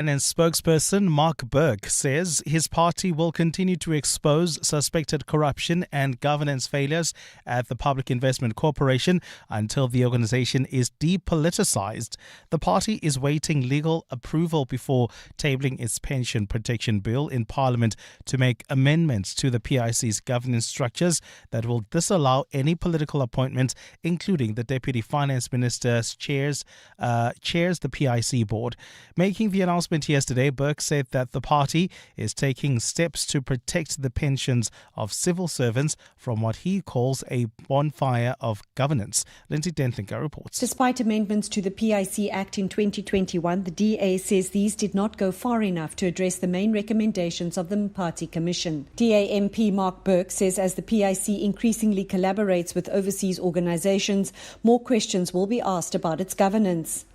And spokesperson Mark Burke says his party will continue to expose suspected corruption and governance failures at the Public Investment Corporation until the organization is depoliticized. The party is waiting legal approval before tabling its pension protection bill in Parliament to make amendments to the PIC's governance structures that will disallow any political appointment, including the Deputy Finance Minister chairs the PIC board. Making the announcement yesterday, Burke said that the party is taking steps to protect the pensions of civil servants from what he calls a bonfire of governance. Lindsay Dentlinga reports. Despite amendments to the PIC Act in 2021, the DA says these did not go far enough to address the main recommendations of the Mpati Commission. DA MP Mark Burke says as the PIC increasingly collaborates with overseas organizations, more questions will be asked about its governance.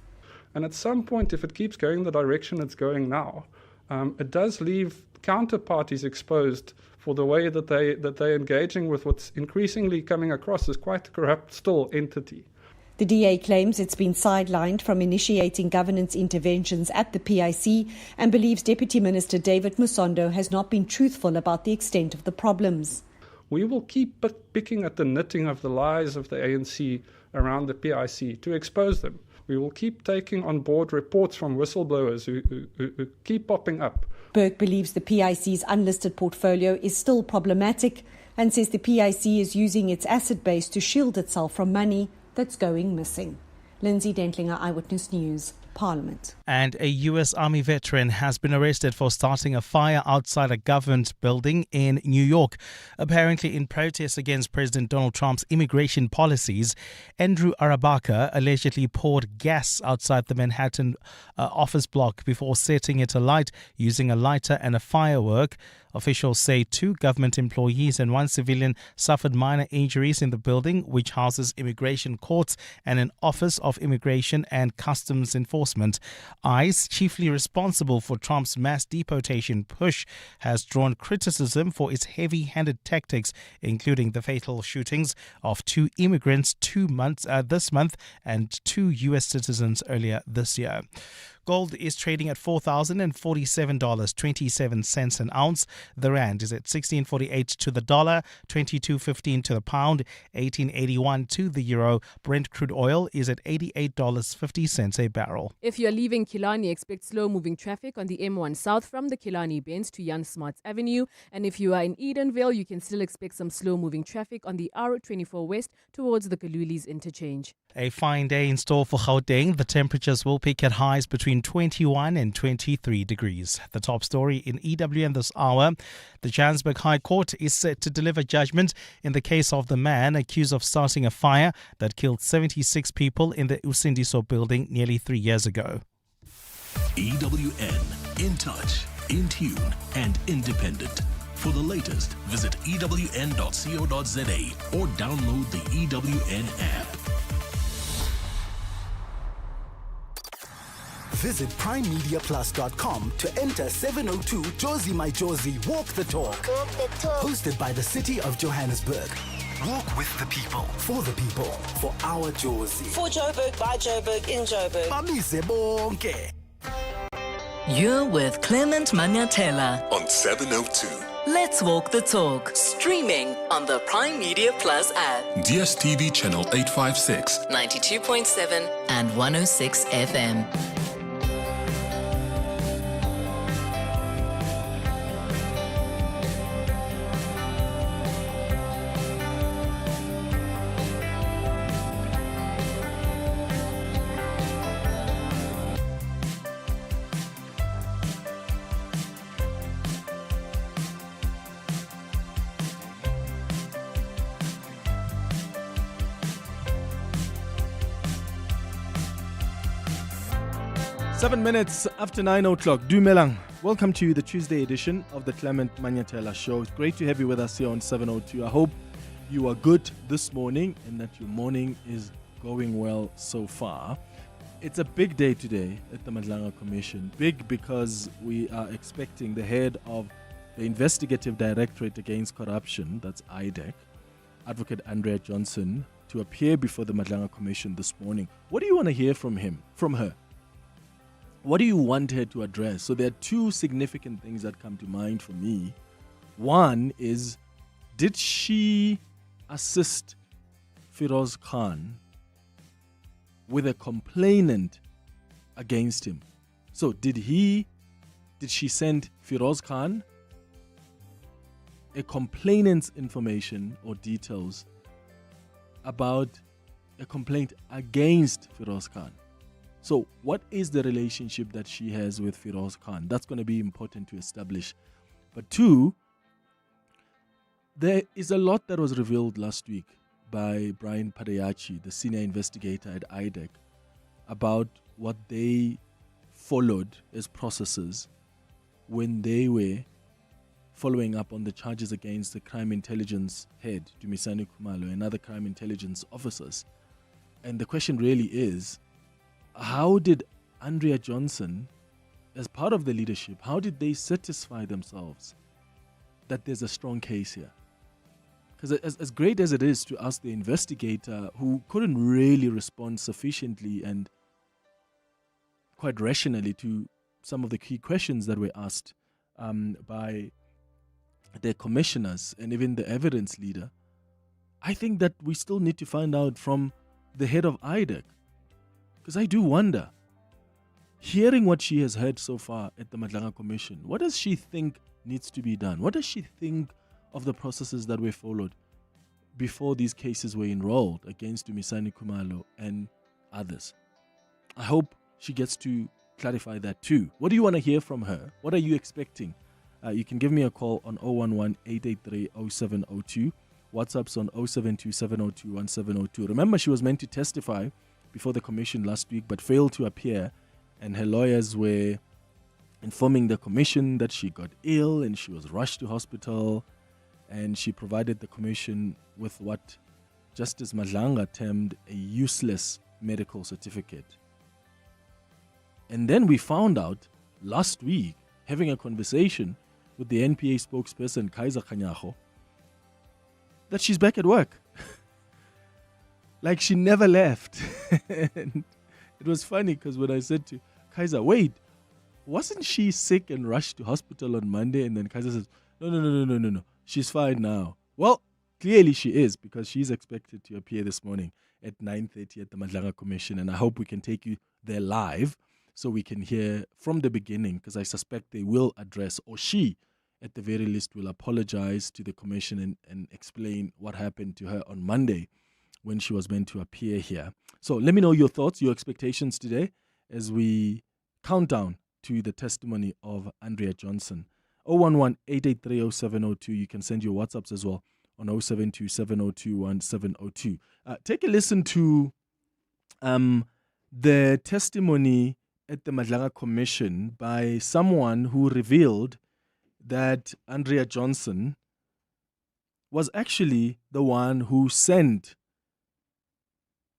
And at some point, if it keeps going the direction it's going now, it does leave counterparties exposed for the way that they're engaging with what's increasingly coming across as quite a corrupt still entity. The DA claims it's been sidelined from initiating governance interventions at the PIC and believes Deputy Minister David Musondo has not been truthful about the extent of the problems. We will keep picking at the knitting of the lies of the ANC around the PIC to expose them. We will keep taking on board reports from whistleblowers who keep popping up. Burke believes the PIC's unlisted portfolio is still problematic and says the PIC is using its asset base to shield itself from money that's going missing. Lindsay Dentlinger, Eyewitness News, Parliament. And a U.S. Army veteran has been arrested for starting a fire outside a government building in New York. Apparently in protest against President Donald Trump's immigration policies, Andrew Arabaka allegedly poured gas outside the Manhattan office block before setting it alight using a lighter and a firework. Officials say 2 government employees and 1 civilian suffered minor injuries in the building, which houses immigration courts and an Office of Immigration and Customs Enforcement. ICE, chiefly responsible for Trump's mass deportation push, has drawn criticism for its heavy-handed tactics, including the fatal shootings of 2 immigrants this month and 2 U.S. citizens earlier this year. Gold is trading at $4,047.27 an ounce. The rand is at 16.48 to the dollar, 22.15 to the pound, 18.81 to the euro. Brent crude oil is at $88.50 a barrel. If you're leaving Killarney, expect slow-moving traffic on the M1 South from the Killarney Bend to Jan Smarts Avenue. And if you are in Edenvale, you can still expect some slow-moving traffic on the R24 West towards the Kalulis interchange. A fine day in store for Gauteng. The temperatures will peak at highs between 21 and 23 degrees. The top story in EWN this hour. The Johannesburg High Court is set to deliver judgment in the case of the man accused of starting a fire that killed 76 people in the Usindiso building nearly 3 years ago. EWN, in touch, in tune and independent. For the latest, visit ewn.co.za or download the EWN app. Visit primemediaplus.com to enter 702 Josie My Josie Walk the Talk. Hosted by the City of Johannesburg. Walk with the people, for our Josie. For Joburg, by Joburg, in Joburg. Bamise bonke. You're with Clement Manyathela On 702. Let's Walk the Talk, streaming on the Prime Media Plus app, DSTV channel 856, 92.7 and 106 FM. Seven minutes after 9 o'clock. Dumelang. Welcome to the Tuesday edition of the Clement Manyathela Show. It's great to have you with us here on 702. I hope you are good this morning and that your morning is going well so far. It's a big day today at the Madlanga Commission. Big because we are expecting the head of the Investigative Directorate Against Corruption, that's IDAC, Adv Andrea Johnson, to appear before the Madlanga Commission this morning. What do you want to hear from her? what do you want her to address? So there are two significant things that come to mind for me. One is, did she assist Feroz Khan with a complainant against him? So did she send Feroz Khan a complainant's information or details about a complaint against Feroz Khan? So what is the relationship that she has with Feroz Khan? That's going to be important to establish. But two, there is a lot that was revealed last week by Brian Padayachi, the senior investigator at IDAC, about what they followed as processes when they were following up on the charges against the crime intelligence head, Dumisani Khumalo, and other crime intelligence officers. And the question really is, how did Andrea Johnson, as part of the leadership, how did they satisfy themselves that there's a strong case here? Because as great as it is to ask the investigator, who couldn't really respond sufficiently and quite rationally to some of the key questions that were asked by the commissioners and even the evidence leader, I think that we still need to find out from the head of IDAC. Because I do wonder, hearing what she has heard so far at the Madlanga Commission, what does she think needs to be done? What does she think of the processes that were followed before these cases were enrolled against Dumisani Khumalo and others? I hope she gets to clarify that too. What do you want to hear from her? What are you expecting? You can give me a call on 011-883-0702. WhatsApp's on 072-702-1702. Remember, she was meant to testify before the commission last week but failed to appear, and her lawyers were informing the commission that she got ill and she was rushed to hospital, and she provided the commission with what Justice Madlanga termed a useless medical certificate. And then we found out last week, having a conversation with the NPA spokesperson, Kaiser Khanyago, that she's back at work. Like she never left. And it was funny because when I said to Kaiser, wait, wasn't she sick and rushed to hospital on Monday? And then Kaiser says, no. She's fine now. Well, clearly she is, because she's expected to appear this morning at 9:30 at the Madlanga Commission. And I hope we can take you there live so we can hear from the beginning, because I suspect they will address, or she at the very least will apologize to the commission and explain what happened to her on Monday when she was meant to appear here. So let me know your thoughts, your expectations today as we count down to the testimony of Andrea Johnson. 011-883-0702. You can send your WhatsApps as well on 072-702-1702. Take a listen to the testimony at the Madlanga Commission by someone who revealed that Andrea Johnson was actually the one who sent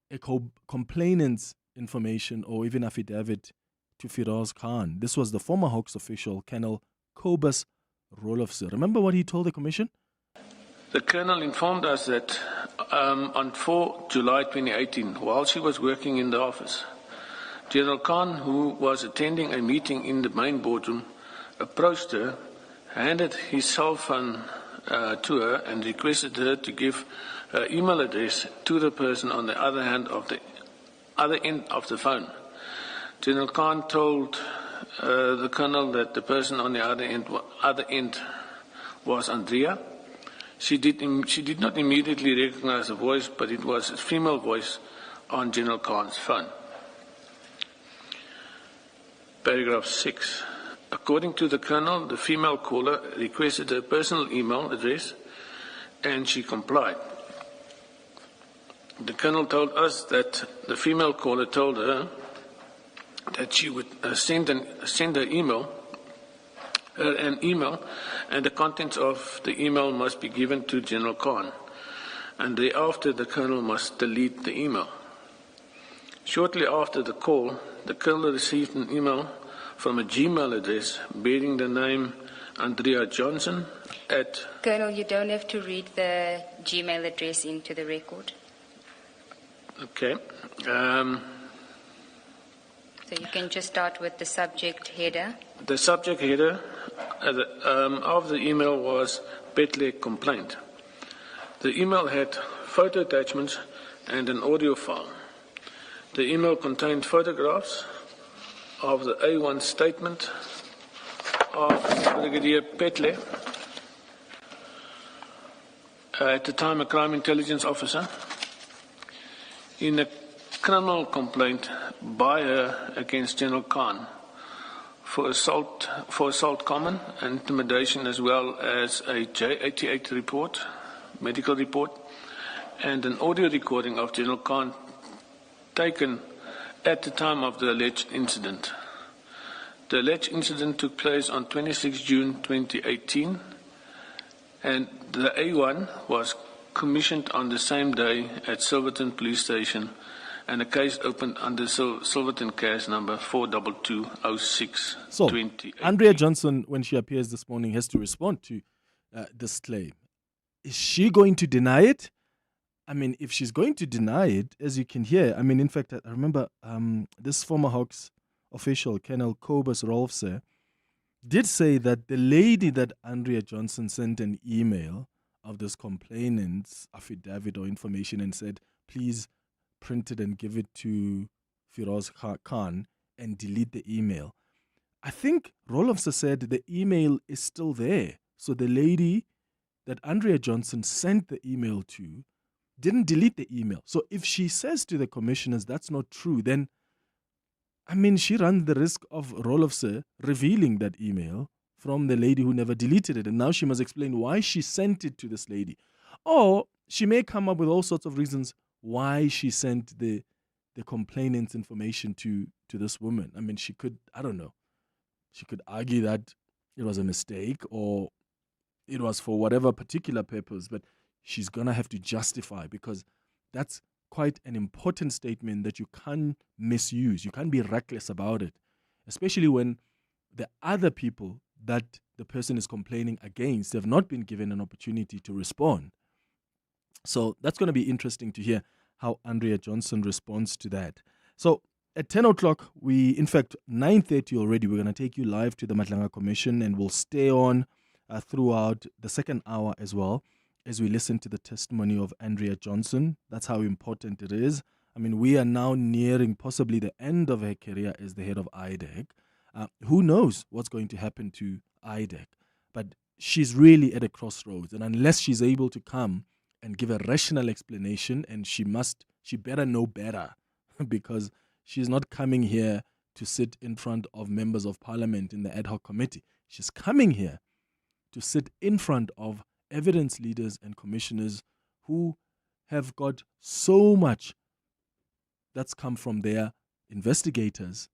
a complainant's information or even affidavit to Feroz Khan. This was the former Hawks official, Colonel Cobus Rolofse. Remember what he told the commission? The colonel informed us that on 4 July 2018, while she was working in the office, General Khan, who was attending a meeting in the main boardroom, approached her, handed his cell phone to her and requested her to give her email address to the person on the other end of the phone. General Khan told the colonel that the person on the other end was Andrea. She did not immediately recognize the voice, but it was a female voice on General Khan's phone. Paragraph 6. According to the colonel, the female caller requested her personal email address and she complied. The colonel told us that the female caller told her that she would send her an email, and the contents of the email must be given to General Khan, and thereafter the colonel must delete the email. Shortly after the call, the colonel received an email from a Gmail address bearing the name Andrea Johnson at... Colonel, you don't have to read the Gmail address into the record. Okay. So you can just start with the subject header. The subject header of the email was Betlek complaint. The email had photo attachments and an audio file. The email contained photographs of the A1 statement of Brigadier Betlek, at the time a crime intelligence officer, in a criminal complaint by her against General Khan for assault common and intimidation, as well as a J88 report, medical report, and an audio recording of General Khan taken at the time of the alleged incident. The alleged incident took place on 26 June 2018, and the A1 was commissioned on the same day at Silverton Police Station, and a case opened under Silverton case number 42206. So, Andrea Johnson, when she appears this morning, has to respond to this claim. Is she going to deny it? I mean, if she's going to deny it, as you can hear, I mean, in fact, I remember this former Hawks official, Colonel Cobus Rolfse, did say that the lady that Andrea Johnson sent an email of this complainant's affidavit or information and said, please print it and give it to Firoz Khan and delete the email. I think Rolfse said the email is still there. So the lady that Andrea Johnson sent the email to didn't delete the email. So if she says to the commissioners that's not true, then, I mean, she runs the risk of Rolfse revealing that email from the lady who never deleted it. And now she must explain why she sent it to this lady. Or she may come up with all sorts of reasons why she sent the complainant's information to this woman. I mean, she could, I don't know, she could argue that it was a mistake or it was for whatever particular purpose, but she's going to have to justify, because that's quite an important statement that you can't misuse. You can't be reckless about it, especially when the other people that the person is complaining against have not been given an opportunity to respond. So that's going to be interesting to hear how Andrea Johnson responds to that. So at 10 o'clock, in fact, 9:30 already, we're going to take you live to the Madlanga Commission, and we'll stay on throughout the second hour as well, as we listen to the testimony of Andrea Johnson. That's how important it is. I mean, we are now nearing possibly the end of her career as the head of IDAC. Who knows what's going to happen to IDAC? But she's really at a crossroads. And unless she's able to come and give a rational explanation, and she better know better, because she's not coming here to sit in front of members of parliament in the ad hoc committee. She's coming here to sit in front of evidence leaders and commissioners who have got so much that's come from their investigators,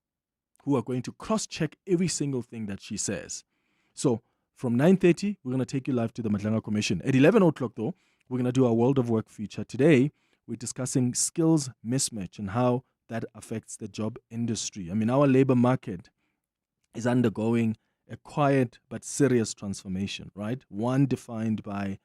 who are going to cross-check every single thing that she says. So from 9:30, we're going to take you live to the Madlanga Commission. At 11 o'clock, though, we're going to do our World of Work feature. Today, we're discussing skills mismatch and how that affects the job industry. I mean, our labor market is undergoing a quiet but serious transformation, right? One defined by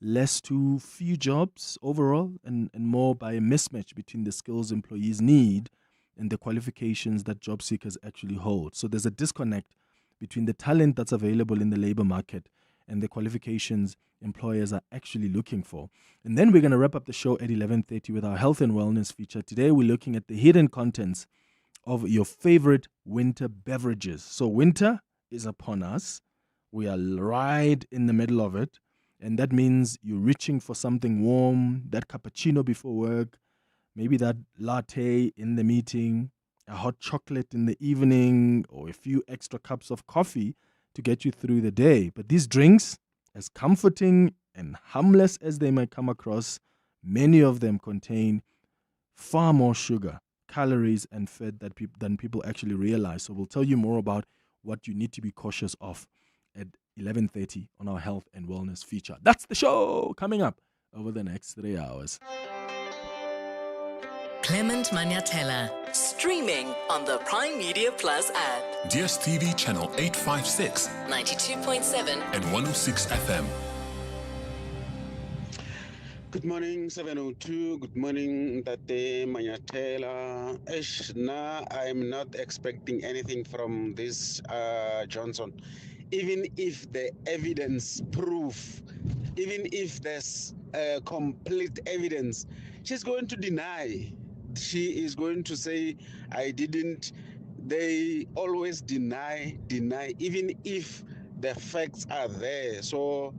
less to few jobs overall, and more by a mismatch between the skills employees need and the qualifications that job seekers actually hold. So there's a disconnect between the talent that's available in the labor market and the qualifications employers are actually looking for. And then we're going to wrap up the show at 11:30 with our health and wellness feature. Today we're looking at the hidden contents of your favorite winter beverages. So winter is upon us. We are right in the middle of it. And that means you're reaching for something warm, that cappuccino before work, maybe that latte in the meeting, a hot chocolate in the evening, or a few extra cups of coffee to get you through the day. But these drinks, as comforting and harmless as they might come across, many of them contain far more sugar, calories, and fat than people actually realize. So we'll tell you more about what you need to be cautious of at 11:30 on our health and wellness feature. That's the show coming up over the next 3 hours. Clement Manyathela, streaming on the Prime Media Plus app. DSTV channel 856, 92.7 and 106 FM. Good morning, 702. Good morning, Tate Manyathela. I'm not expecting anything from this Johnson. Even if the evidence proof, even if there's complete evidence, she's going to deny. She is going to say, I didn't. They always deny, even if the facts are there. So,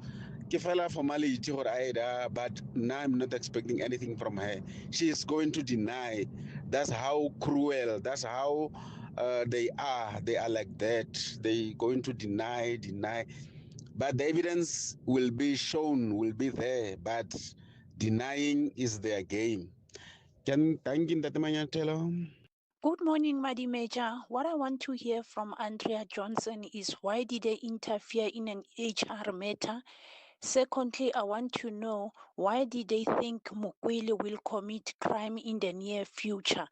Kefala formality or Aida, but now I'm not expecting anything from her. She is going to deny. That's how cruel, that's how they are. They are like that. They going to deny. But the evidence will be shown, will be there. But denying is their game. Thank you, Tatemanya Taylor. Good morning, Madi Major. What I want to hear from Andrea Johnson is why did they interfere in an HR matter? Secondly, I want to know why did they think Mukwele will commit crime in the near future?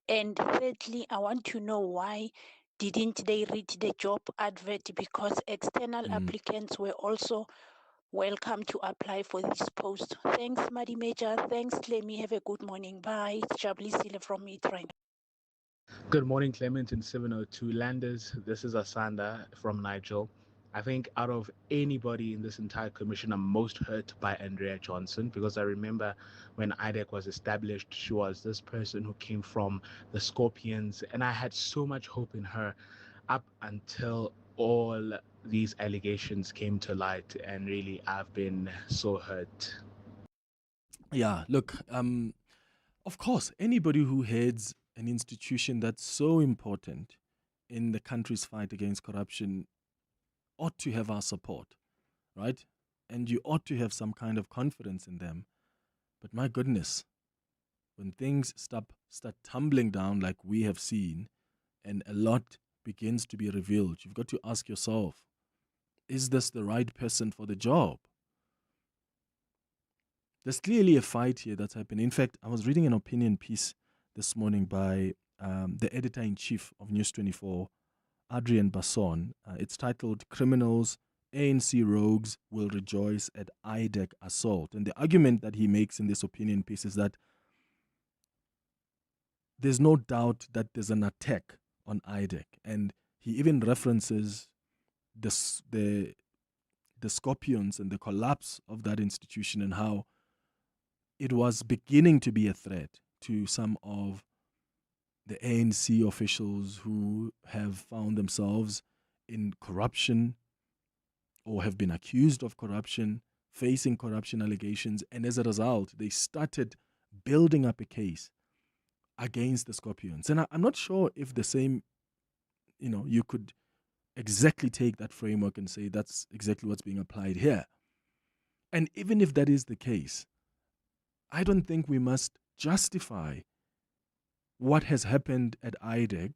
And thirdly, I want to know why didn't they read the job advert, because external applicants were also welcome to apply for this post. Thanks, Madi Major. Thanks, Clemmy. Have a good morning. Bye. It's Jabli Sile from Midrand. Good morning, Clement and 702 Landers. This is Asanda from Nigel. I think out of anybody in this entire commission, I'm most hurt by Andrea Johnson, because I remember when IDAC was established, she was this person who came from the Scorpions, and I had so much hope in her up until all these allegations came to light, and really I've been so hurt. Yeah, look, of course, anybody who heads an institution that's so important in the country's fight against corruption ought to have our support, right? And you ought to have some kind of confidence in them. But my goodness, when things start tumbling down like we have seen, and a lot begins to be revealed, you've got to ask yourself, is this the right person for the job? There's clearly a fight here that's happening. In fact, I was reading an opinion piece this morning by the editor-in-chief of News 24, Adrian Basson. It's titled, Criminals, ANC Rogues Will Rejoice at IDAC Assault. And the argument that he makes in this opinion piece is that there's no doubt that there's an attack on IDAC. And he even references the Scorpions and the collapse of that institution, and how it was beginning to be a threat to some of the ANC officials who have found themselves in corruption or have been accused of corruption, facing corruption allegations, and as a result, they started building up a case against the Scorpions. And I'm not sure if the same, you could exactly take that framework and say that's exactly what's being applied here. And even if that is the case, I don't think we must justify what has happened at IDAC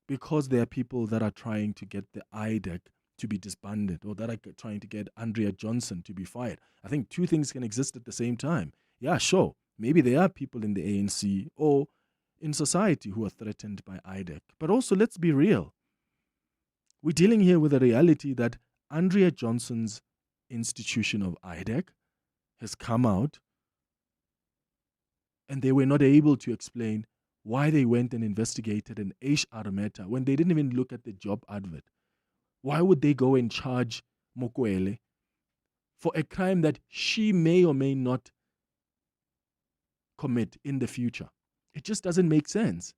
because there are people that are trying to get the IDAC to be disbanded, or that are trying to get Andrea Johnson to be fired. I think two things can exist at the same time. Yeah, sure, maybe there are people in the ANC or in society who are threatened by IDAC. But also, let's be real. We're dealing here with a reality that Andrea Johnson's institution of IDAC has come out, and they were not able to explain why they went and investigated an HR matter when they didn't even look at the job advert. Why would they go and charge Mukwele for a crime that she may or may not commit in the future? It just doesn't make sense.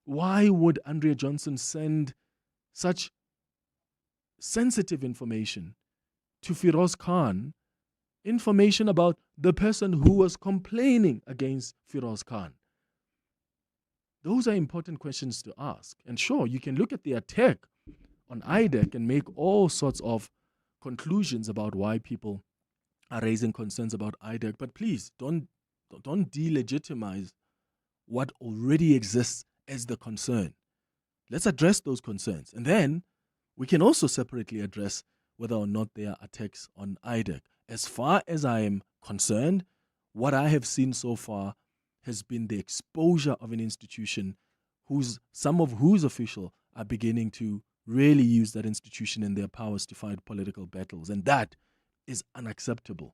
Why would Andrea Johnson send such sensitive information to Firoz Khan, information about the person who was complaining against Firoz Khan? Those are important questions to ask. And sure, you can look at the attack on IDAC and make all sorts of conclusions about why people are raising concerns about IDAC, but please don't delegitimize what already exists as the concern. Let's address those concerns, and then we can also separately address whether or not there are attacks on IDAC. As far as I am concerned, what I have seen so far has been the exposure of an institution some of whose officials are beginning to really use that institution and their powers to fight political battles. And that is unacceptable.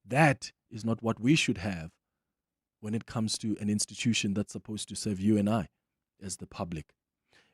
That is not what we should have when it comes to an institution that's supposed to serve you and I as the public.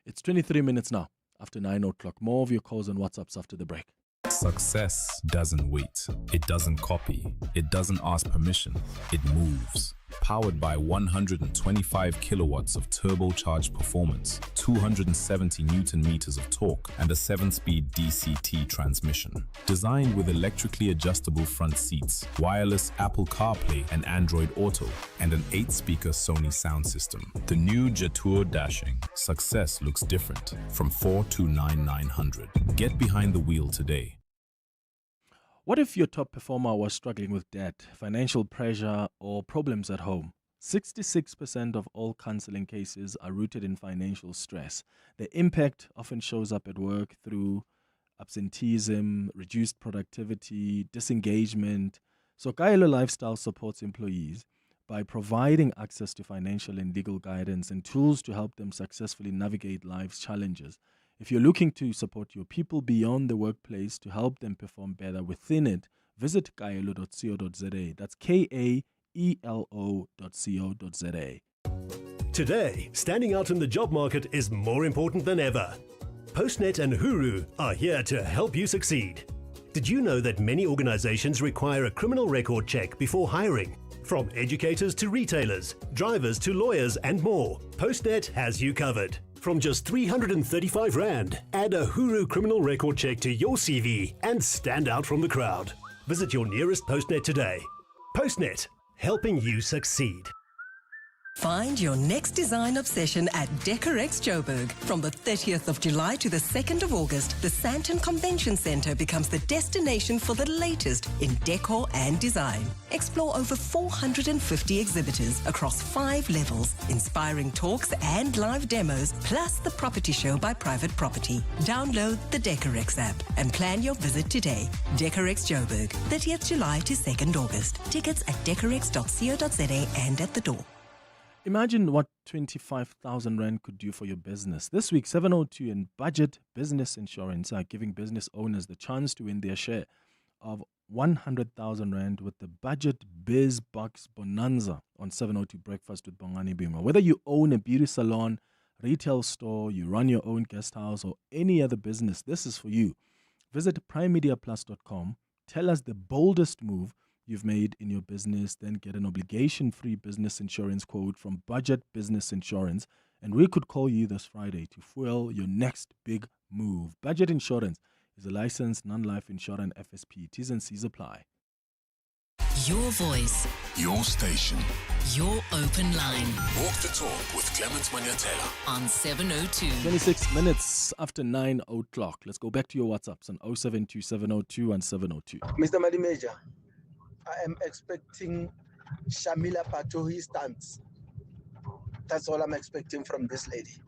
It's 23 minutes now after 9 o'clock. More of your calls and WhatsApps after the break. Success doesn't wait. It doesn't copy. It doesn't ask permission. It moves. Powered by 125 kilowatts of turbocharged performance, 270 Newton meters of torque, and a 7-speed DCT transmission. Designed with electrically adjustable front seats, wireless Apple CarPlay and Android Auto, and an 8-speaker Sony sound system. The new Jetour Dashing. Success looks different from 429,900. Get behind the wheel today. What if your top performer was struggling with debt, financial pressure, or problems at home? 66% of all counseling cases are rooted in financial stress. The impact often shows up at work through absenteeism, reduced productivity, disengagement. So Kaelo Lifestyle supports employees by providing access to financial and legal guidance and tools to help them successfully navigate life's challenges. If you're looking to support your people beyond the workplace to help them perform better within it, visit kaelo.co.za. That's kaelo.co.za. Today, standing out in the job market is more important than ever. Postnet and Huru are here to help you succeed. Did you know that many organizations require a criminal record check before hiring? From educators to retailers, drivers to lawyers and more, Postnet has you covered. From just 335 Rand, add a Huru criminal record check to your CV and stand out from the crowd. Visit your nearest Postnet today. Postnet, helping you succeed. Find your next design obsession at Decorex Joburg. From the 30th of July to the 2nd of August, the Sandton Convention Centre becomes the destination for the latest in decor and design. Explore over 450 exhibitors across 5 levels, inspiring talks and live demos, plus the property show by Private Property. Download the Decorex app and plan your visit today. Decorex Joburg, 30th July to 2nd August. Tickets at decorex.co.za and at the door. Imagine what 25,000 Rand could do for your business. This week, 702 and Budget Business Insurance are giving business owners the chance to win their share of 100,000 Rand with the Budget Biz Box Bonanza on 702 Breakfast with Bongani Bima. Whether you own a beauty salon, retail store, you run your own guest house, or any other business, this is for you. Visit primemediaplus.com. Tell us the boldest move you've made in your business, then get an obligation-free business insurance quote from Budget Business Insurance, and we could call you this Friday to fuel your next big move. Budget Insurance is a licensed non-life insurance FSP. T's and C's apply. Your voice. Your station. Your open line. Walk the talk with Clement Manyathela on 702. 26 minutes after 9 o'clock. Let's go back to your WhatsApps on 072 702 and 702. Mr. Madimeja, I am expecting Shamila Patohi stance. That's all I'm expecting from this lady.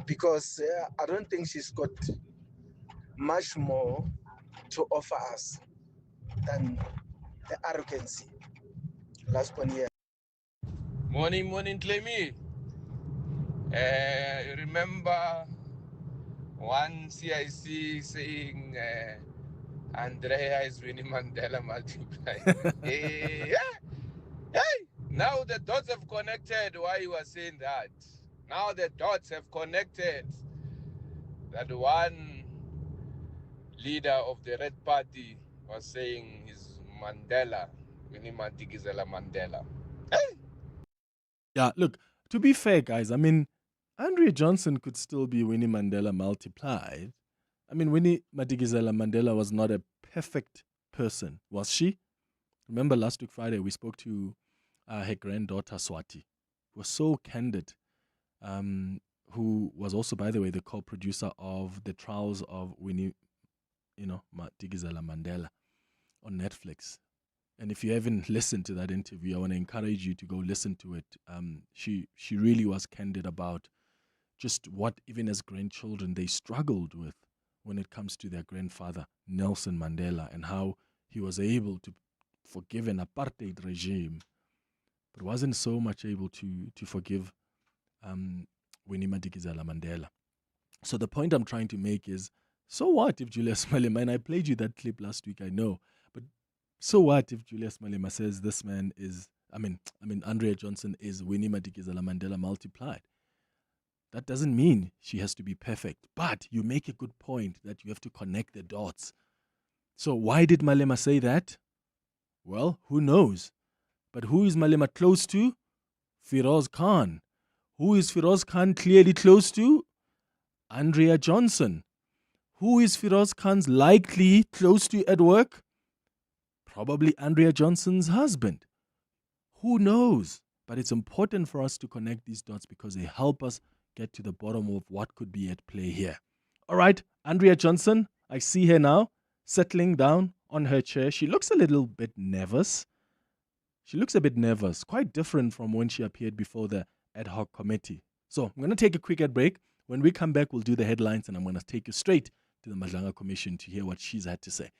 Because I don't think she's got much more to offer us than the arrogancy. Last one year. Morning, Clemmy. You remember one CIC saying Andrea is Winnie Mandela multiplied. Hey, now the dots have connected why you were saying that. Now the dots have connected that one leader of the Red Party was saying he's Mandela, Winnie Madikizela Mandela. Hey! Yeah, look, to be fair, guys, I mean, Andrea Johnson could still be Winnie Mandela multiplied. I mean, Winnie Madikizela Mandela was not a perfect person, was she? Remember last week, Friday, we spoke to her granddaughter, Swati, who was so candid, who was also, by the way, the co-producer of the trials of Winnie, Madikizela Mandela on Netflix. And if you haven't listened to that interview, I want to encourage you to go listen to it. She really was candid about just what, even as grandchildren, they struggled with when it comes to their grandfather, Nelson Mandela, and how he was able to forgive an apartheid regime, but wasn't so much able to forgive Winnie Madikizela Mandela. So the point I'm trying to make is, so what if Julius Malema, and I played you that clip last week, I know, but So what if Julius Malema says this man is, Andrea Johnson is Winnie Madikizela Mandela multiplied? That doesn't mean she has to be perfect. But you make a good point that you have to connect the dots. So why did Malema say that? Well, who knows? But who is Malema close to? Firoz Khan. Who is Firoz Khan clearly close to? Andrea Johnson. Who is Firoz Khan's likely close to at work? Probably Andrea Johnson's husband. Who knows? But it's important for us to connect these dots because they help us get to the bottom of what could be at play here. All right, Andrea Johnson, I see her now settling down on her chair. She looks a little bit nervous. Quite different from when she appeared before the ad hoc committee. So I'm going to take a quick ad break. When we come back, we'll do the headlines and I'm going to take you straight to the Madlanga Commission to hear what she's had to say.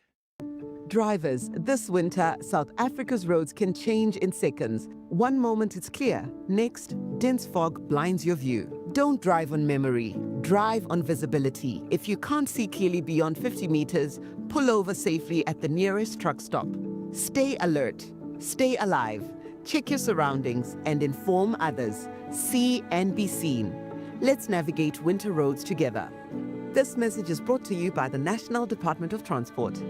Drivers, this winter, South Africa's roads can change in seconds. One moment it's clear, next, dense fog blinds your view. Don't drive on memory, drive on visibility. If you can't see clearly beyond 50 meters, pull over safely at the nearest truck stop. Stay alert, stay alive, check your surroundings and inform others. See and be seen. Let's navigate winter roads together. This message is brought to you by the National Department of Transport.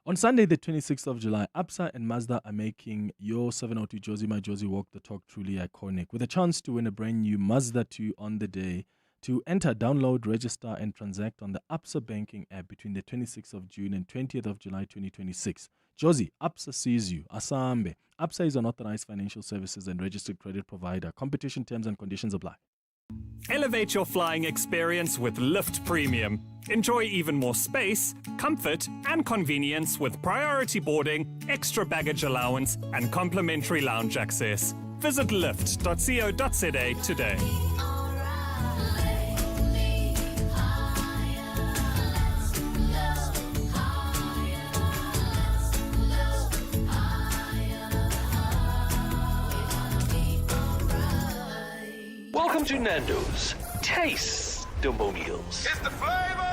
On Sunday, the 26th of July, Absa and Mazda are making your 702 Josie My Josie Walk the Talk truly iconic, with a chance to win a brand new Mazda 2 on the day. To enter, download, register, and transact on the Absa banking app between the 26th of June and 20th of July 2026. Josie, Absa sees you. Asambe. Absa is an authorized financial services and registered credit provider. Competition terms and conditions apply. Elevate your flying experience with Lift Premium. Enjoy even more space, comfort, and convenience with priority boarding, extra baggage allowance, and complimentary lounge access. Visit lift.co.za today. Welcome to Nando's Taste-Testimonials. It's the flavor!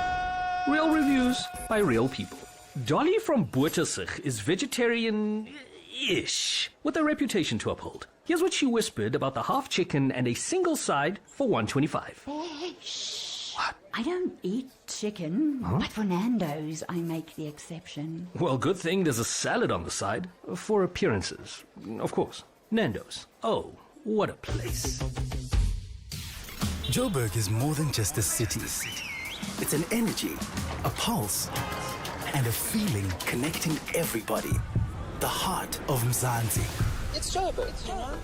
Real reviews by real people. Dolly from Boertersig is vegetarian-ish, with a reputation to uphold. Here's what she whispered about the half chicken and a single side for $1.25. Shh. What? I don't eat chicken, but for Nando's, I make the exception. Well, good thing there's a salad on the side, for appearances. Of course. Nando's. Oh, what a place. Joburg is more than just a city. It's an energy, a pulse, and a feeling connecting everybody. The heart of Mzansi. It's Joburg, you know?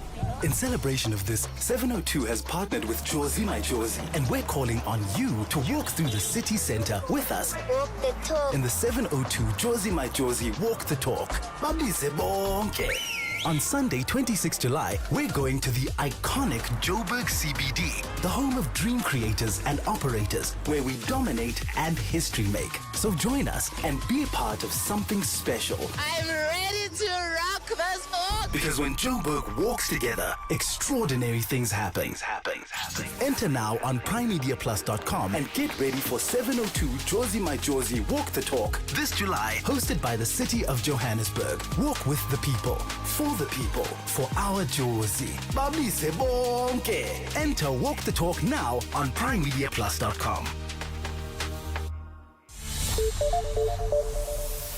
In celebration of this, 702 has partnered with Josie My Josie, and we're calling on you to walk through the city center with us. Walk the talk. In the 702 Josie My Josie Walk the Talk. Babise bonke. On Sunday, 26 July, we're going to the iconic Joburg CBD, the home of dream creators and operators, where we dominate and history make. So join us and be a part of something special. I'm ready to rock this book. Because when Joburg walks together, extraordinary things happen. Enter now on primemediaplus.com and get ready for 702 Josie My Josie Walk the Talk this July, hosted by the City of Johannesburg. Walk with the people, for the people, for our Josie. Babise bonke. Enter Walk the Talk now on primemediaplus.com.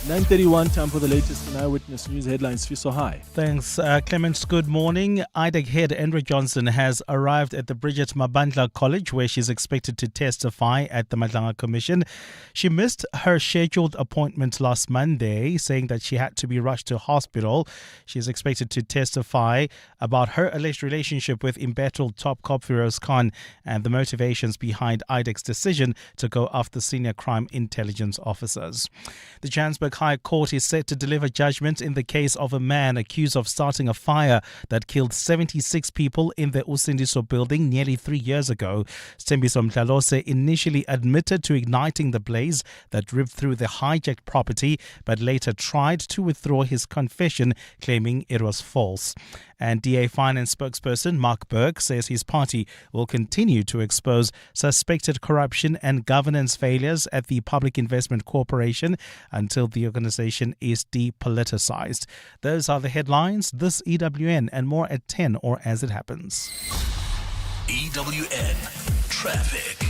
9:31, time for the latest in Eyewitness News headlines. Fiso, hi. Thanks, Clement. Good morning. IDAC head Andrea Johnson has arrived at the Bridget Mabandla College, where she's expected to testify at the Madlanga Commission. She missed her scheduled appointment last Monday, saying that she had to be rushed to hospital. She is expected to testify about her alleged relationship with embattled top cop Firoz Khan and the motivations behind IDAC's decision to go after senior crime intelligence officers. The Johannesburg High Court is set to deliver judgment in the case of a man accused of starting a fire that killed 76 people in the Usindiso building nearly 3 years ago. Stembiso Mhlalose initially admitted to igniting the blaze that ripped through the hijacked property, but later tried to withdraw his confession, claiming it was false. And DA Finance spokesperson Mark Burke says his party will continue to expose suspected corruption and governance failures at the Public Investment Corporation until the organization is depoliticized. Those are the headlines. This EWN and more at 10 or as it happens. EWN Traffic.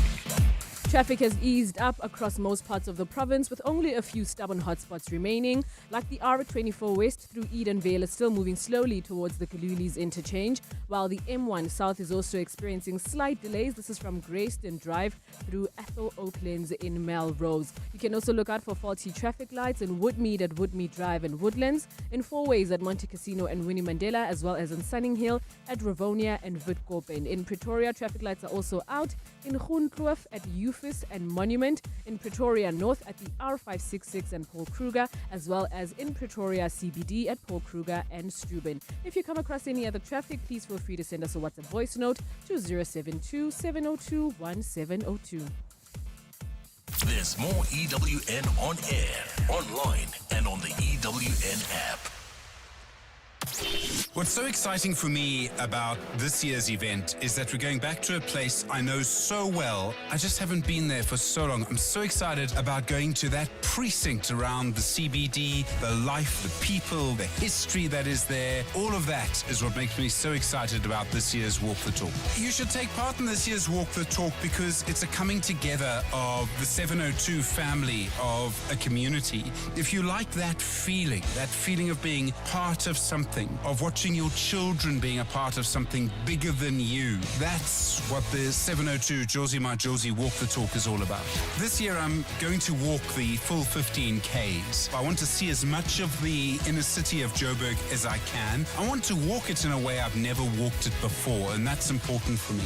Traffic has eased up across most parts of the province with only a few stubborn hotspots remaining, like the R24 West through Edenvale is still moving slowly towards the Kalulis interchange, while the M1 South is also experiencing slight delays. This is from Greyston Drive through Ethel Oaklands in Melrose. You can also look out for faulty traffic lights in Woodmead at Woodmead Drive and Woodlands, in Fourways at Monte Casino and Winnie Mandela, as well as in Sunninghill at Rivonia and Witkoppen. In Pretoria, traffic lights are also out in Groenkloof at Eufis and Monument, in Pretoria North at the R566 and Paul Kruger, as well as in Pretoria CBD at Paul Kruger and Steuben. If you come across any other traffic, please feel free to send us a WhatsApp voice note to 072 702 1702. There's more EWN on air, online, and on the EWN app. What's so exciting for me about this year's event is that we're going back to a place I know so well. I just haven't been there for so long. I'm so excited about going to that precinct around the CBD, the life, the people, the history that is there. All of that is what makes me so excited about this year's Walk the Talk. You should take part in this year's Walk the Talk because it's a coming together of the 702 family of a community. If you like that feeling of being part of something, of watching your children being a part of something bigger than you. That's what the 702 Josie My Josie Walk the Talk is all about. This year I'm going to walk the full 15 Ks. I want to see as much of the inner city of Joburg as I can. I want to walk it in a way I've never walked it before, and that's important for me.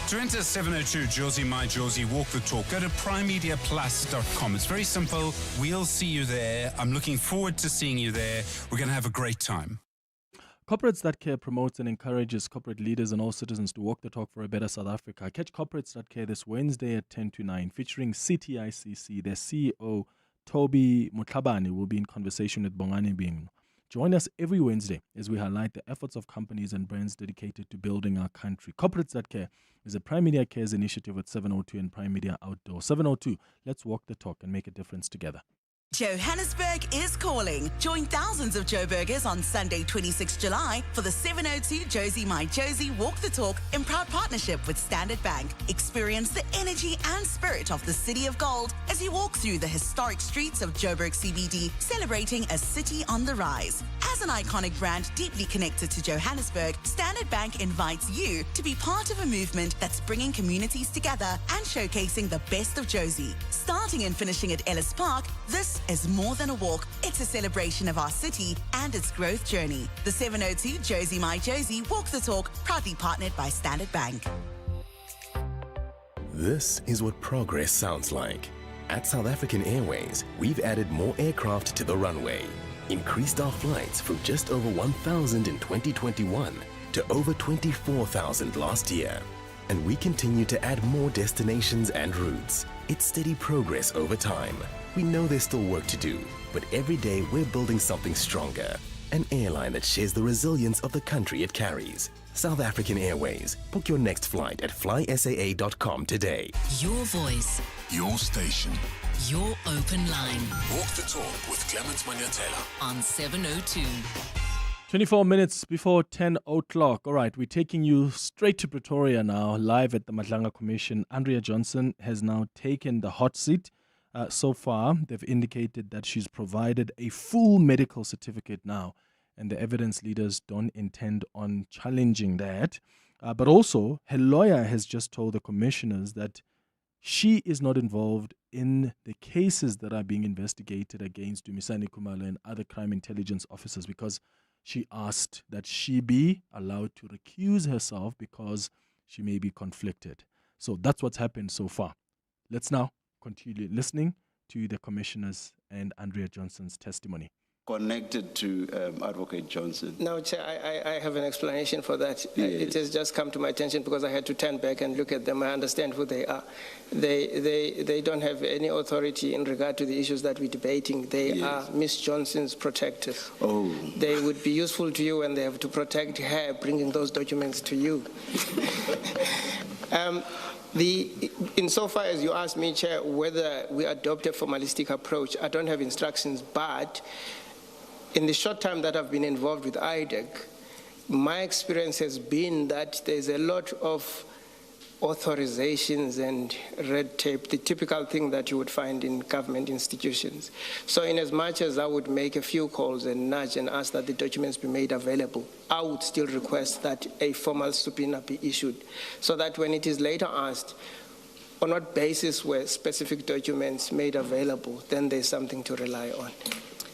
To enter 702 Josie My Josie Walk the Talk, go to primemediaplus.com. It's very simple. We'll see you there. I'm looking forward to seeing you there. We're going to have a great time. Corporates That Care promotes and encourages corporate leaders and all citizens to walk the talk for a better South Africa. Catch Corporates That Care this Wednesday at 10 to 9, featuring CTICC. Their CEO, Toby Mutlabane, will be in conversation with Bongani Bing. Join us every Wednesday as we highlight the efforts of companies and brands dedicated to building our country. Corporates That Care is a Prime Media Cares initiative with 702 and Prime Media Outdoor. 702, let's walk the talk and make a difference together. Johannesburg is calling. Join thousands of Joburgers on Sunday, 26 July for the 702 Josie My Josie Walk the Talk in proud partnership with Standard Bank. Experience the energy and spirit of the City of Gold as you walk through the historic streets of Joburg CBD, celebrating a city on the rise. As an iconic brand deeply connected to Johannesburg, Standard Bank invites you to be part of a movement that's bringing communities together and showcasing the best of Josie. Starting and finishing at Ellis Park, this is more than a walk. It's a celebration of our city and its growth journey. The 702 Josie My Josie Walk the Talk, proudly partnered by Standard Bank. This is what progress sounds like. At South African Airways, we've added more aircraft to the runway, increased our flights from just over 1,000 in 2021 to over 24,000 last year. And we continue to add more destinations and routes. It's steady progress over time. We know there's still work to do, but every day we're building something stronger. An airline that shares the resilience of the country it carries. South African Airways. Book your next flight at flysaa.com today. Your voice. Your station. Your open line. Walk the talk with Clement Manyathela on 702. 24 minutes before 10 o'clock. All right, we're taking you straight to Pretoria now, live at the Madlanga Commission. Andrea Johnson has now taken the hot seat. So far, they've indicated that she's provided a full medical certificate now, and the evidence leaders don't intend on challenging that. But also, her lawyer has just told the commissioners that she is not involved in the cases that are being investigated against Dumisani Khumalo and other crime intelligence officers, because she asked that she be allowed to recuse herself because she may be conflicted. So that's what's happened so far. Let's now continue listening to the commissioners and Andrea Johnson's testimony. connected to Advocate Johnson? No, Chair, I have an explanation for that. Yes. It has just come to my attention because I had to turn back and look at them. I understand who they are. They don't have any authority in regard to the issues that we're debating. They are Ms. Johnson's protectors. Oh. They would be useful to you when they have to protect her, bringing those documents to you. Insofar as you asked me, Chair, whether we adopt a formalistic approach, I don't have instructions, but in the short time that I've been involved with IDAC, my experience has been that there's a lot of authorizations and red tape, the typical thing that you would find in government institutions. So in as much as I would make a few calls and nudge and ask that the documents be made available, I would still request that a formal subpoena be issued so that when it is later asked on what basis were specific documents made available, then there's something to rely on.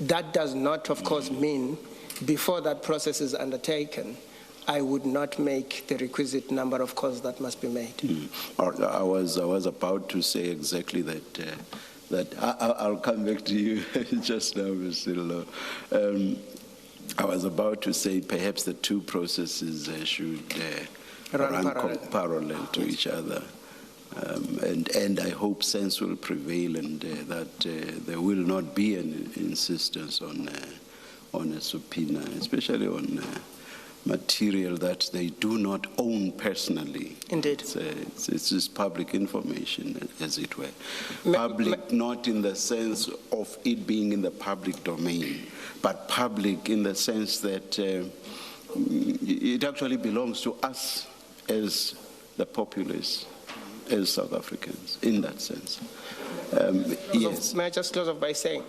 That does not, of course, mean before that process is undertaken, I would not make the requisite number of calls that must be made. I was about to say exactly that. I'll come back to you just now, Mr. Lo. I was about to say perhaps the two processes should run parallel to each other. And I hope sense will prevail and that there will not be an insistence on a subpoena, especially on material that they do not own personally. Indeed. It's just public information, as it were. Public not in the sense of it being in the public domain, but public in the sense that it actually belongs to us as the populace, as South Africans, in that sense. Yes. May I just close off by saying,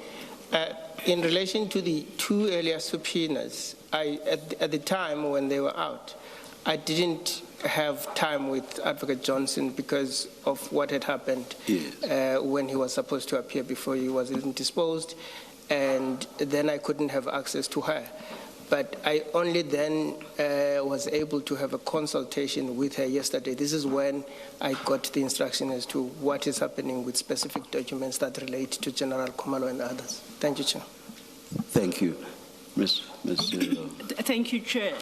in relation to the two earlier subpoenas, at the time when they were out, I didn't have time with Advocate Johnson because of what had happened when he was supposed to appear before he was indisposed, and then I couldn't have access to her. But I only then was able to have a consultation with her yesterday. This is when I got the instruction as to what is happening with specific documents that relate to General Khumalo and others. Thank you, Chair. Thank you. Ms. Thank you, Chair.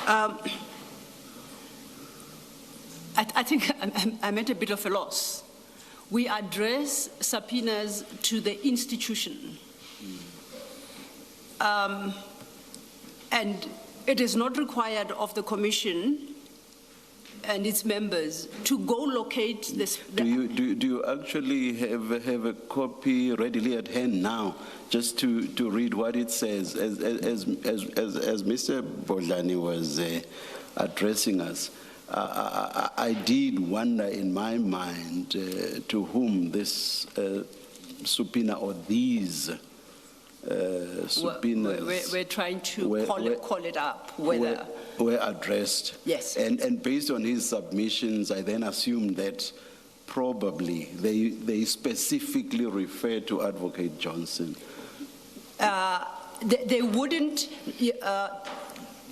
I think I'm at a bit of a loss. We address subpoenas to the institution. And it is not required of the Commission and its members to go locate this. Do you actually have a copy readily at hand now, just to read what it says? As Mr. Bodlani was addressing us, I did wonder in my mind to whom this subpoena or these subpoenas we're trying to call it up. Whether were addressed. Yes. And based on his submissions, I then assumed that probably they specifically refer to Advocate Johnson. They wouldn't.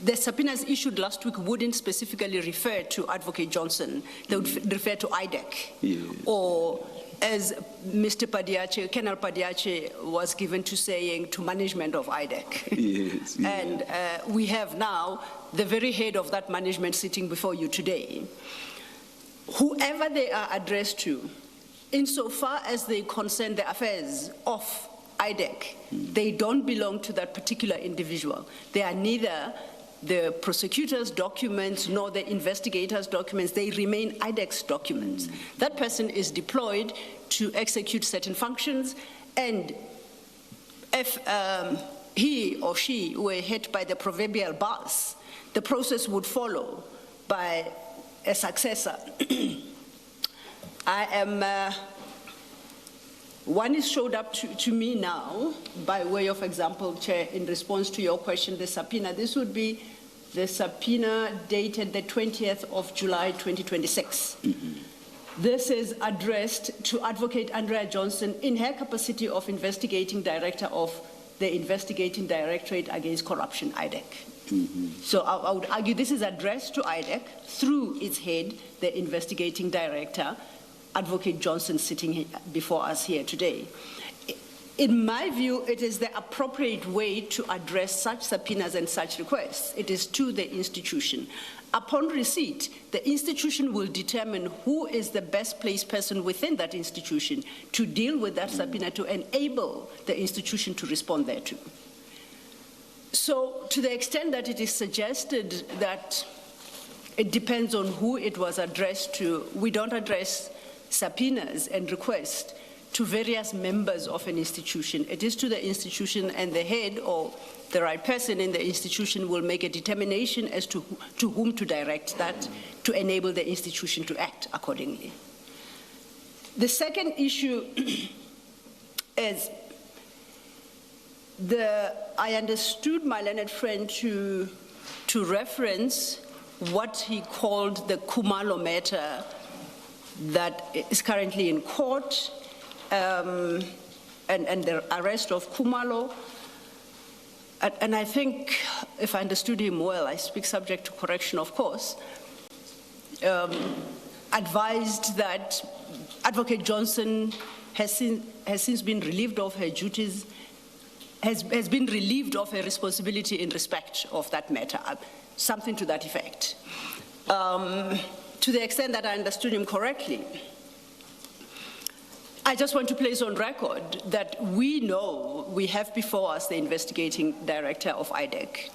The subpoenas issued last week wouldn't specifically refer to Advocate Johnson. They would refer to IDAC or, as Mr. Padiache, Colonel Padiache was given to saying, to management of IDAC. Yes. And we have now the very head of that management sitting before you today. Whoever they are addressed to, insofar as they concern the affairs of IDAC, they don't belong to that particular individual. They are neither the prosecutor's documents nor the investigator's documents. They remain IDAC's documents. That person is deployed to execute certain functions, and if he or she were hit by the proverbial bus, the process would follow by a successor. One is showed up to me now, by way of example, Chair, in response to your question, the subpoena. This would be the subpoena dated the 20th of July, 2026. This is addressed to Advocate Andrea Johnson in her capacity of investigating director of the Investigating Directorate Against Corruption, IDAC. So I would argue this is addressed to IDAC through its head, the investigating director, Advocate Johnson, sitting before us here today. In my view, it is the appropriate way to address such subpoenas and such requests. It is to the institution. Upon receipt, the institution will determine who is the best placed person within that institution to deal with that subpoena to enable the institution to respond thereto. So, to the extent that it is suggested that it depends on who it was addressed to, we don't address subpoenas and requests to various members of an institution. It is to the institution, and the head or the right person in the institution will make a determination as to whom to direct that to enable the institution to act accordingly. The second issue is I understood my learned friend to reference what he called the Khumalo matter that is currently in court, and the arrest of Khumalo. And I think, if I understood him well, I speak subject to correction, of course, advised that Advocate Johnson has since been relieved of her duties, has been relieved of her responsibility in respect of that matter, something to that effect. To the extent that I understood him correctly, I just want to place on record that we know we have before us the investigating director of IDAC.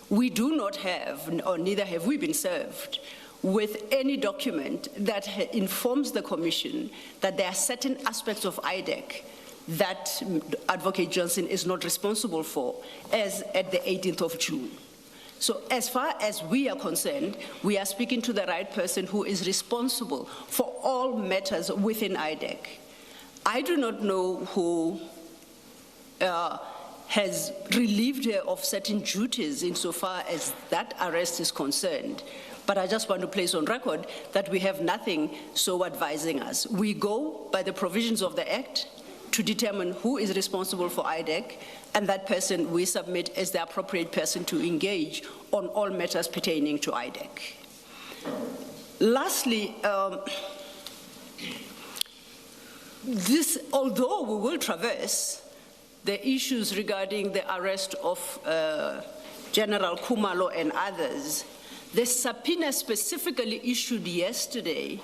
We do not have, or neither have we been served, with any document that informs the Commission that there are certain aspects of IDAC that Advocate Johnson is not responsible for, as at the 18th of June. So as far as we are concerned, we are speaking to the right person who is responsible for all matters within IDAC. I do not know who has relieved her of certain duties insofar as that arrest is concerned, but I just want to place on record that we have nothing so advising us. We go by the provisions of the Act to determine who is responsible for IDAC, and that person we submit as the appropriate person to engage on all matters pertaining to IDAC. Lastly, although we will traverse the issues regarding the arrest of General Khumalo and others, the subpoena specifically issued yesterday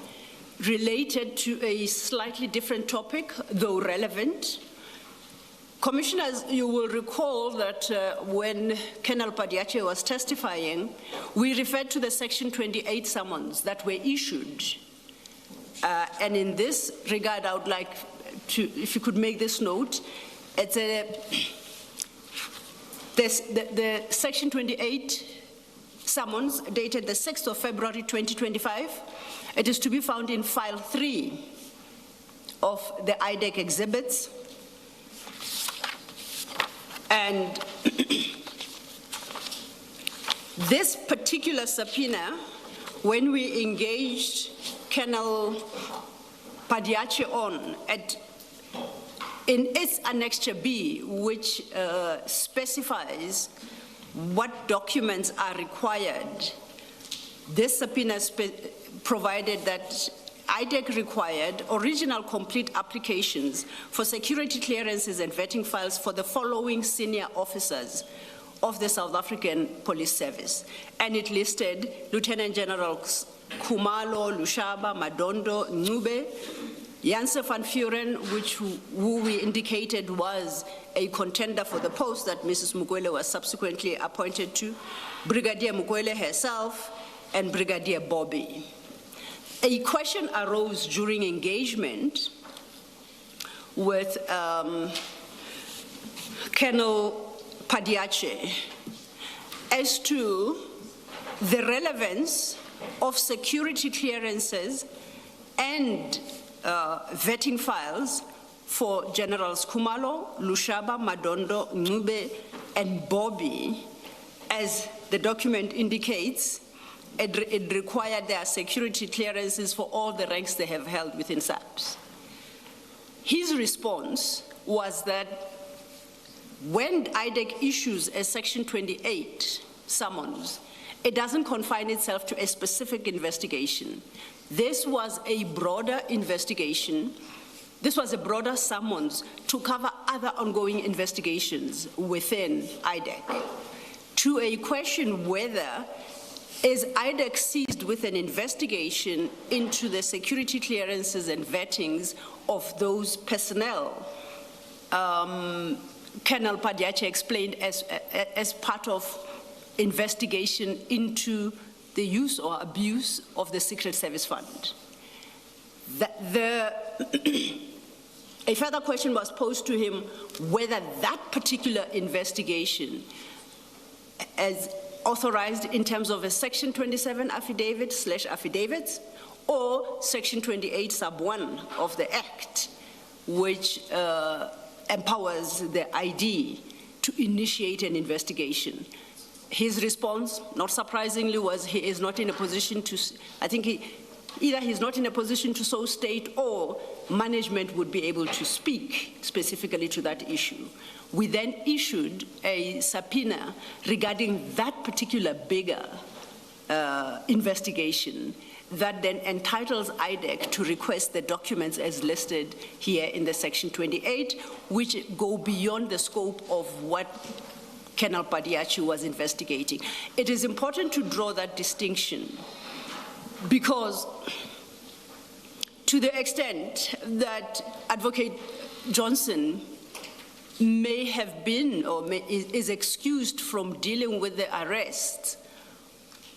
related to a slightly different topic, though relevant. Commissioners, you will recall that when Colonel Padiache was testifying, we referred to the Section 28 summons that were issued. And in this regard, I would like to, if you could make this note, it's the Section 28 summons dated the 6th of February 2025. It is to be found in File 3 of the IDAC exhibits. And this particular subpoena, when we engaged Colonel Padiache on in its Annexure B, which specifies what documents are required, this subpoena provided that IDAC required original complete applications for security clearances and vetting files for the following senior officers of the South African Police Service. And it listed Lieutenant Generals Khumalo, Lushaba, Madondo, Ncube, Janse van Vuren, who we indicated was a contender for the post that Mrs. Mukwele was subsequently appointed to, Brigadier Mukwele herself, and Brigadier Bobby. A question arose during engagement with Colonel Padiache as to the relevance of security clearances and vetting files for Generals Khumalo, Lushaba, Madondo, Ncube, and Bobby. As the document indicates, it required their security clearances for all the ranks they have held within SAPS. His response was that when IDAC issues a Section 28 summons, it doesn't confine itself to a specific investigation. This was a broader investigation. This was a broader summons to cover other ongoing investigations within IDAC, to a question whether is IDAC seized with an investigation into the security clearances and vettings of those personnel. Colonel Padiache explained as part of investigation into the use or abuse of the Secret Service Fund. A further question was posed to him whether that particular investigation, as authorized in terms of a Section 27 affidavit/affidavits or Section 28 sub 1 of the Act, which empowers the ID to initiate an investigation. His response, not surprisingly, was he is not in a position to, I think either he's not in a position to so state or management would be able to speak specifically to that issue. We then issued a subpoena regarding that particular bigger investigation that then entitles IDAC to request the documents as listed here in the Section 28, which go beyond the scope of what Colonel Padiache was investigating. It is important to draw that distinction because to the extent that Advocate Johnson may have been or is excused from dealing with the arrest,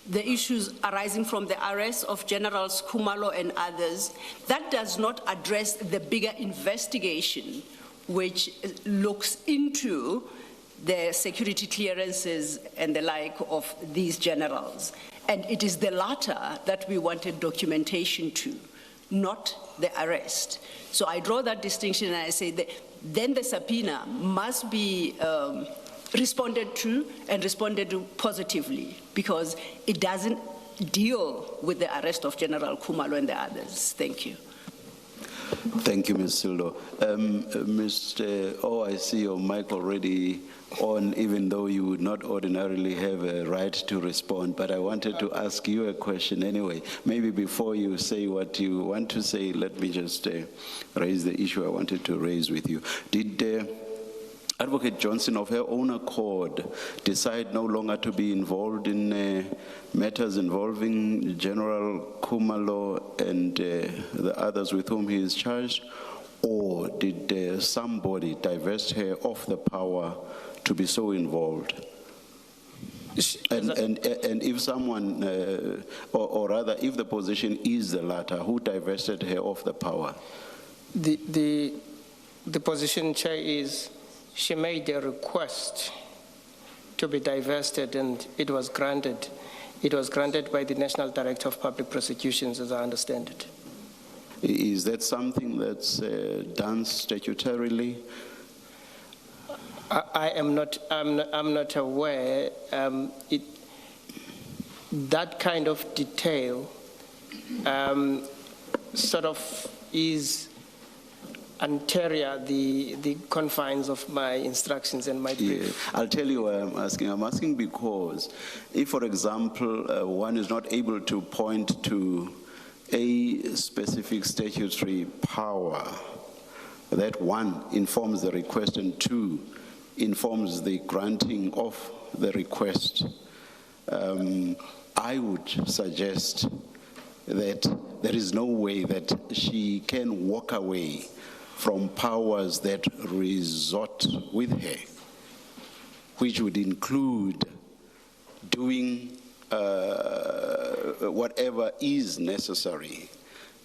the issues arising from the arrest of Generals Khumalo and others, that does not address the bigger investigation which looks into the security clearances and the like of these generals. And it is the latter that we wanted documentation to, not the arrest. So I draw that distinction and I say that then the subpoena must be responded to and responded to positively because it doesn't deal with the arrest of General Khumalo and the others. Thank you. Thank you, Ms. Sildo. I see your mic already on, even though you would not ordinarily have a right to respond, but I wanted to ask you a question anyway. Maybe before you say what you want to say, let me just raise the issue I wanted to raise with you. Did Advocate Johnson, of her own accord, decide no longer to be involved in matters involving General Khumalo and the others with whom he is charged? Or did somebody divest her of the power to be so involved? And if someone, or rather, if the position is the latter, who divested her of the power? The position, Chair, is she made a request to be divested and it was granted. It was granted by the National Director of Public Prosecutions, as I understand it. Is that something that's done statutorily? I'm not aware. That kind of detail sort of is anterior the confines of my instructions and my brief. Yeah. I'll tell you why I'm asking. I'm asking because if, for example, one is not able to point to a specific statutory power, that one informs the request and two informs the granting of the request, I would suggest that there is no way that she can walk away from powers that resort with her, which would include doing whatever is necessary,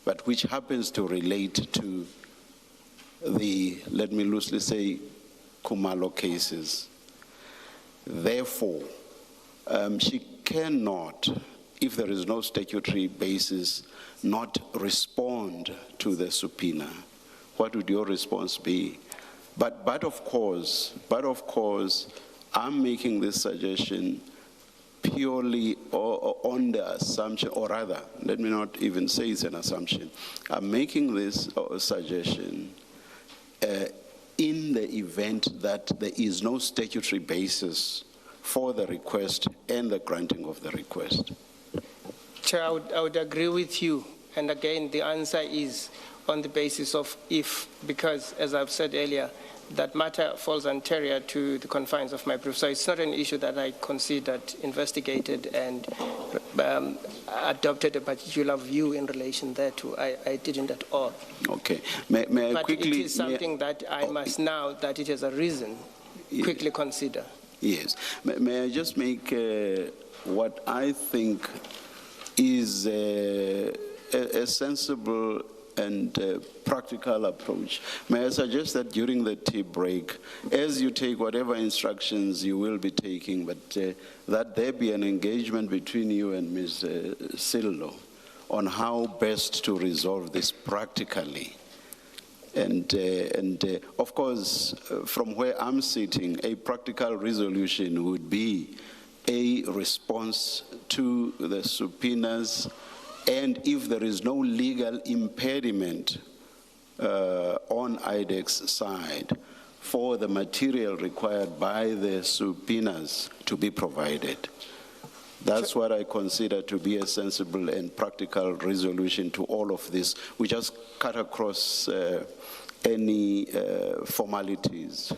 but which happens to relate to the, let me loosely say, Khumalo cases. Therefore, she cannot, if there is no statutory basis, not respond to the subpoena. What would your response be? But of course, I'm making this suggestion purely on the assumption, or rather, let me not even say it's an assumption. I'm making this suggestion in the event that there is no statutory basis for the request and the granting of the request. Chair, I would agree with you And again, the answer is on the basis of if, because, as I've said earlier, that matter falls anterior to the confines of my brief. So it's not an issue that I considered, investigated, and adopted a particular view in relation thereto. I didn't at all. Okay. May I but quickly... it is something that I must now, that it has arisen, quickly consider. Yes. May I just make what I think is a sensible and practical approach. May I suggest that during the tea break, as you take whatever instructions you will be taking, but that there be an engagement between you and Ms. Sillo on how best to resolve this practically. And of course, from where I'm sitting, a practical resolution would be a response to the subpoenas, and if there is no legal impediment on IDAC's side for the material required by the subpoenas to be provided. That's what I consider to be a sensible and practical resolution to all of this. We just cut across any formalities.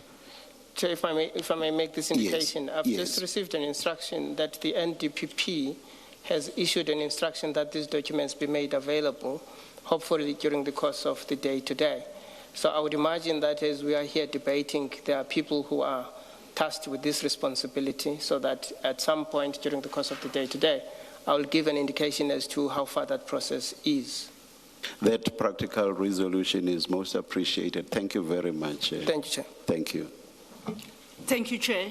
Chair, if I may make this indication, yes. I've Yes. just received an instruction that the NDPP has issued an instruction that these documents be made available, hopefully during the course of the day today. So I would imagine that as we are here debating, there are people who are tasked with this responsibility, so that at some point during the course of the day today, I will give an indication as to how far that process is. That practical resolution is most appreciated. Thank you very much. Thank you, Chair. Thank you. Thank you, Chair.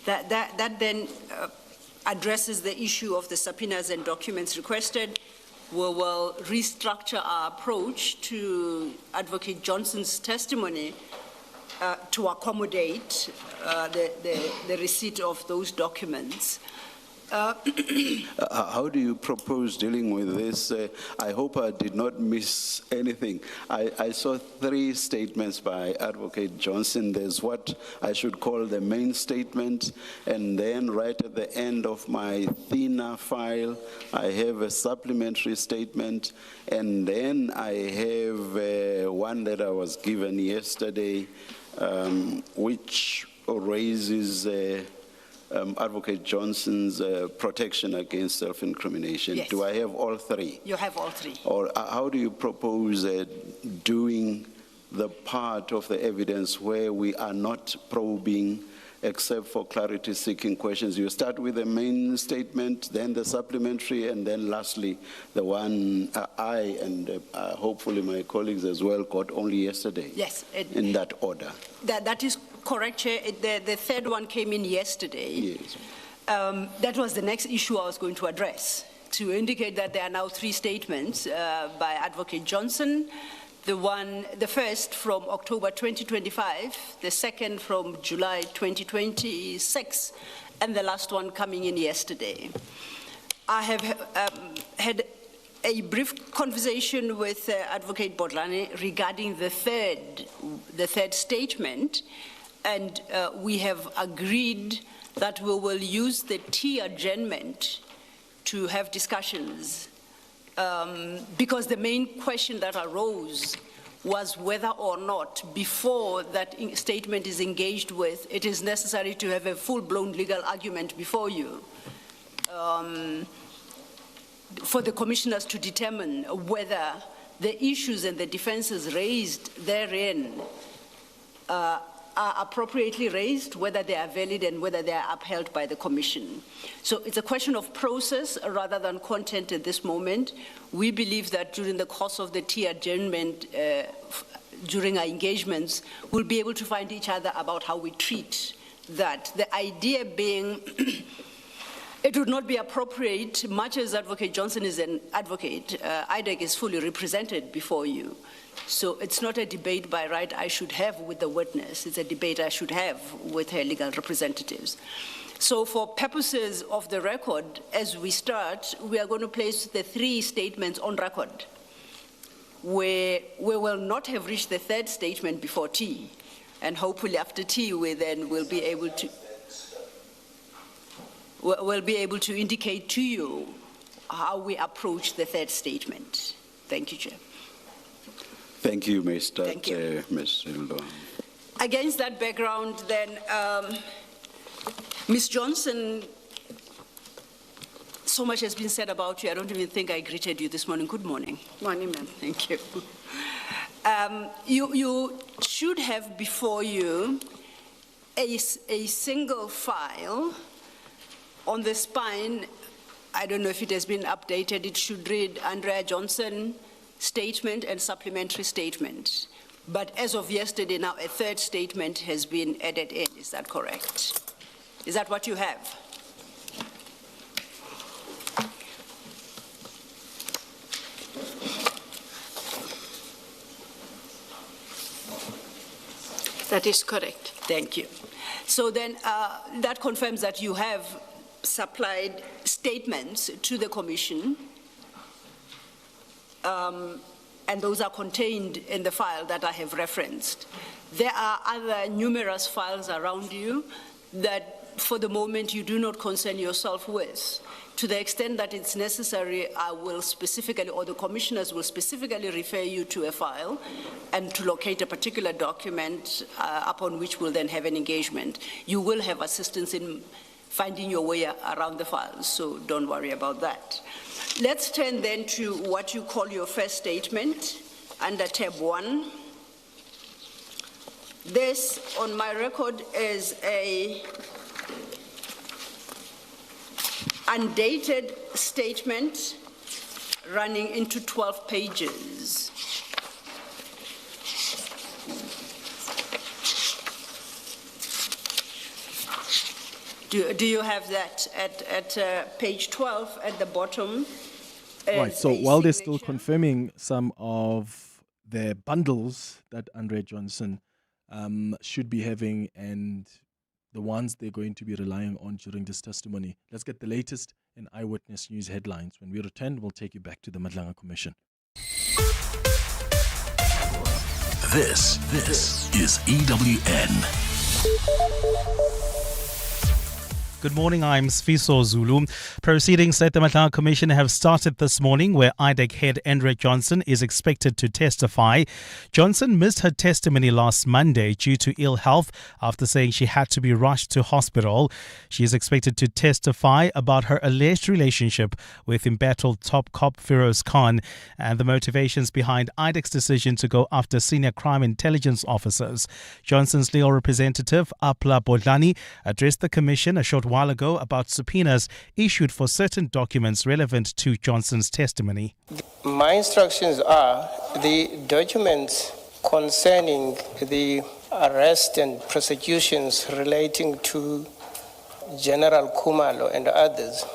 That then addresses the issue of the subpoenas and documents requested. We will restructure our approach to Advocate Johnson's testimony to accommodate the receipt of those documents. How do you propose dealing with this? I hope I did not miss anything. I saw 3 statements by Advocate Johnson. There's what I should call the main statement, and then right at the end of my thinner file, I have a supplementary statement, and then I have one that I was given yesterday, which raises Advocate Johnson's protection against self-incrimination. Yes. Do I have all 3? You have all 3. Or how do you propose doing the part of the evidence where we are not probing except for clarity-seeking questions? You start with the main statement, then the supplementary, and then lastly, the one I and hopefully my colleagues as well got only yesterday. Yes. In that order. That is correct, Chair. The third one came in yesterday. Yes. That was the next issue I was going to address, to indicate that there are now 3 statements by Advocate Johnson. The first from October 2025, the second from July 2026, and the last one coming in yesterday. I have had a brief conversation with Advocate Bodlane regarding the third statement, and we have agreed that we will use the tea adjournment to have discussions, because the main question that arose was whether or not, before that statement is engaged with, it is necessary to have a full-blown legal argument before you, for the commissioners to determine whether the issues and the defenses raised therein are appropriately raised, whether they are valid, and whether they are upheld by the Commission. So it's a question of process rather than content at this moment. We believe that during the course of the tea adjournment, during our engagements, we'll be able to find each other about how we treat that. The idea being, it would not be appropriate, much as Advocate Johnson is an advocate, IDAC is fully represented before you. So it's not a debate by right I should have with the witness, it's a debate I should have with her legal representatives. So for purposes of the record, as we start, we are going to place the 3 statements on record. We will not have reached the third statement before tea, and hopefully after tea we then will be able to... will be able to indicate to you how we approach the third statement. Thank you, Chair. Thank you, Mr. Thank you. Ms. Silva. Against that background, then, Ms. Johnson, so much has been said about you. I don't even think I greeted you this morning. Good morning. Morning, ma'am. Thank you. You should have before you a single file on the spine. I don't know if it has been updated. It should read Andrea Johnson statement and supplementary statement. But as of yesterday, now a third statement has been added in. Is that correct? Is that what you have? That is correct. Thank you. So then that confirms that you have supplied statements to the Commission, and those are contained in the file that I have referenced. There are other numerous files around you that for the moment you do not concern yourself with. To the extent that it's necessary, I will specifically, or the commissioners will specifically refer you to a file and to locate a particular document upon which we'll then have an engagement. You will have assistance in finding your way around the files, so don't worry about that. Let's turn then to what you call your first statement under tab 1. This, on my record, is a undated statement running into 12 pages. Do you have that at page 12 at the bottom? Right, so while they're still confirming some of the bundles that Andrea Johnson should be having and the ones they're going to be relying on during this testimony, let's get the latest in Eyewitness News headlines. When we return, we'll take you back to the Madlanga Commission. This is EWN. Good morning, I'm Sfiso Zulu. Proceedings at the Madlanga Commission have started this morning, where IDAC head Andrea Johnson is expected to testify. Johnson missed her testimony last Monday due to ill health after saying she had to be rushed to hospital. She is expected to testify about her alleged relationship with embattled top cop Feroz Khan and the motivations behind IDAC's decision to go after senior crime intelligence officers. Johnson's legal representative, Apla Bodlani, addressed the Commission a short while ago about subpoenas issued for certain documents relevant to Johnson's testimony. My instructions are the documents concerning the arrest and prosecutions relating to General Kumalo and others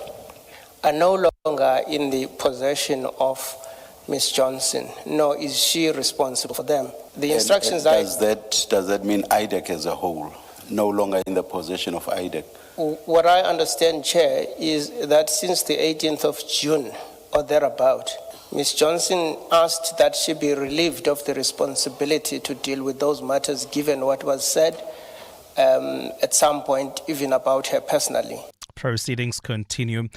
are no longer in the possession of Ms. Johnson, nor is she responsible for them. The instructions does that mean IDAC as a whole, no longer in the possession of IDAC? What I understand, Chair, is that since the 18th of June or thereabout, Ms. Johnson asked that she be relieved of the responsibility to deal with those matters, given what was said at some point, even about her personally. Proceedings continue.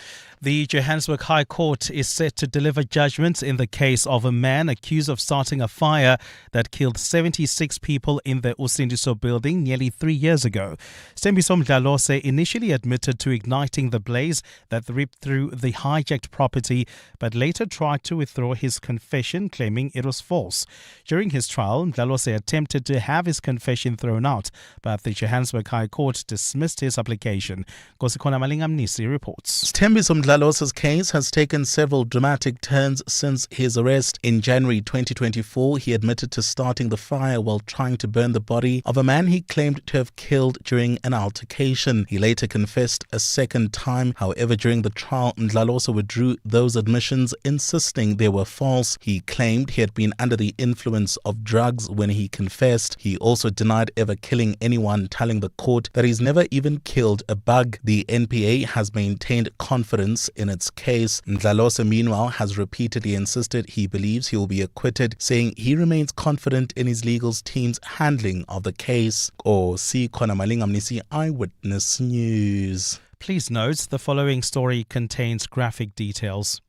The Johannesburg High Court is set to deliver judgments in the case of a man accused of starting a fire that killed 76 people in the Usindiso building nearly 3 years ago. Stembiso Mdlalose initially admitted to igniting the blaze that ripped through the hijacked property, but later tried to withdraw his confession, claiming it was false. During his trial, Mdlalose attempted to have his confession thrown out, but the Johannesburg High Court dismissed his application. Kosikona Malingamnisi reports. Stembiso Mdlalose's case has taken several dramatic turns since his arrest. In January 2024, he admitted to starting the fire while trying to burn the body of a man he claimed to have killed during an altercation. He later confessed a second time. However, during the trial, Mdlalose withdrew those admissions, insisting they were false. He claimed he had been under the influence of drugs when he confessed. He also denied ever killing anyone, telling the court that he's never even killed a bug. The NPA has maintained confidence in its case. Mdlalose, meanwhile, has repeatedly insisted he believes he will be acquitted, saying he remains confident in his legal team's handling of the case. Or see Kona Malingamnisi, Eyewitness News. Please note the following story contains graphic details.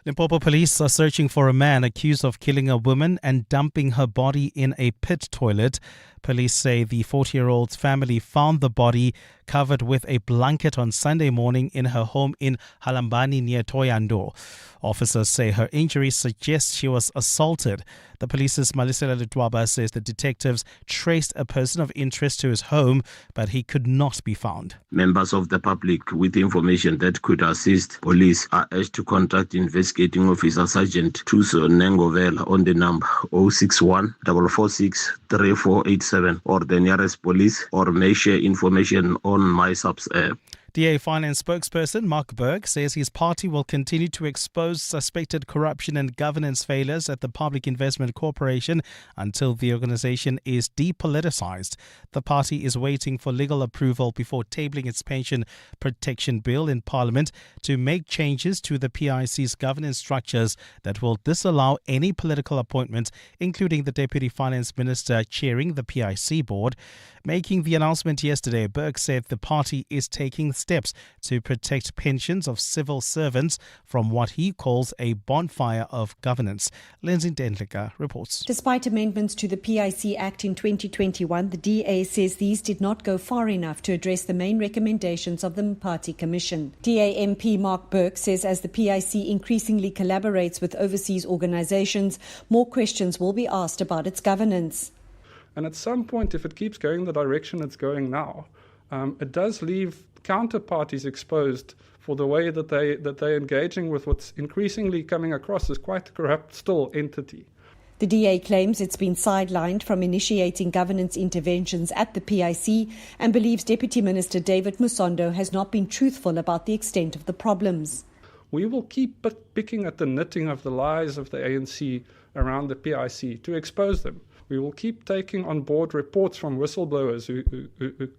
Limpopo police are searching for a man accused of killing a woman and dumping her body in a pit toilet. Police say the 40-year-old's family found the body covered with a blanket on Sunday morning in her home in Halambani near Thohoyandou. Officers say her injuries suggest she was assaulted. The police's Malisela Letwaba says the detectives traced a person of interest to his home, but he could not be found. Members of the public with information that could assist police are urged to contact Investigating Officer Sergeant Tuso Nengovela on the number 061 446 3487 or the nearest police, or may share information on MySubs app. DA Finance spokesperson Mark Berg says his party will continue to expose suspected corruption and governance failures at the Public Investment Corporation until the organization is depoliticized. The party is waiting for legal approval before tabling its pension protection bill in Parliament to make changes to the PIC's governance structures that will disallow any political appointment, including the Deputy Finance Minister chairing the PIC board. Making the announcement yesterday, Berg said the party is taking steps to protect pensions of civil servants from what he calls a bonfire of governance. Lindsay Dendlicker reports. Despite amendments to the PIC Act in 2021, the DA says these did not go far enough to address the main recommendations of the Mpati Commission. DA MP Mark Burke says as the PIC increasingly collaborates with overseas organizations, more questions will be asked about its governance. And at some point, if it keeps going the direction it's going now, it does leave counterparties exposed for the way that they're engaging with what's increasingly coming across as quite a corrupt still entity. The DA claims it's been sidelined from initiating governance interventions at the PIC and believes Deputy Minister David Musondo has not been truthful about the extent of the problems. We will keep picking at the knitting of the lies of the ANC around the PIC to expose them. We will keep taking on board reports from whistleblowers who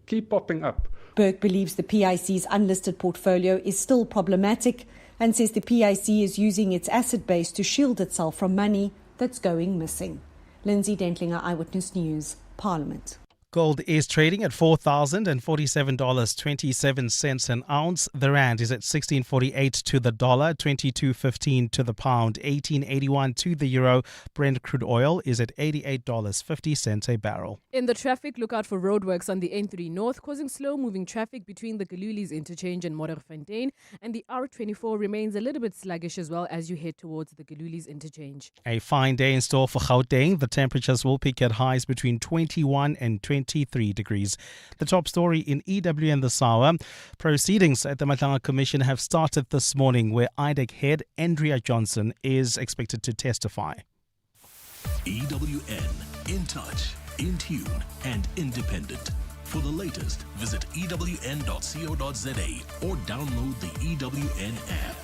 keep popping up. Burke believes the PIC's unlisted portfolio is still problematic and says the PIC is using its asset base to shield itself from money that's going missing. Lindsay Dentlinger, Eyewitness News, Parliament. Gold is trading at $4,047.27 an ounce. The rand is at 16.48 to the dollar, 22.15 to the pound, 18.81 to the euro. Brent crude oil is at $88.50 a barrel. In the traffic, look out for roadworks on the N3 North, causing slow-moving traffic between the Galulis interchange and Modderfontein, and the R24 remains a little bit sluggish as well as you head towards the Galulis interchange. A fine day in store for Gauteng. The temperatures will peak at highs between 21 and 23 degrees. The top story in EWN this hour. Proceedings at the Madlanga Commission have started this morning, where IDAC head Andrea Johnson is expected to testify. EWN, in touch, in tune, and independent. For the latest, visit ewn.co.za or download the EWN app.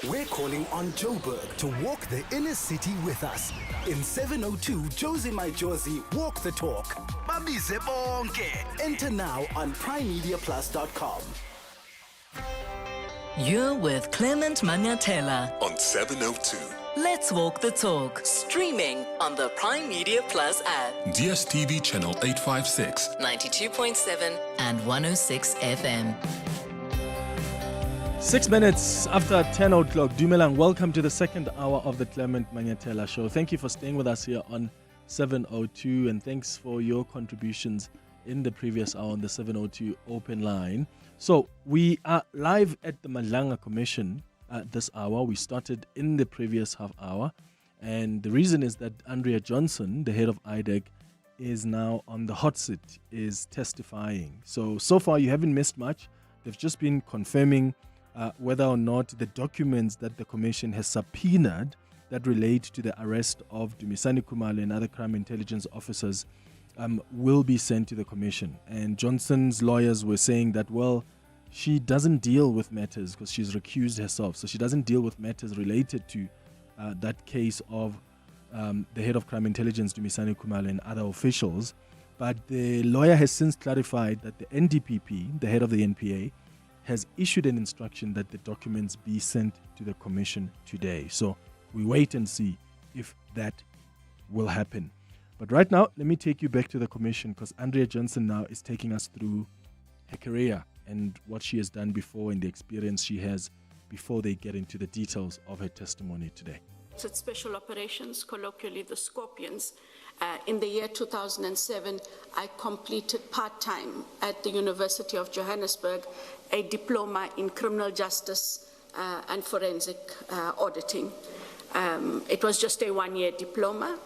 We're calling on Joburg to walk the inner city with us. In 702 Josie My Josie, walk the talk. Babize bonke. Enter now on primemediaplus.com. You're with Clement Manyathela on 702. Let's walk the talk. Streaming on the Prime Media Plus app. DSTV channel 856, 92.7 and 106 FM. 6 minutes after 10 o'clock, Dumelang, welcome to the second hour of the Clement Manyathela Show. Thank you for staying with us here on 702, and thanks for your contributions in the previous hour on the 702 open line. So we are live at the Madlanga Commission this hour. We started in the previous half hour, and the reason is that Andrea Johnson, the head of IDAC, is now on the hot seat, is testifying. So far you haven't missed much. They've just been confirming whether or not the documents that the Commission has subpoenaed that relate to the arrest of Dumisani Khumalo and other crime intelligence officers will be sent to the Commission. And Johnson's lawyers were saying that, well, she doesn't deal with matters because she's recused herself. So she doesn't deal with matters related to that case of the head of crime intelligence, Dumisani Khumalo, and other officials. But the lawyer has since clarified that the NDPP, the head of the NPA, has issued an instruction that the documents be sent to the Commission today. So we wait and see if that will happen. But right now, let me take you back to the commission, because Andrea Johnson now is taking us through her career and what she has done before and the experience she has before they get into the details of her testimony today. At Special Operations, colloquially the Scorpions. In the year 2007, I completed part-time at the University of Johannesburg a diploma in criminal justice and forensic auditing. It was just a one-year diploma.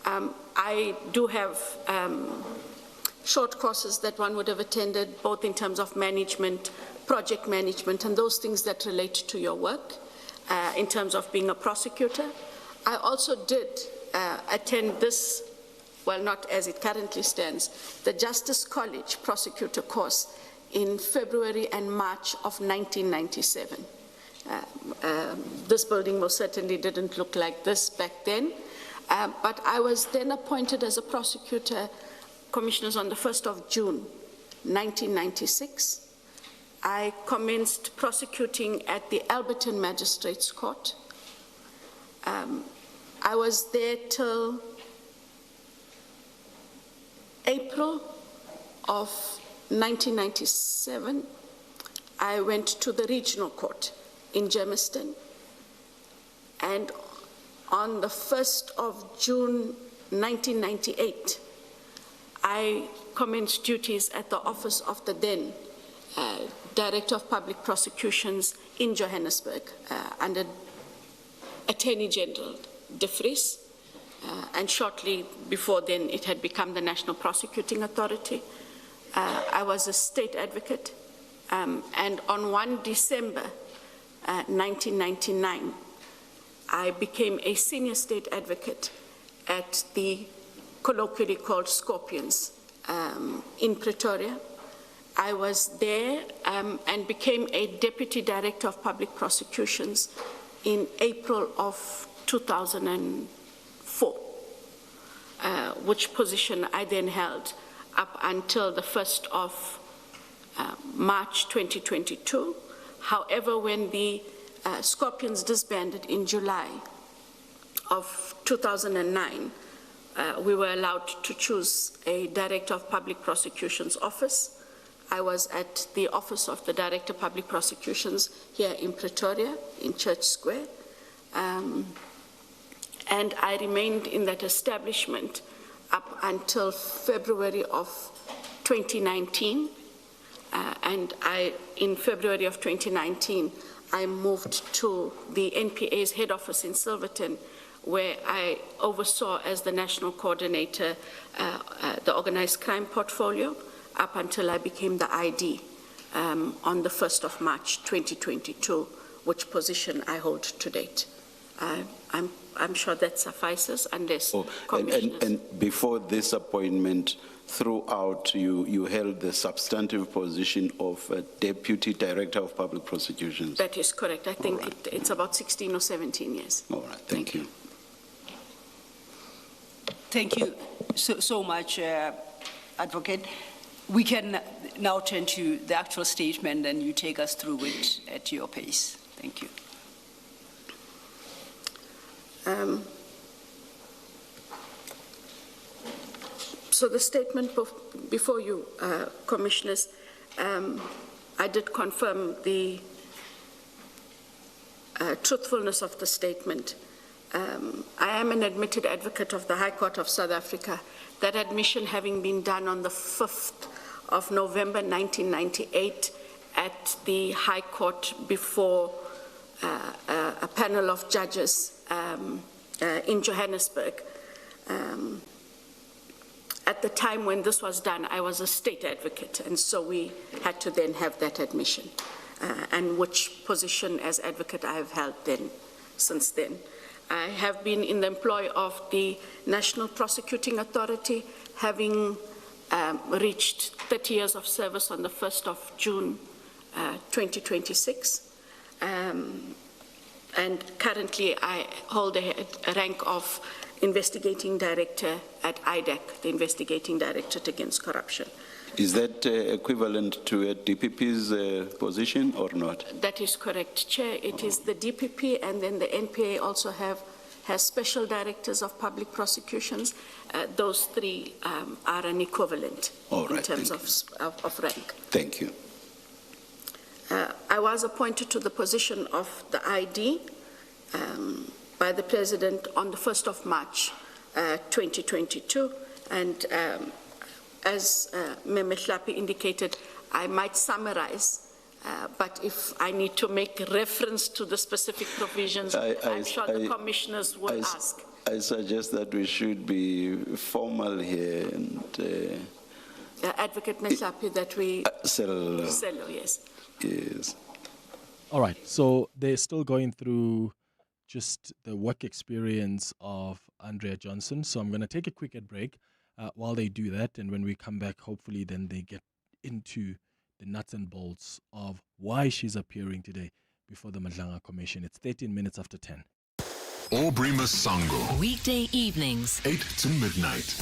I do have short courses that one would have attended, both in terms of management, project management, and those things that relate to your work in terms of being a prosecutor. I also did attend this, well, not as it currently stands, the Justice College prosecutor course in February and March of 1997. This building most certainly didn't look like this back then, but I was then appointed as a prosecutor, commissioners, on the 1st of June, 1996. I commenced prosecuting at the Alberton Magistrates Court. I was there till April of 1997. I went to the Regional Court in Germiston, and on the 1st of June 1998, I commenced duties at the office of the then Director of Public Prosecutions in Johannesburg under Attorney General De Vries, and shortly before then it had become the National Prosecuting Authority. I was a state advocate, and on 1 December 1999, I became a senior state advocate at the colloquially called Scorpions in Pretoria. I was there and became a Deputy Director of Public Prosecutions in April of 2004, which position I then held up until the 1st of March 2022. However, when the Scorpions disbanded in July of 2009, we were allowed to choose a Director of Public Prosecutions office. I was at the office of the Director of Public Prosecutions here in Pretoria, in Church Square, and I remained in that establishment up until February of 2019, and in February of 2019, I moved to the NPA's head office in Silverton, where I oversaw as the national coordinator the organized crime portfolio up until I became the ID on the 1st of March 2022, which position I hold to date. I'm sure that suffices, unless commissioners... And before this appointment, throughout, you held the substantive position of Deputy Director of Public Prosecutions. That is correct. I think it's about 16 or 17 years. All right, thank you. Thank you so much, Advocate. We can now turn to the actual statement, and you take us through it at your pace. Thank you. So the statement before you, Commissioners, I did confirm the truthfulness of the statement. I am an admitted advocate of the High Court of South Africa, that admission having been done on the 5th of November 1998 at the High Court before a panel of judges in Johannesburg. At the time when this was done, I was a state advocate, and so we had to then have that admission, and which position as advocate I have held then, since then. I have been in the employ of the National Prosecuting Authority, having reached 30 years of service on the 1st of June 2026. And currently I hold a rank of Investigating Director at IDAC, the Investigating Directorate Against Corruption. Is that equivalent to a DPP's position or not? That is correct, Chair. It is the DPP, and then the NPA also has special directors of public prosecutions. Those three are an equivalent in terms of rank. Thank you. I was appointed to the position of the ID by the President on the 1st of March 2022, and as Memehlapi indicated, I might summarize, but if I need to make reference to the specific provisions, I'm sure the commissioners will ask. I suggest that we should be formal here and Advocate Mehlapi, that we settle, yes. Yes. All right, so they're still going through just the work experience of Andrea Johnson. So I'm going to take a quick break while they do that. And when we come back, hopefully then they get into the nuts and bolts of why she's appearing today before the Madlanga Commission. It's 13 minutes after 10. Aubrey Masango. Weekday evenings, 8 to midnight.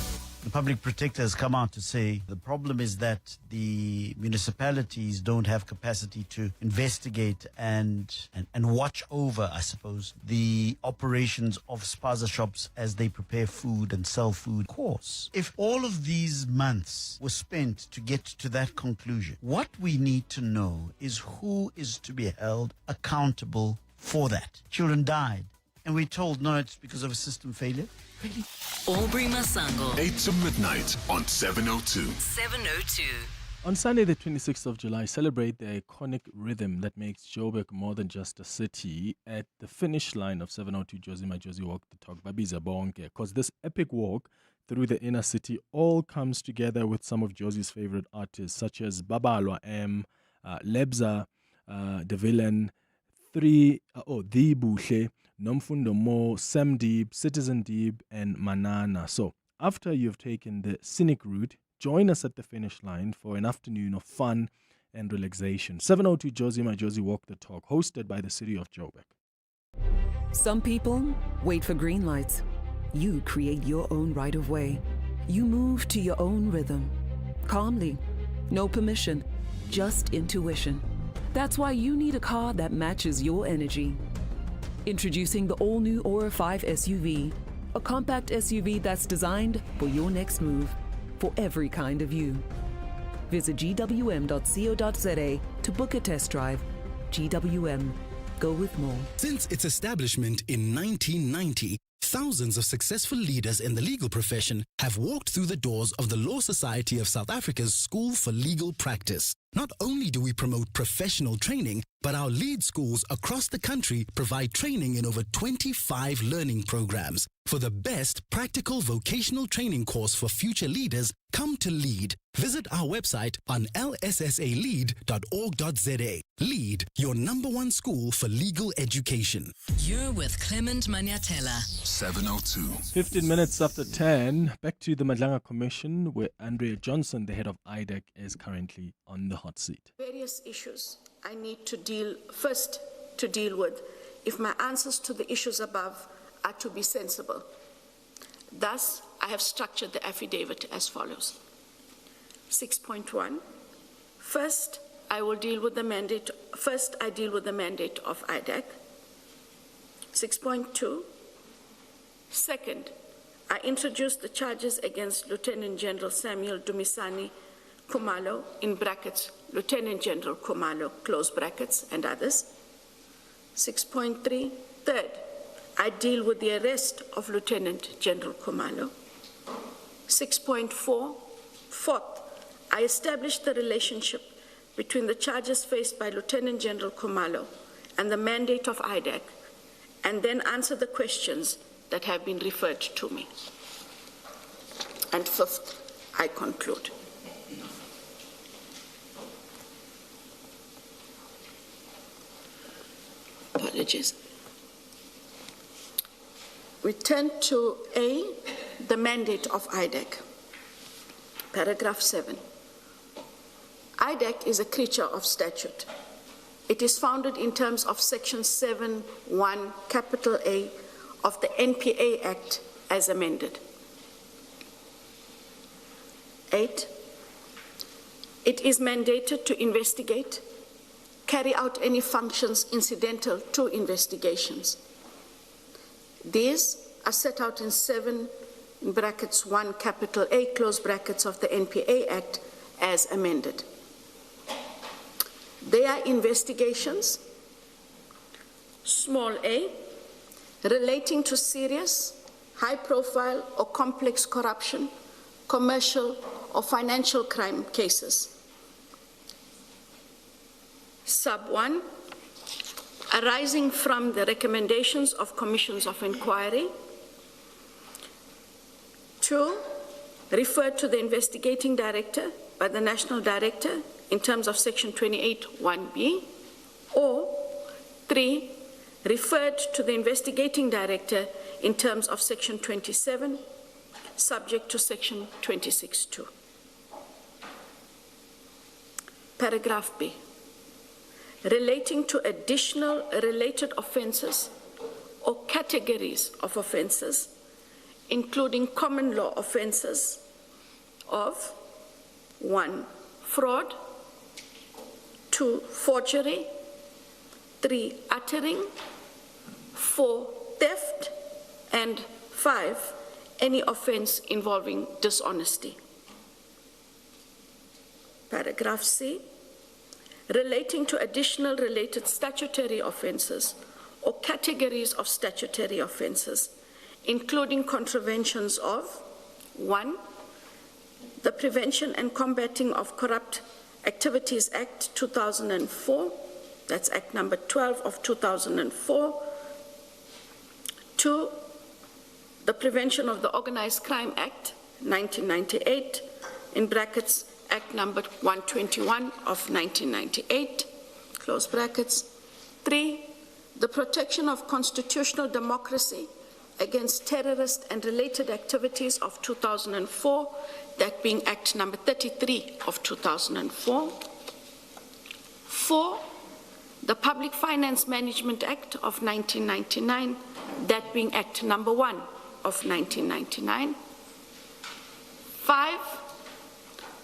The public protector has come out to say the problem is that the municipalities don't have capacity to investigate and watch over, I suppose, the operations of spaza shops as they prepare food and sell food. Of course, if all of these months were spent to get to that conclusion, what we need to know is who is to be held accountable for that. Children died, and we're told, no, it's because of a system failure. Really? Aubrey Masango. 8 to midnight on 702. 702. On Sunday, the 26th of July, celebrate the iconic rhythm that makes Joburg more than just a city. At the finish line of 702 Josie My Josie Walk the Talk, Babiza Bonke, because this epic walk through the inner city all comes together with some of Josie's favorite artists, such as Babalwa M, Lebza, The Villain, The Buhle, Nomfundo Mo, Sam Deeb, Citizen Deeb, and Manana. So, after you've taken the scenic route, join us at the finish line for an afternoon of fun and relaxation. 702 Josie My Josie Walk the Talk, hosted by the city of Joburg. Some people wait for green lights. You create your own right of way. You move to your own rhythm. Calmly. No permission, just intuition. That's why you need a car that matches your energy. Introducing the all-new Aura 5 SUV, a compact SUV that's designed for your next move, for every kind of you. Visit gwm.co.za to book a test drive. GWM. Go with more. Since its establishment in 1990, thousands of successful leaders in the legal profession have walked through the doors of the Law Society of South Africa's School for Legal Practice. Not only do we promote professional training, but our lead schools across the country provide training in over 25 learning programs. For the best practical vocational training course for future leaders, come to LEAD. Visit our website on lssalead.org.za. LEAD, your #1 school for legal education. You're with Clement Manyathela. 702. 15 minutes after 10, back to the Madlanga Commission, where Andrea Johnson, the head of IDAC, is currently on the hot seat. Various issues I need to deal with if my answers to the issues above are to be sensible. Thus, I have structured the affidavit as follows. 6.1. First, I deal with the mandate of IDAC. 6.2. Second, I introduce the charges against Lieutenant General Samuel Dumisani Khumalo, in brackets, Lieutenant General Khumalo, close brackets, and others. 6.3. Third, I deal with the arrest of Lieutenant General Khumalo. 6.4. Fourth, I establish the relationship between the charges faced by Lieutenant General Khumalo and the mandate of IDAC, and then answer the questions that have been referred to me. And fifth, I conclude. Apologies. We turn to A, the mandate of IDAC. Paragraph 7. IDAC is a creature of statute. It is founded in terms of Section 7(1) capital A of the NPA Act as amended. 8. It is mandated to investigate, carry out any functions incidental to investigations, These are set out in 7 in brackets 1 capital A close brackets of the NPA Act as amended. They are investigations, small a, relating to serious, high-profile or complex corruption, commercial or financial crime cases. Sub 1, arising from the recommendations of commissions of inquiry. 2, referred to the investigating director by the national director in terms of section 28(1)(b, or 3, referred to the investigating director in terms of section 27, subject to section 26(2). Paragraph B, relating to additional related offences or categories of offences, including common law offences of 1, fraud, 2, forgery, 3, uttering, 4, theft, and 5, any offence involving dishonesty. Paragraph C, relating to additional related statutory offences or categories of statutory offences, including contraventions of 1, the Prevention and Combating of Corrupt Activities Act 2004, that's Act number 12 of 2004, 2, the Prevention of the Organised Crime Act 1998, in brackets Act number 121 of 1998, close brackets. 3, the Protection of Constitutional Democracy against Terrorist and Related Activities of 2004, that being Act number 33 of 2004. 4, the Public Finance Management Act of 1999, that being Act number 1 of 1999. 5,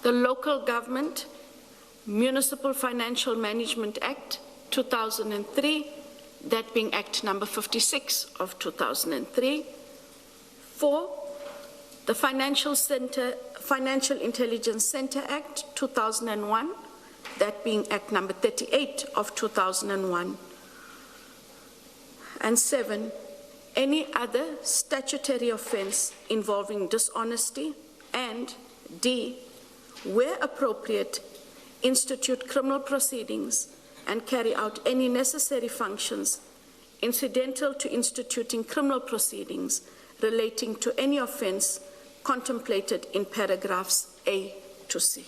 the Local Government Municipal Financial Management Act 2003, that being Act number 56 of 2003. 4, the Financial Intelligence Center Act 2001, that being Act number 38 of 2001. And 7, any other statutory offence involving dishonesty, and D, where appropriate, institute criminal proceedings and carry out any necessary functions incidental to instituting criminal proceedings relating to any offence contemplated in paragraphs A to C.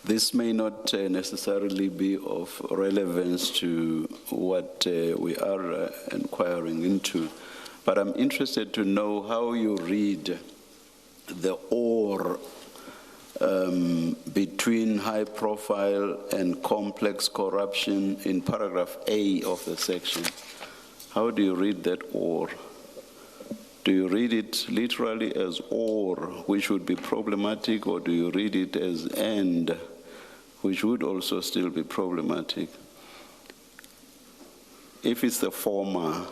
This may not necessarily be of relevance to what we are inquiring into, but I'm interested to know how you read the or between high profile and complex corruption in paragraph A of the section. How do you read that or? Do you read it literally as or, which would be problematic, or do you read it as and, which would also still be problematic? If it's the former,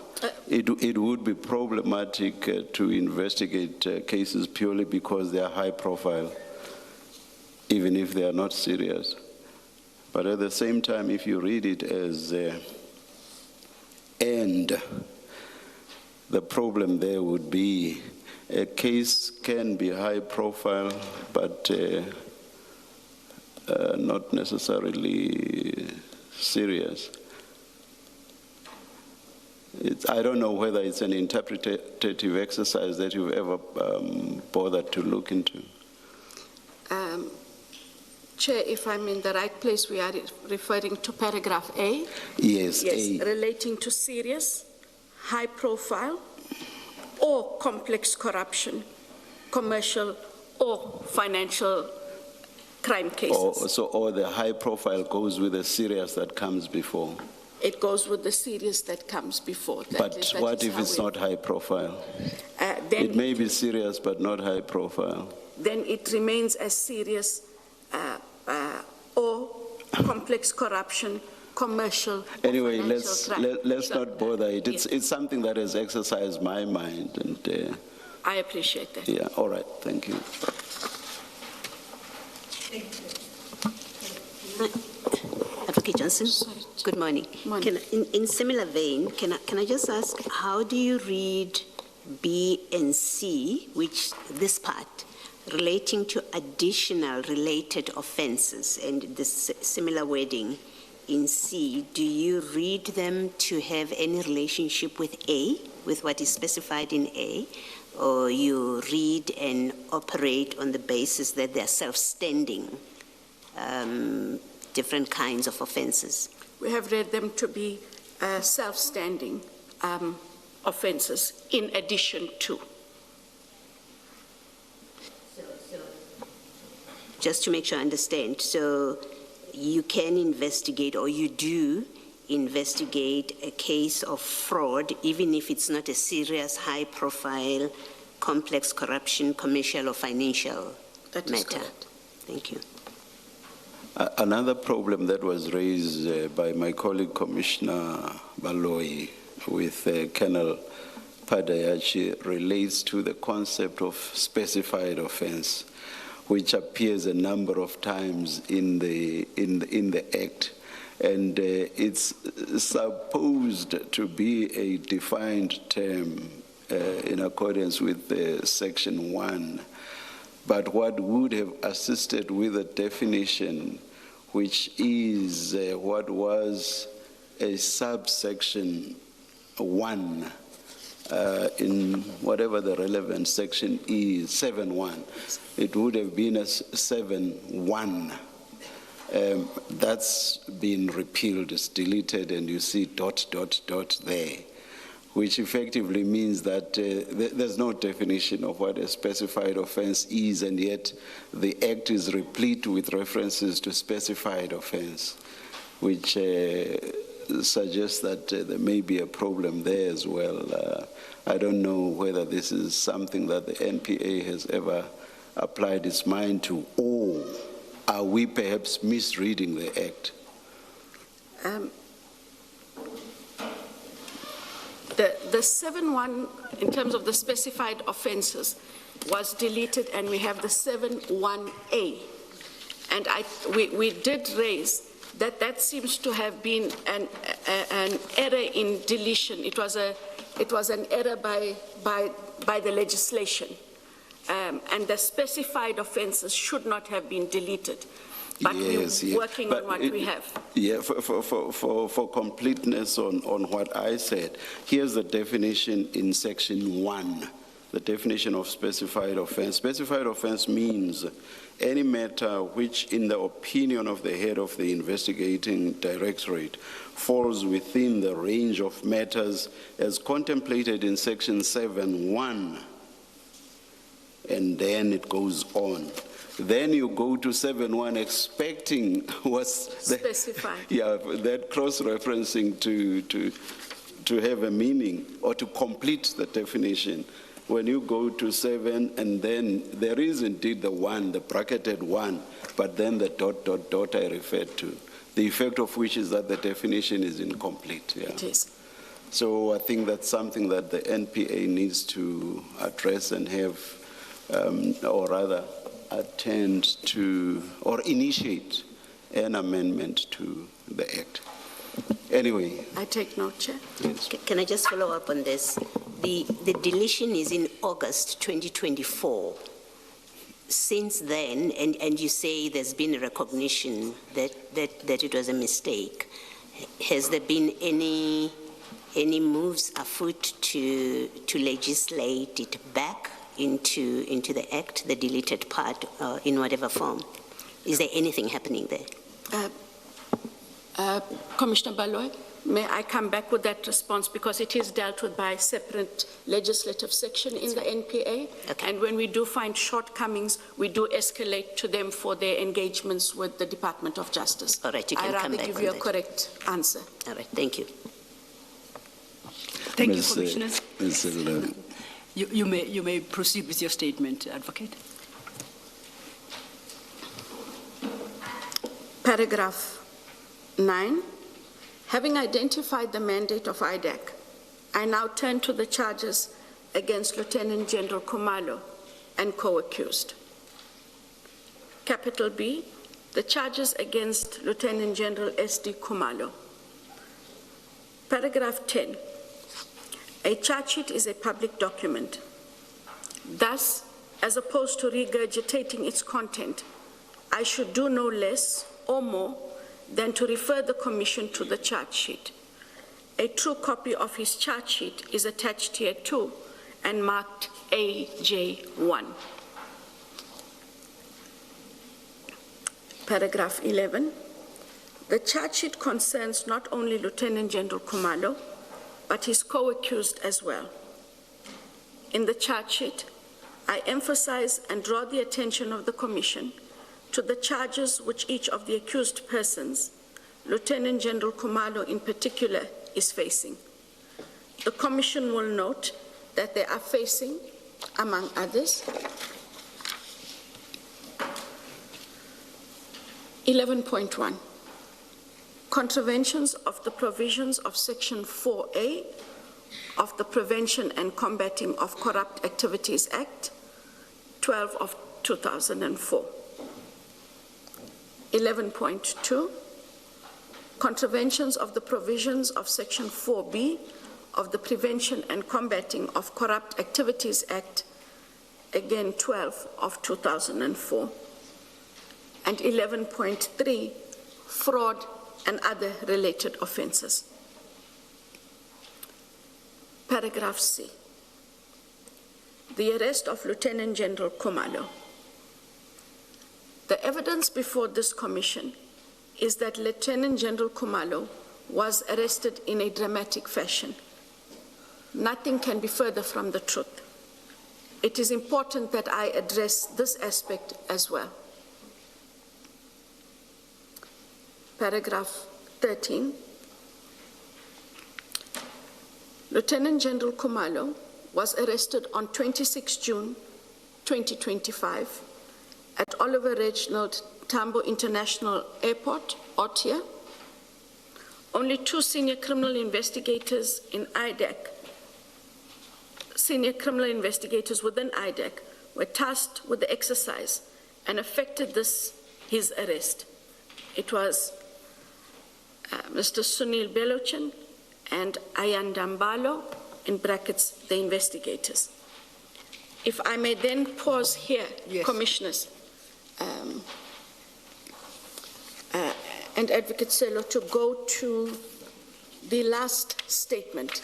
it would be problematic to investigate cases purely because they are high profile, even if they are not serious. But at the same time, if you read it as and, the problem there would be a case can be high profile, but not necessarily serious. I don't know whether it's an interpretative exercise that you've ever bothered to look into. Chair, if I'm in the right place, we are referring to paragraph A? Yes, yes, A. Relating to serious, high profile, or complex corruption, commercial or financial crime cases. Or the high profile goes with the serious that comes before. It goes with the serious that comes before. But what if it's not high profile? Then it may be serious but not high profile. Then it remains as serious or complex corruption, commercial. Anyway, let's not bother it. It's something that has exercised my mind, and I appreciate that. yeah. All right. Thank you. Advocate Johnson, good morning. In similar vein, can I just ask, how do you read B and C, which this part, relating to additional related offenses, and this similar wording in C, do you read them to have any relationship with A, with what is specified in A, or you read and operate on the basis that they're self-standing different kinds of offenses? We have read them to be self-standing offenses in addition to. Just to make sure I understand, so you can investigate, or you do investigate, a case of fraud, even if it's not a serious, high-profile, complex corruption, commercial or financial matter. Correct. Thank you. Another problem that was raised by my colleague Commissioner Baloyi with Colonel Padayachi relates to the concept of specified offense, which appears a number of times in the Act, and it's supposed to be a defined term in accordance with Section 1. But what would have assisted with a definition, which is what was a subsection 1 in whatever the relevant section is, 7.1, it would have been a 7.1. That's been repealed, it's deleted, and you see ... there, which effectively means that there's no definition of what a specified offense is, and yet the Act is replete with references to specified offense, which suggests that there may be a problem there as well. I don't know whether this is something that the NPA has ever applied its mind to, or are we perhaps misreading the Act? The 7.1, in terms of the specified offenses, was deleted, and we have the 7.1A. And we did raise that seems to have been an error in deletion. It was an error by the legislation, and the specified offenses should not have been deleted. But yes, we're working on what we have. Yeah, for completeness on what I said, here's the definition in Section 1, the definition of specified offense. Specified offense means any matter which, in the opinion of the head of the investigating directorate, falls within the range of matters as contemplated in Section 7.1, and then it goes on. Then you go to 7.1 expecting what's specified. That cross-referencing to have a meaning or to complete the definition. When you go to 7, and then there is indeed the 1, the bracketed 1, but then the ... I referred to, the effect of which is that the definition is incomplete. Yeah. It is. So I think that's something that the NPA needs to address and have, or rather, attend to or initiate an amendment to the Act. Anyway. I take note, Chair. Yes. Can I just follow up on this? The deletion is in August 2024. Since then, and you say there's been a recognition that it was a mistake, has there been any moves afoot to legislate it back into the Act, the deleted part, in whatever form? Is there anything happening there? Commissioner Baloyi, may I come back with that response, because it is dealt with by a separate legislative section in the NPA, okay. And when we do find shortcomings, we do escalate to them for their engagements with the Department of Justice. All right, you can come back I'd rather give on you a that. correct answer. All right, thank you. Thank you, Commissioners. Ms. You may proceed with your statement, Advocate. Paragraph 9, Having identified the mandate of IDAC, I now turn to the charges against Lieutenant General Khumalo and co-accused. Capital B, the charges against Lieutenant General S.D. Khumalo. Paragraph 10, a charge sheet is a public document. Thus, as opposed to regurgitating its content, I should do no less or more than to refer the Commission to the charge sheet. A true copy of his charge sheet is attached here too and marked AJ1. Paragraph 11, the charge sheet concerns not only Lieutenant General Khumalo, but his co-accused as well. In the charge sheet, I emphasize and draw the attention of the Commission to the charges which each of the accused persons, Lieutenant General Khumalo in particular, is facing. The Commission will note that they are facing, among others, 11.1, contraventions of the provisions of Section 4A of the Prevention and Combating of Corrupt Activities Act, 12 of 2004. 11.2, contraventions of the provisions of Section 4B of the Prevention and Combating of Corrupt Activities Act, again 12 of 2004. And 11.3, fraud and other related offenses. Paragraph C, the arrest of Lieutenant General Khumalo. The evidence before this Commission is that Lieutenant General Khumalo was arrested in a dramatic fashion. Nothing can be further from the truth. It is important that I address this aspect as well. Paragraph 13. Lieutenant General Khumalo was arrested on 26 June 2025 at Oliver Reginald Tambo International Airport, Otia. Only two senior criminal investigators in IDAC, senior criminal investigators within IDAC, were tasked with the exercise and effected his arrest. It was Mr. Sunil Belochan and Ayan Dambalo, in brackets, the investigators. If I may then pause here, yes. Commissioners, and Advocate Selo, to go to the last statement,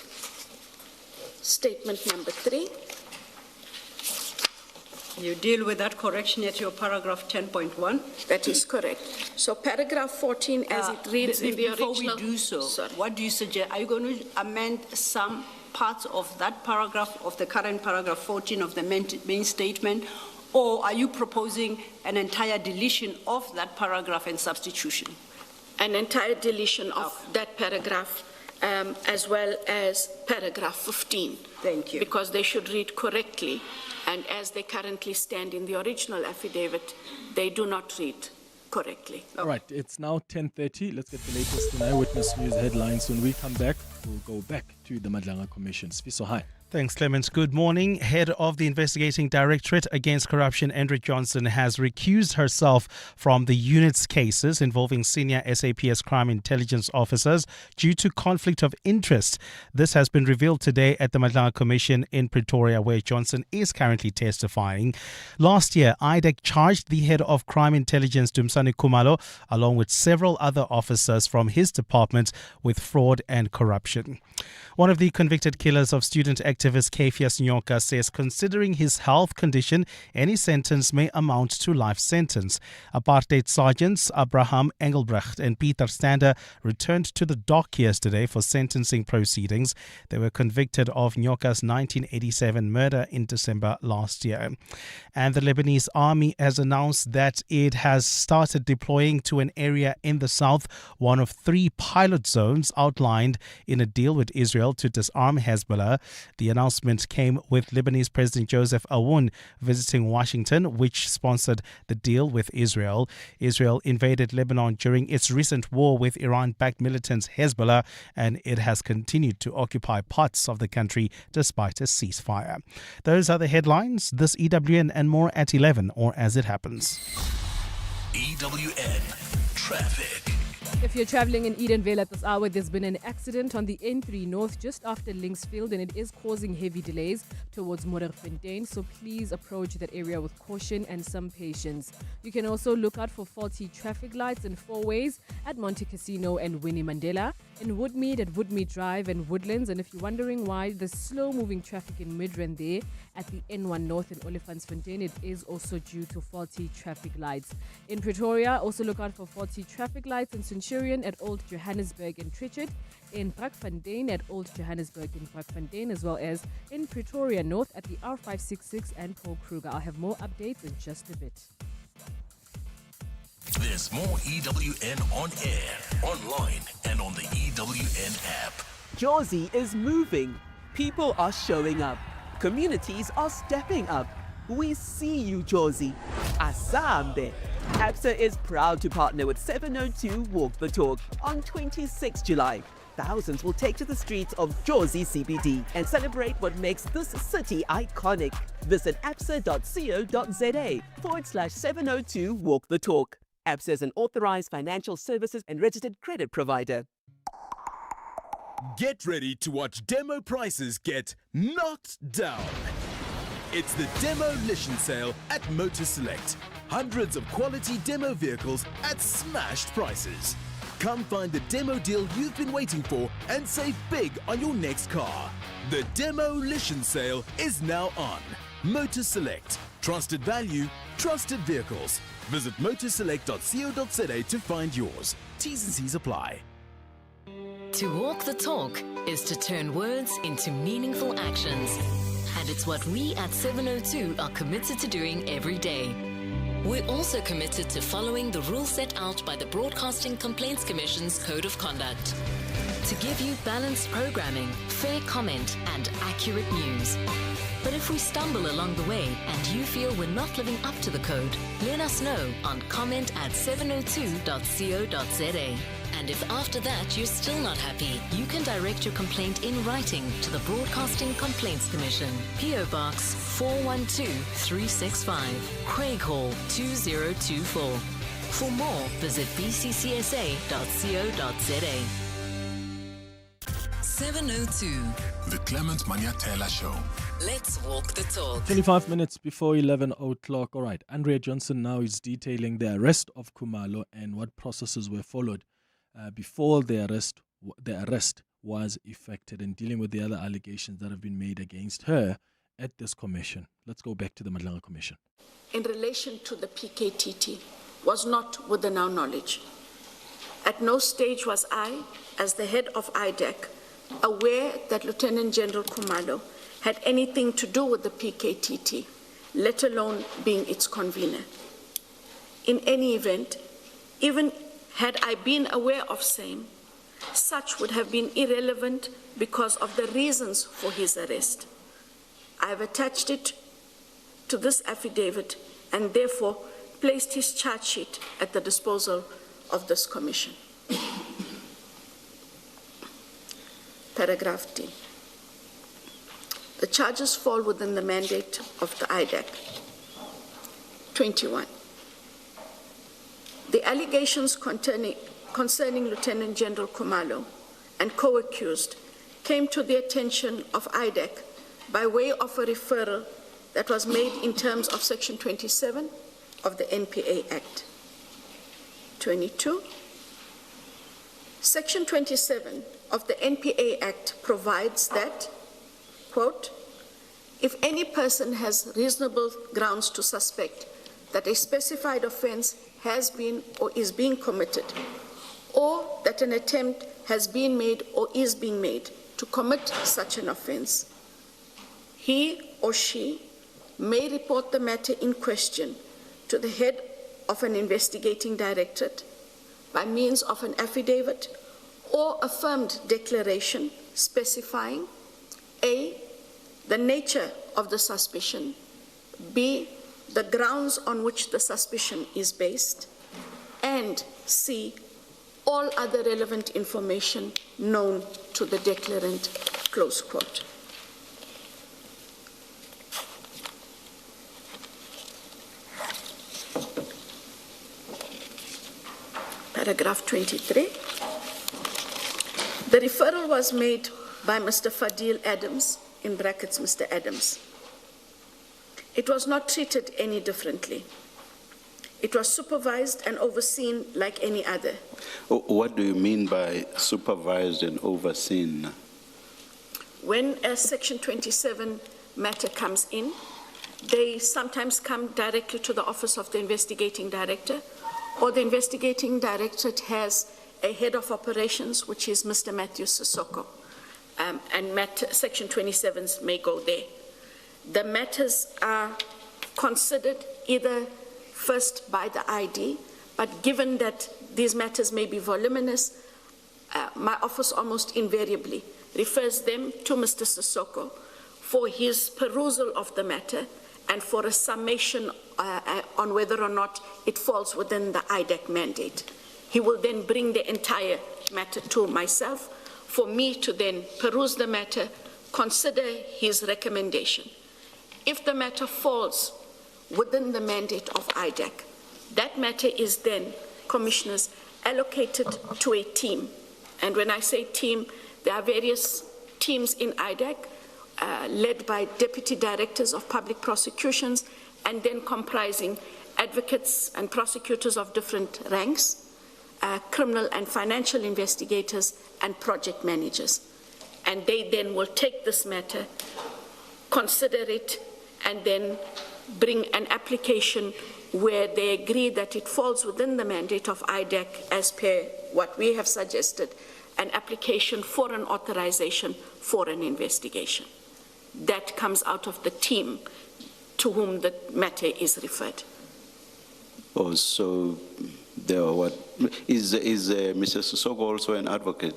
statement number 3. You deal with that correction at your paragraph 10.1? That is correct. So paragraph 14, as it reads in the original... Before we do so, what do you suggest? Are you going to amend some parts of that paragraph, of the current paragraph 14 of the main statement, or are you proposing an entire deletion of that paragraph and substitution? An entire deletion of that paragraph, as well as paragraph 15. Thank you. Because they should read correctly, and as they currently stand in the original affidavit, they do not read correctly. All right, it's now 10:30. Let's get the latest in Eyewitness News headlines. When we come back, we'll go back to the Madlanga Commission. Spiso, hi. Thanks, Clement. Good morning. Head of the Investigating Directorate Against Corruption, Andrea Johnson, has recused herself from the unit's cases involving senior SAPS crime intelligence officers due to conflict of interest. This has been revealed today at the Madlanga Commission in Pretoria, where Johnson is currently testifying. Last year, IDAC charged the head of crime intelligence, Dumsani Khumalo, along with several other officers from his department with fraud and corruption. One of the convicted killers of student activist Kefias Nyoka says considering his health condition, any sentence may amount to life sentence. Apartheid sergeants Abraham Engelbrecht and Peter Stander returned to the dock yesterday for sentencing proceedings. They were convicted of Nyoka's 1987 murder in December last year. And the Lebanese army has announced that it has started deploying to an area in the south, one of 3 pilot zones outlined in a deal with Israel to disarm Hezbollah. The The announcement came with Lebanese President Joseph Aoun visiting Washington, which sponsored the deal with Israel. Israel invaded Lebanon during its recent war with Iran-backed militant Hezbollah, and it has continued to occupy parts of the country despite a ceasefire. Those are the headlines. This EWN and more at 11, or as it happens. EWN Traffic. If you're traveling in Edenvale at this hour, there's been an accident on the N3 North just after Linksfield, and it is causing heavy delays towards Modderfontein, so please approach that area with caution and some patience. You can also look out for faulty traffic lights and four-ways at Monte Casino and Winnie Mandela, in Woodmead at Woodmead Drive and Woodlands. And if you're wondering why there's slow-moving traffic in Midrand there at the N1 North in Olifantsfontein, it is also due to faulty traffic lights. In Pretoria, also look out for faulty traffic lights in Centurion at Old Johannesburg and Tritchard, in Brakfontein at Old Johannesburg and Brakfontein, as well as in Pretoria North at the R566 and Paul Kruger. I'll have more updates in just a bit. There's more EWN on air, online, and on the EWN app. Jozi is moving. People are showing up. Communities are stepping up. We see you, Jozi. Asambe. ABSA is proud to partner with 702 Walk the Talk on 26 July. Thousands will take to the streets of Jozi CBD and celebrate what makes this city iconic. Visit absa.co.za/702 Walk the Talk. ABSA is an authorized financial services and registered credit provider. Get ready to watch demo prices get knocked down. It's the Demolition Sale at Motor Select. Hundreds of quality demo vehicles at smashed prices. Come find the demo deal you've been waiting for and save big on your next car. The Demolition Sale is now on. Motor Select. Trusted value, trusted vehicles. Visit motorselect.co.za to find yours. T's and C's apply. To walk the talk is to turn words into meaningful actions. And it's what we at 702 are committed to doing every day. We're also committed to following the rules set out by the Broadcasting Complaints Commission's Code of Conduct. To give you balanced programming, fair comment, and accurate news. But if we stumble along the way and you feel we're not living up to the code, let us know on comment@702.co.za. And if after that you're still not happy, you can direct your complaint in writing to the Broadcasting Complaints Commission, PO Box 412365, Craig Hall 2024. For more, visit bccsa.co.za. 702. The Clement Manyathela Show. Let's walk the talk. 25 minutes before 11 o'clock. All right, Andrea Johnson now is detailing the arrest of Khumalo and what processes were followed before the arrest was effected, and dealing with the other allegations that have been made against her at this commission. Let's go back to the Madlanga Commission. In relation to the PKTT was not within our knowledge. At no stage was I, as the head of IDAC, aware that Lieutenant General Khumalo had anything to do with the PKTT, let alone being its convener. In any event, even had I been aware of same, such would have been irrelevant because of the reasons for his arrest. I have attached it to this affidavit and therefore placed his charge sheet at the disposal of this commission. Paragraph D. The charges fall within the mandate of the IDAC. 21. The allegations concerning Lieutenant General Khumalo and co-accused came to the attention of IDAC by way of a referral that was made in terms of Section 27 of the NPA Act. 22. Section 27 of the NPA Act provides that, quote, if any person has reasonable grounds to suspect that a specified offense has been or is being committed, or that an attempt has been made or is being made to commit such an offense, he or she may report the matter in question to the head of an investigating directorate by means of an affidavit or affirmed declaration specifying A, the nature of the suspicion, B, the grounds on which the suspicion is based, and C, all other relevant information known to the declarant, close quote. Paragraph 23. The referral was made by Mr. Fadil Adams, in brackets Mr. Adams. It was not treated any differently. It was supervised and overseen like any other. What do you mean by supervised and overseen? When a Section 27 matter comes in, they sometimes come directly to the Office of the Investigating Director, or the Investigating Directorate has a head of operations, which is Mr. Matthew Sissoko, and Section 27s may go there. The matters are considered either first by the ID, but given that these matters may be voluminous, my office almost invariably refers them to Mr. Sissoko for his perusal of the matter and for a summation on whether or not it falls within the IDAC mandate. He will then bring the entire matter to myself for me to then peruse the matter, consider his recommendation. If the matter falls within the mandate of IDAC, that matter is then, Commissioners, allocated to a team. And when I say team, there are various teams in IDAC led by deputy directors of public prosecutions and then comprising advocates and prosecutors of different ranks, criminal and financial investigators, and project managers. And they then will take this matter, consider it, and then bring an application where they agree that it falls within the mandate of IDAC as per what we have suggested, an application for an authorization for an investigation. That comes out of the team to whom the matter is referred. Oh, so there are what? Is Mr. Sissoko also an advocate?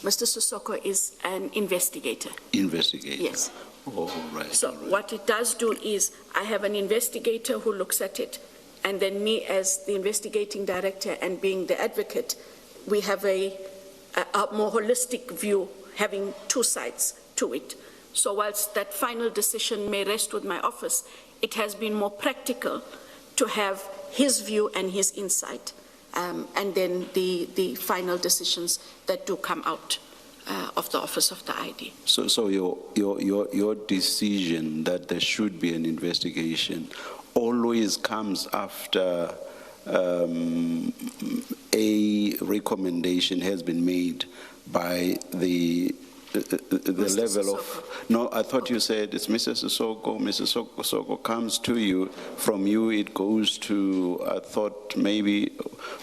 Mr. Sissoko is an investigator. Investigator? Yes. Oh, right. So right. What it does do is I have an investigator who looks at it, and then me as the investigating director and being the advocate, we have a more holistic view, having two sides to it. So whilst that final decision may rest with my office, it has been more practical to have his view and his insight, and then the final decisions that do come out of the Office of the ID. So your decision that there should be an investigation always comes after a recommendation has been made by the level of, no, I thought you said it's Mr. Sissoko. Mr. Sissoko comes to you, from you it goes to, I thought maybe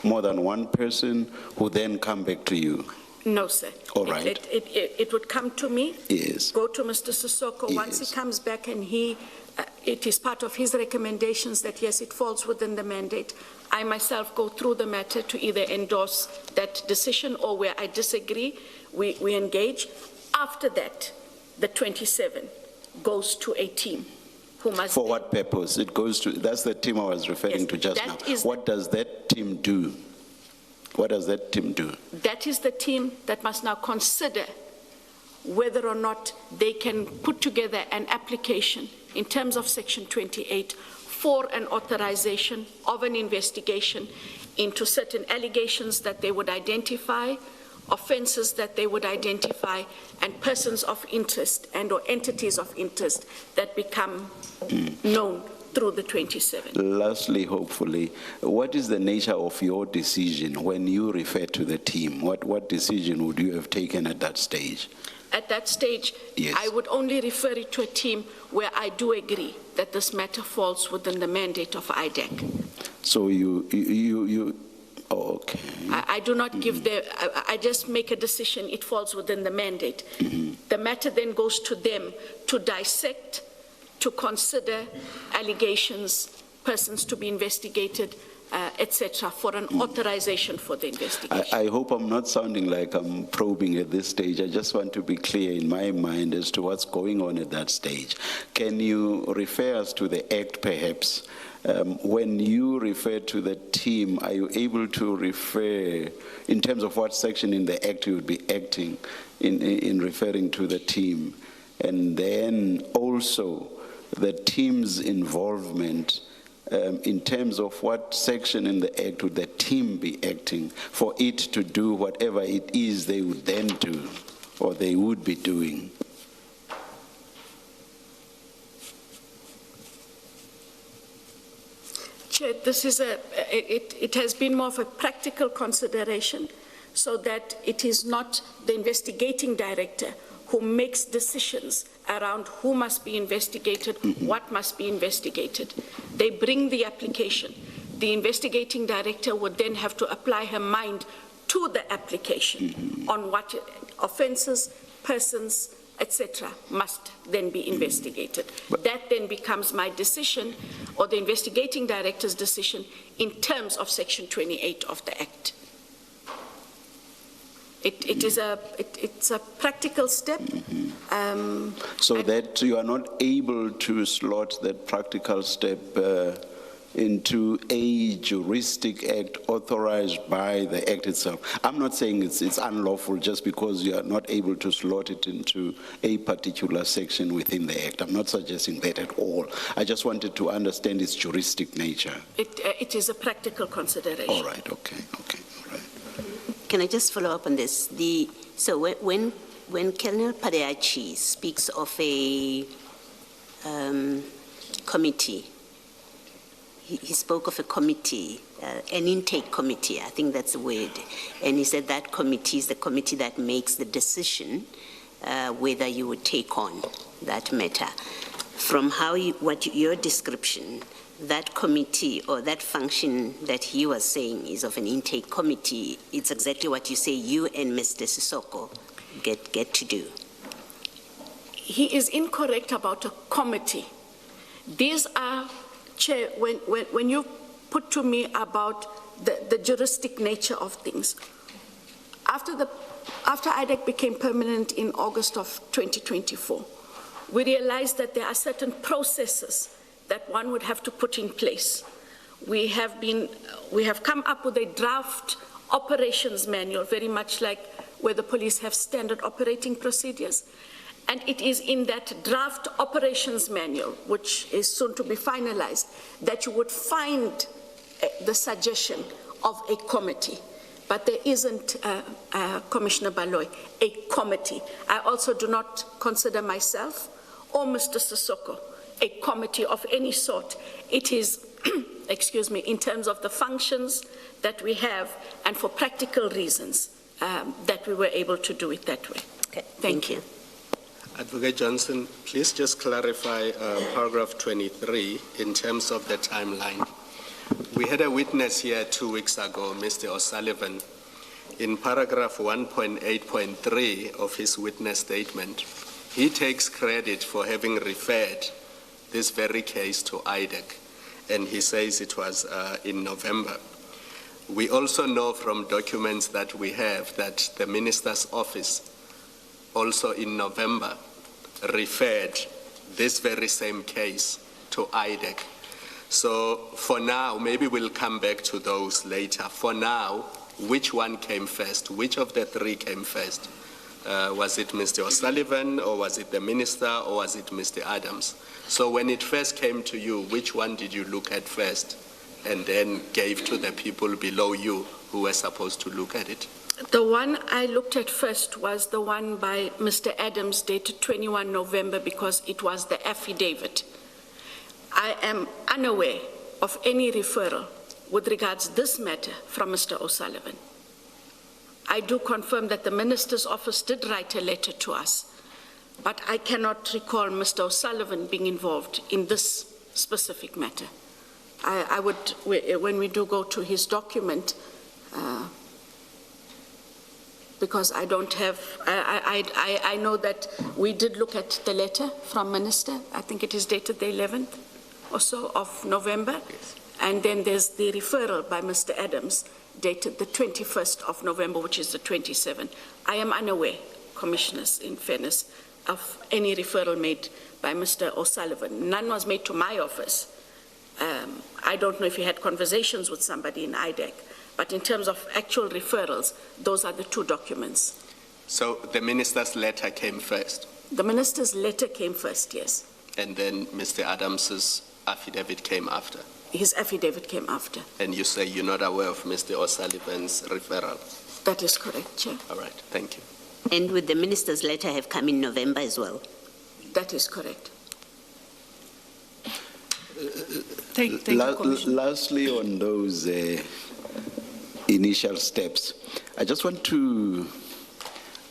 more than one person who then come back to you. No, sir. All right. It would come to me, yes. Go to Mr. Sissoko. Yes. Once he comes back and it is part of his recommendations that yes, it falls within the mandate, I myself go through the matter to either endorse that decision or where I disagree, we engage. After that, the 27 goes to a team who must... For what purpose? It goes to, that's the team I was referring to just now. What does that team do? What does that team do? That is the team that must now consider whether or not they can put together an application in terms of Section 28 for an authorization of an investigation into certain allegations that they would identify, offenses that they would identify, and persons of interest and or entities of interest that become known through the 27. Lastly, hopefully, what is the nature of your decision when you refer to the team? What decision would you have taken at that stage? At that stage, yes. I would only refer it to a team where I do agree that this matter falls within the mandate of IDAC. So you okay. I do not give I just make a decision, it falls within the mandate. The matter then goes to them to dissect, to consider allegations, persons to be investigated, etc., for an authorization for the investigation. I hope I'm not sounding like I'm probing at this stage. I just want to be clear in my mind as to what's going on at that stage. Can you refer us to the Act, perhaps? When you refer to the team, are you able to refer, in terms of what section in the Act you would be acting in referring to the team? And then also the team's involvement in terms of what section in the Act would the team be acting for it to do whatever it is they would then do or they would be doing? Chair, this is it has been more of a practical consideration so that it is not the investigating director who makes decisions around who must be investigated, what must be investigated. They bring the application. The investigating director would then have to apply her mind to the application on what offences, persons, etc., must then be investigated. That then becomes my decision or the investigating director's decision in terms of Section 28 of the Act. It's a practical step. So that you are not able to slot that practical step into a juristic act authorized by the Act itself. I'm not saying it's unlawful just because you are not able to slot it into a particular section within the Act. I'm not suggesting that at all. I just wanted to understand its juristic nature. It is a practical consideration. All right, okay. Can I just follow up on this? So when Colonel Padeachi speaks of a committee, he spoke of a committee, an intake committee, I think that's the word, and he said that committee is the committee that makes the decision whether you would take on that matter. From your description, that committee or that function that he was saying is of an intake committee, it's exactly what you say you and Mr. Sissoko get to do. He is incorrect about a committee. These are, Chair, when you put to me about the juristic nature of things, after IDAC became permanent in August of 2024, we realized that there are certain processes that one would have to put in place. We have come up with a draft operations manual, very much like where the police have standard operating procedures. And it is in that draft operations manual, which is soon to be finalized, that you would find the suggestion of a committee. But there isn't, Commissioner Baloy, a committee. I also do not consider myself or Mr. Sissoko a committee of any sort. It is, excuse me, in terms of the functions that we have and for practical reasons that we were able to do it that way. Okay, thank you. Advocate Johnson, please just clarify paragraph 23 in terms of the timeline. We had a witness here 2 weeks ago, Mr. O'Sullivan. In paragraph 1.8.3 of his witness statement, he takes credit for having referred this very case to IDAC, and he says it was in November. We also know from documents that we have that the minister's office also in November referred this very same case to IDAC. So for now, maybe we'll come back to those later. For now, which one came first? Which of the 3 came first? Was it Mr. O'Sullivan, or was it the minister, or was it Mr. Adams? So when it first came to you, which one did you look at first and then gave to the people below you who were supposed to look at it? The one I looked at first was the one by Mr. Adams dated 21 November because it was the affidavit. I am unaware of any referral with regards to this matter from Mr. O'Sullivan. I do confirm that the minister's office did write a letter to us, but I cannot recall Mr. O'Sullivan being involved in this specific matter. I would, when we do go to his document, because I don't have, I know that we did look at the letter from Minister. I think it is dated the 11th or so of November. And then there's the referral by Mr. Adams, dated the 21st of November, which is the 27th. I am unaware, Commissioners, in fairness, of any referral made by Mr. O'Sullivan. None was made to my office. I don't know if he had conversations with somebody in IDAC, but in terms of actual referrals, those are the two documents. So the minister's letter came first? The minister's letter came first, yes. And then Mr. Adams's affidavit came after? His affidavit came after. And you say you're not aware of Mr. O'Sullivan's referral? That is correct, Chair. All right, thank you. And would the minister's letter have come in November as well? That is correct. Thank you, Commissioner. Lastly, on those initial steps, I just want to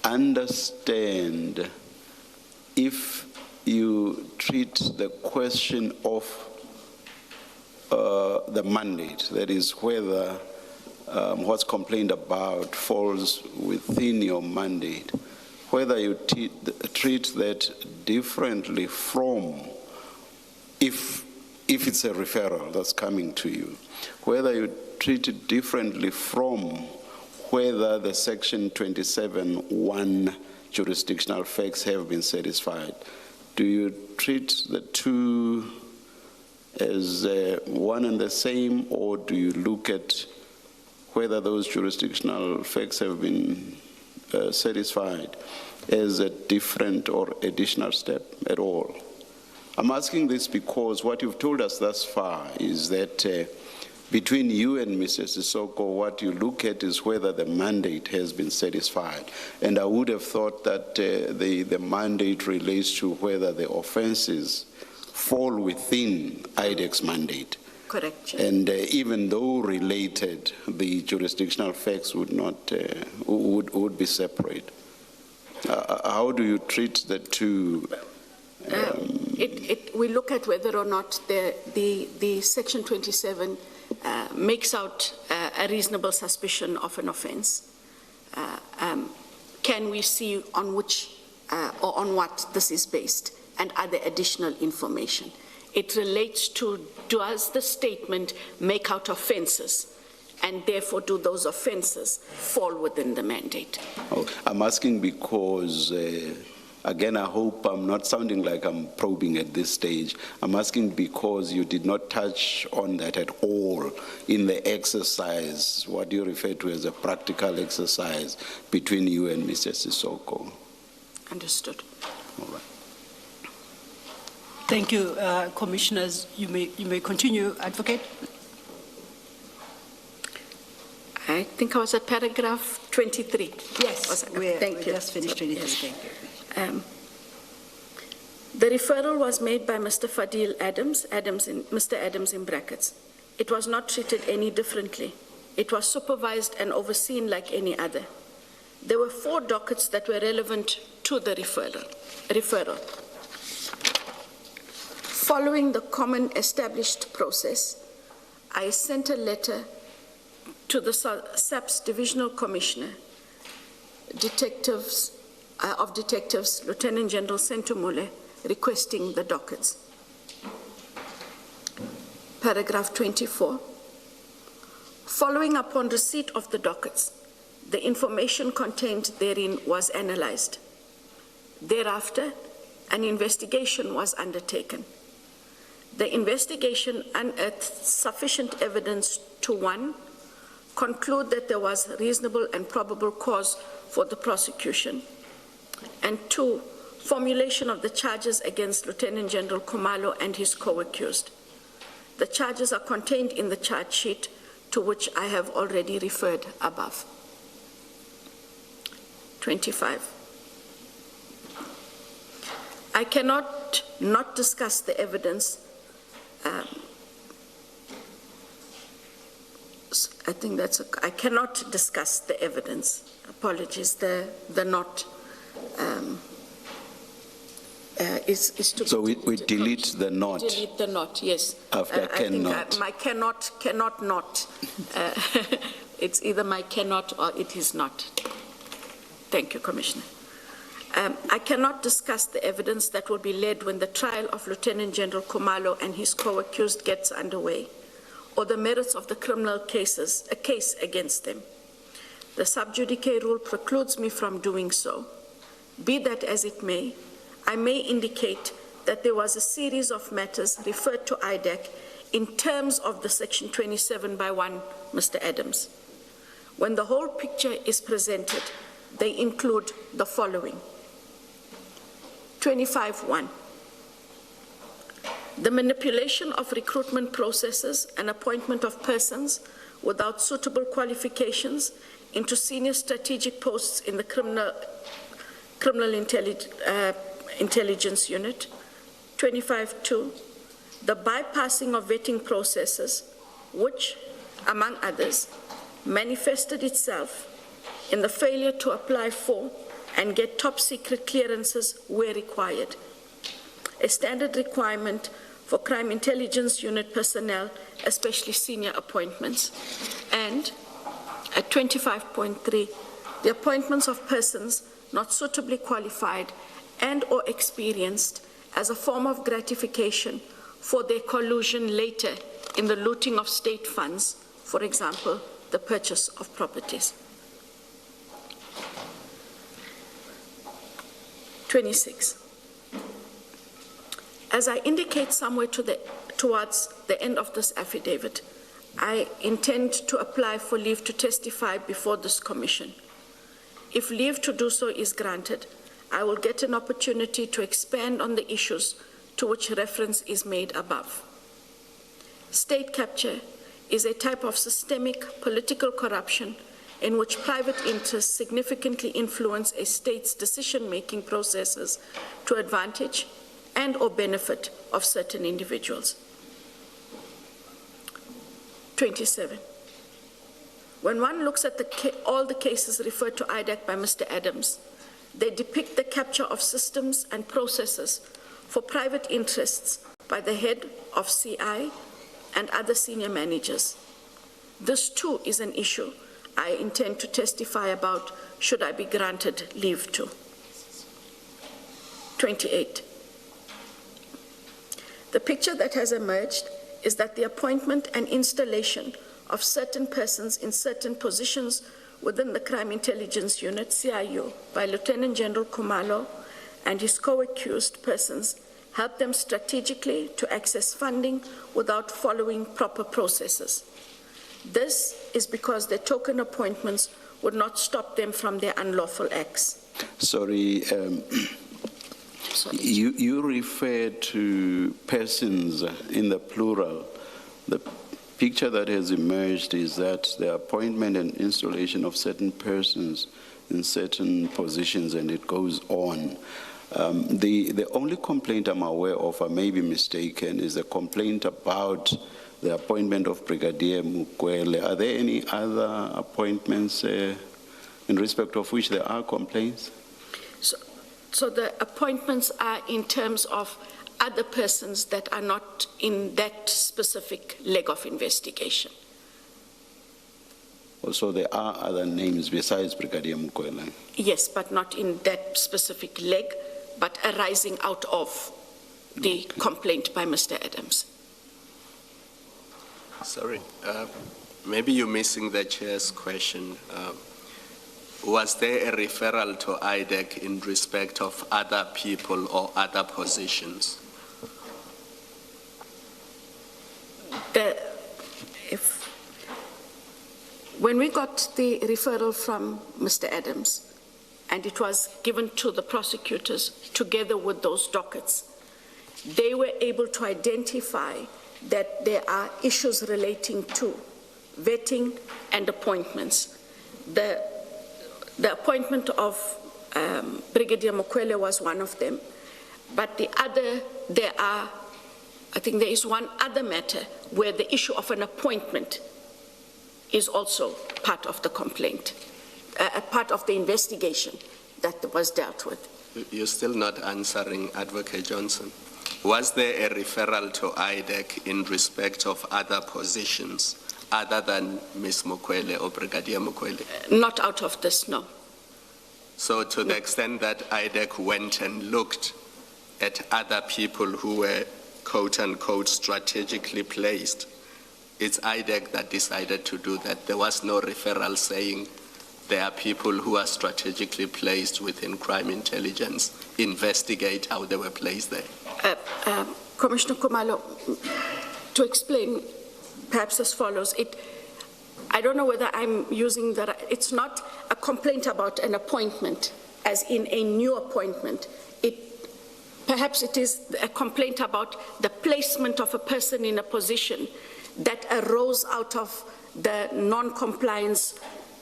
understand if you treat the question of the mandate, that is whether what's complained about falls within your mandate, whether you treat that differently from if it's a referral that's coming to you, whether you treat it differently from whether the Section 27(1) jurisdictional facts have been satisfied. Do you treat the two as one and the same, or do you look at whether those jurisdictional facts have been satisfied as a different or additional step at all? I'm asking this because what you've told us thus far is that between you and Mr. Sissoko, what you look at is whether the mandate has been satisfied. And I would have thought that the mandate relates to whether the offenses fall within IDAC's mandate. Correct. And even though related, the jurisdictional facts would not would be separate. How do you treat the two? We look at whether or not the Section 27 makes out a reasonable suspicion of an offense. Can we see on which or on what this is based, and other additional information? It relates to, does the statement make out offenses, and therefore do those offenses fall within the mandate? Oh, I'm asking because again, I hope I'm not sounding like I'm probing at this stage. I'm asking because you did not touch on that at all in the exercise, what you refer to as a practical exercise between you and Mr. Sissoko. Understood. All right. Thank you, Commissioners. You may continue, Advocate. I think I was at paragraph 23. Yes, we just finished 23. Yes. Thank you. The referral was made by Mr. Fadil Adams, Mr. Adams in brackets. It was not treated any differently. It was supervised and overseen like any other. There were 4 dockets that were relevant to the referral. Following the common established process, I sent a letter to the SAPS Divisional Commissioner, Detectives, Lieutenant General Sentumule, requesting the dockets. Paragraph 24. Following upon receipt of the dockets, the information contained therein was analyzed. Thereafter, an investigation was undertaken. The investigation unearthed sufficient evidence to 1, conclude that there was reasonable and probable cause for the prosecution, and 2, formulation of the charges against Lieutenant General Khumalo and his co-accused. The charges are contained in the charge sheet to which I have already referred above. 25. I cannot not discuss the evidence. I think that's I cannot discuss the evidence. Apologies, the not is to. So we delete the not. Delete the not, yes. After cannot. My cannot not. It's either my cannot or it is not. Thank you, Commissioner. I cannot discuss the evidence that will be led when the trial of Lieutenant General Khumalo and his co-accused gets underway, or the merits of the criminal cases, a case against them. The sub judice rule precludes me from doing so. Be that as it may, I may indicate that there was a series of matters referred to IDAC in terms of the Section 27/1, Mr. Adams. When the whole picture is presented, they include the following. 25(1). The manipulation of recruitment processes and appointment of persons without suitable qualifications into senior strategic posts in the criminal intelligence unit. 25(2). The bypassing of vetting processes, which, among others, manifested itself in the failure to apply for and get top secret clearances where required. A standard requirement for crime intelligence unit personnel, especially senior appointments. And at 25.3, the appointments of persons not suitably qualified and or experienced as a form of gratification for their collusion later in the looting of state funds, for example, the purchase of properties. 26. As I indicate somewhere towards the end of this affidavit, I intend to apply for leave to testify before this commission. If leave to do so is granted, I will get an opportunity to expand on the issues to which reference is made above. State capture is a type of systemic political corruption in which private interests significantly influence a state's decision-making processes to advantage and or benefit of certain individuals. 27. When one looks at all the cases referred to IDAC by Mr. Adams, they depict the capture of systems and processes for private interests by the head of CI and other senior managers. This too is an issue I intend to testify about should I be granted leave to. 28. The picture that has emerged is that the appointment and installation of certain persons in certain positions within the Crime Intelligence Unit, CIU, by Lieutenant General Khumalo and his co-accused persons helped them strategically to access funding without following proper processes. This is because their token appointments would not stop them from their unlawful acts. Sorry, you refer to persons in the plural. The picture that has emerged is that the appointment and installation of certain persons in certain positions, and it goes on. The only complaint I'm aware of, I may be mistaken, is a complaint about the appointment of Brigadier Mukwele. Are there any other appointments in respect of which there are complaints? So the appointments are in terms of other persons that are not in that specific leg of investigation. Also, there are other names besides Brigadier Mukwele? Yes, but not in that specific leg, but arising out of the complaint by Mr. Adams. Sorry, maybe you're missing the chair's question. Was there a referral to IDAC in respect of other people or other positions? When we got the referral from Mr. Adams, and it was given to the prosecutors together with those dockets, they were able to identify that there are issues relating to vetting and appointments. The appointment of Brigadier Mukwele was one of them, but I think there is one other matter where the issue of an appointment is also part of the complaint, a part of the investigation that was dealt with. You're still not answering, Advocate Johnson. Was there a referral to IDAC in respect of other positions other than Ms. Mukwele or Brigadier Mukwele? Not out of this, no. So to the extent that IDAC went and looked at other people who were quote-unquote strategically placed, It's IDAC that decided to do that. There was no referral saying there are people who are strategically placed within crime intelligence. Investigate how they were placed there. Commissioner Khumalo, to explain perhaps as follows, I don't know whether I'm using that. It's not a complaint about an appointment, as in a new appointment. Perhaps it is a complaint about the placement of a person in a position that arose out of the non-compliance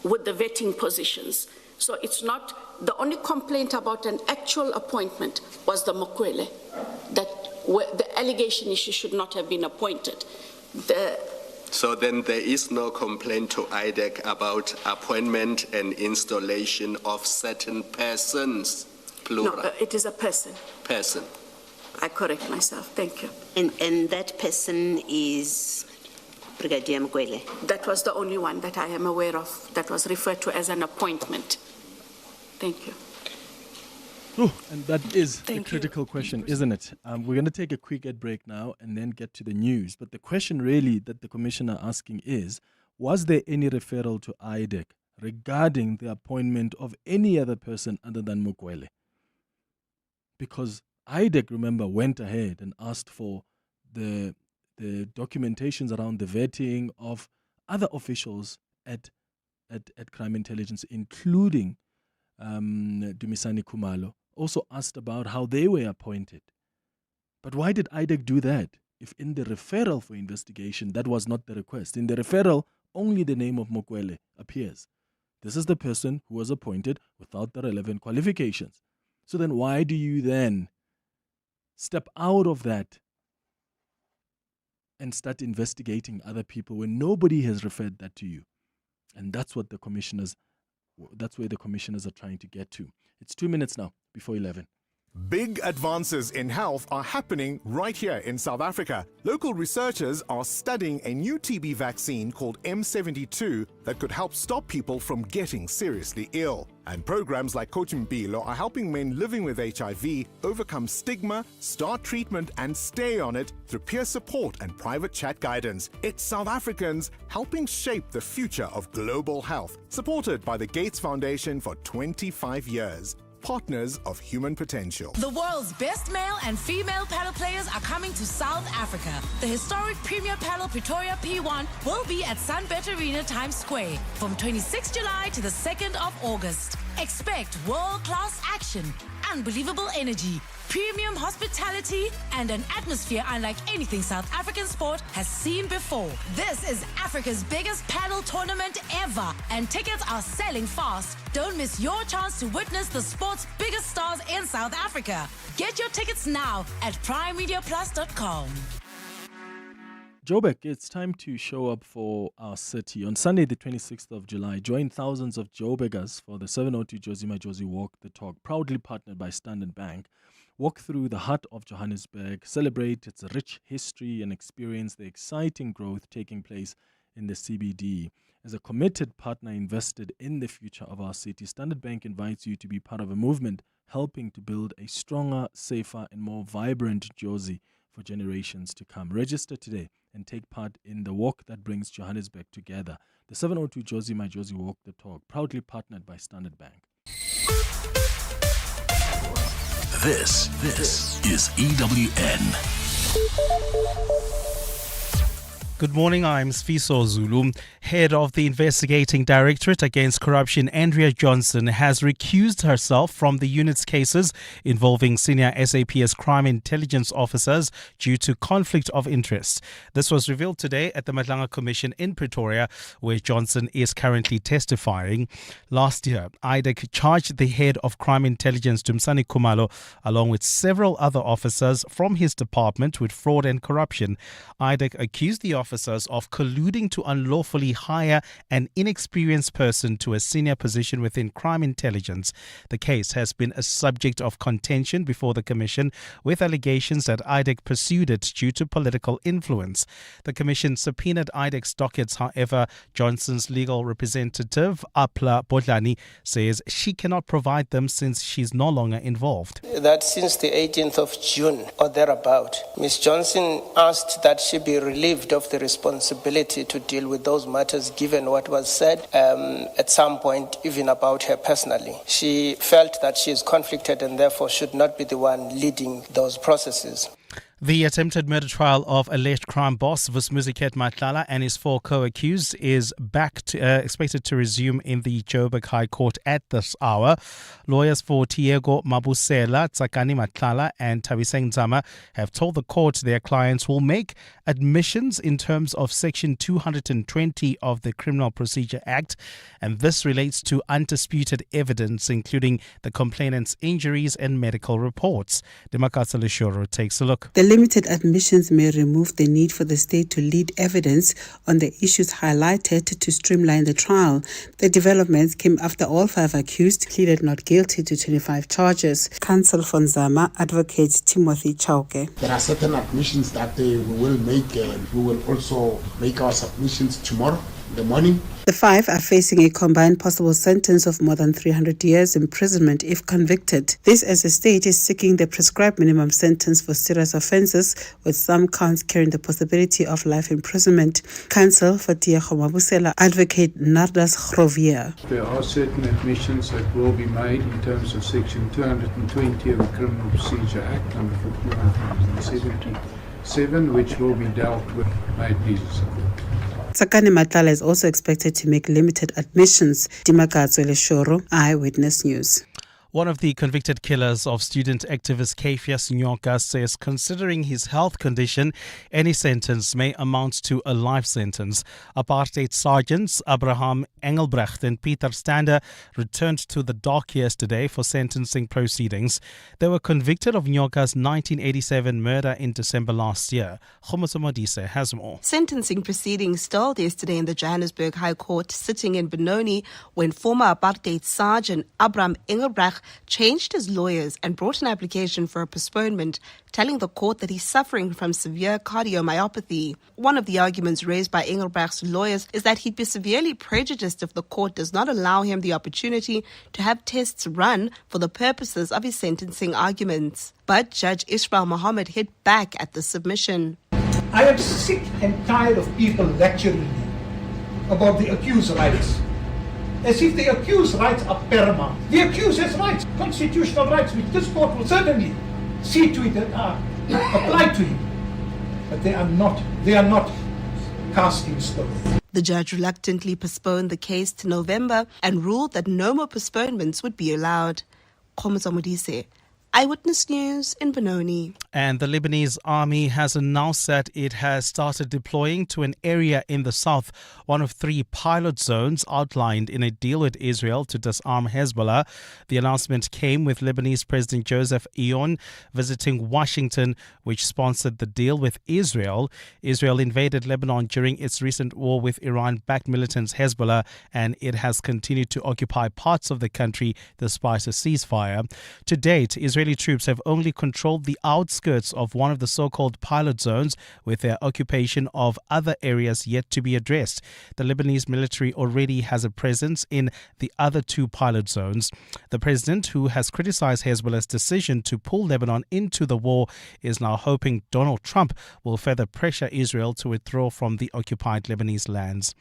with the vetting positions. So it's not, the only complaint about an actual appointment was the Mokwele, that the allegation is she should not have been appointed. So then there is no complaint to IDAC about appointment and installation of certain persons, plural. No, it is a person. Person. I correct myself, thank you. And that person is Brigadier Mokwele? That was the only one that I am aware of that was referred to as an appointment. Thank you. Ooh, and that is the critical question, isn't it? We're going to take a quick ad break now and then get to the news. But the question really that the commissioner asking is, was there any referral to IDAC regarding the appointment of any other person other than Mokwele? Because IDAC, remember, went ahead and asked for the documentations around the vetting of other officials at crime intelligence, including Dumisani Khumalo, also asked about how they were appointed. But why did IDAC do that if in the referral for investigation that was not the request? In the referral, only the name of Mokwele appears. This is the person who was appointed without the relevant qualifications. So then why do you then step out of that and start investigating other people when nobody has referred that to you? And that's what that's where the commissioners are trying to get to. It's 2 minutes now before 11. Big advances in health are happening right here in South Africa. Local researchers are studying a new TB vaccine called M72 that could help stop people from getting seriously ill. And programs like Cochimpilo are helping men living with HIV overcome stigma, start treatment, and stay on it through peer support and private chat guidance. It's South Africans helping shape the future of global health, supported by the Gates Foundation for 25 years. Partners of human potential. The world's best male and female paddle players are coming to South Africa. The historic Premier Paddle Pretoria P1 will be at Sunbet Arena Times Square from 26 July to the 2nd of August. Expect world-class action, unbelievable energy, premium hospitality, and an atmosphere unlike anything South African sport has seen before. This is Africa's biggest paddle tournament ever, and tickets are selling fast. Don't miss your chance to witness the sport's biggest stars in South Africa. Get your tickets now at primemediaplus.com. Joburg, it's time to show up for our city. On Sunday, the 26th of July, join thousands of Joburgers for the 702 Josie My Josie Walk the Talk, proudly partnered by Standard Bank. Walk through the heart of Johannesburg, celebrate its rich history, and experience the exciting growth taking place in the CBD. As a committed partner invested in the future of our city, Standard Bank invites you to be part of a movement helping to build a stronger, safer, and more vibrant Josie for generations to come. Register today and take part in the walk that brings Johannesburg together. The 702 Josie My Josie Walk the Talk, proudly partnered by Standard Bank. This is EWN. Good morning, I'm Sfiso Zulu. Head of the Investigating Directorate Against Corruption, Andrea Johnson, has recused herself from the unit's cases involving senior SAPS crime intelligence officers due to conflict of interest. This was revealed today at the Madlanga Commission in Pretoria, where Johnson is currently testifying. Last year, IDAC charged the head of crime intelligence, Dumisani Khumalo, along with several other officers from his department with fraud and corruption. IDAC accused the officers of colluding to unlawfully hire an inexperienced person to a senior position within crime intelligence. The case has been a subject of contention before the Commission, with allegations that IDAC pursued it due to political influence. The Commission subpoenaed IDAC's dockets. However, Johnson's legal representative, Apla Bodlani, says she cannot provide them since she's no longer involved. That since the 18th of June or thereabout, Ms. Johnson asked that she be relieved of the the responsibility to deal with those matters, given what was said at some point, even about her personally. She felt that she is conflicted and therefore should not be the one leading those processes. The attempted murder trial of alleged crime boss Vincent Magwenya and his 4 co-accused is expected to resume in the Joburg High Court at this hour. Lawyers for Tiego Mabusela, Tsakani Magwenya and Thabiseng Nzama have told the court their clients will make admissions in terms of Section 220 of the Criminal Procedure Act, and this relates to undisputed evidence, including the complainant's injuries and medical reports. Madlanga Commission takes a look. The limited admissions may remove the need for the state to lead evidence on the issues highlighted to streamline the trial. The developments came after all 5 accused pleaded not guilty to 25 charges. Counsel for Nzama, Advocate Timothy Chauke. There are certain admissions that we will make, and we will also make our submissions tomorrow in the morning. The 5 are facing a combined possible sentence of more than 300 years imprisonment if convicted. This as the state is seeking the prescribed minimum sentence for serious offences, with some counts carrying the possibility of life imprisonment. Counsel for Tiego Mabusela, Advocate Nardas Khrovia. There are certain admissions that will be made in terms of Section 220 of the Criminal Procedure Act, number 5177, which will be dealt with by pieces. Tsakani Magwenya is also expected to make limited admissions. Madlanga Commission, Eyewitness News. One of the convicted killers of student activist Kefias Nyoka says considering his health condition, any sentence may amount to a life sentence. Apartheid sergeants Abraham Engelbrecht and Peter Stander returned to the dock yesterday for sentencing proceedings. They were convicted of Nyoka's 1987 murder in December last year. Modise has more. Sentencing proceedings stalled yesterday in the Johannesburg High Court, sitting in Benoni, when former apartheid sergeant Abraham Engelbrecht changed his lawyers and brought an application for a postponement, telling the court that he's suffering from severe cardiomyopathy. One of the arguments raised by Engelbrecht's lawyers is that he'd be severely prejudiced if the court does not allow him the opportunity to have tests run for the purposes of his sentencing arguments. But Judge Ishmael Mohammed hit back at the submission. I am sick and tired of people lecturing me about the accused's rights, as if the accused's rights are paramount. The accused has rights, constitutional rights, which this court will certainly see to it that are applied to him. But they are not cast in stone. The judge reluctantly postponed the case to November and ruled that no more postponements would be allowed. Modise, Eyewitness News in Benoni. And the Lebanese army has announced that it has started deploying to an area in the south, one of 3 pilot zones outlined in a deal with Israel to disarm Hezbollah. The announcement came with Lebanese President Joseph Aoun visiting Washington, which sponsored the deal with Israel. Israel invaded Lebanon during its recent war with Iran-backed militants Hezbollah, and it has continued to occupy parts of the country despite a ceasefire. To date, Israeli troops have only controlled the outskirts of one of the so-called pilot zones, with their occupation of other areas yet to be addressed. The Lebanese military already has a presence in the other 2 pilot zones. The president, who has criticized Hezbollah's decision to pull Lebanon into the war, is now hoping Donald Trump will further pressure Israel to withdraw from the occupied Lebanese lands.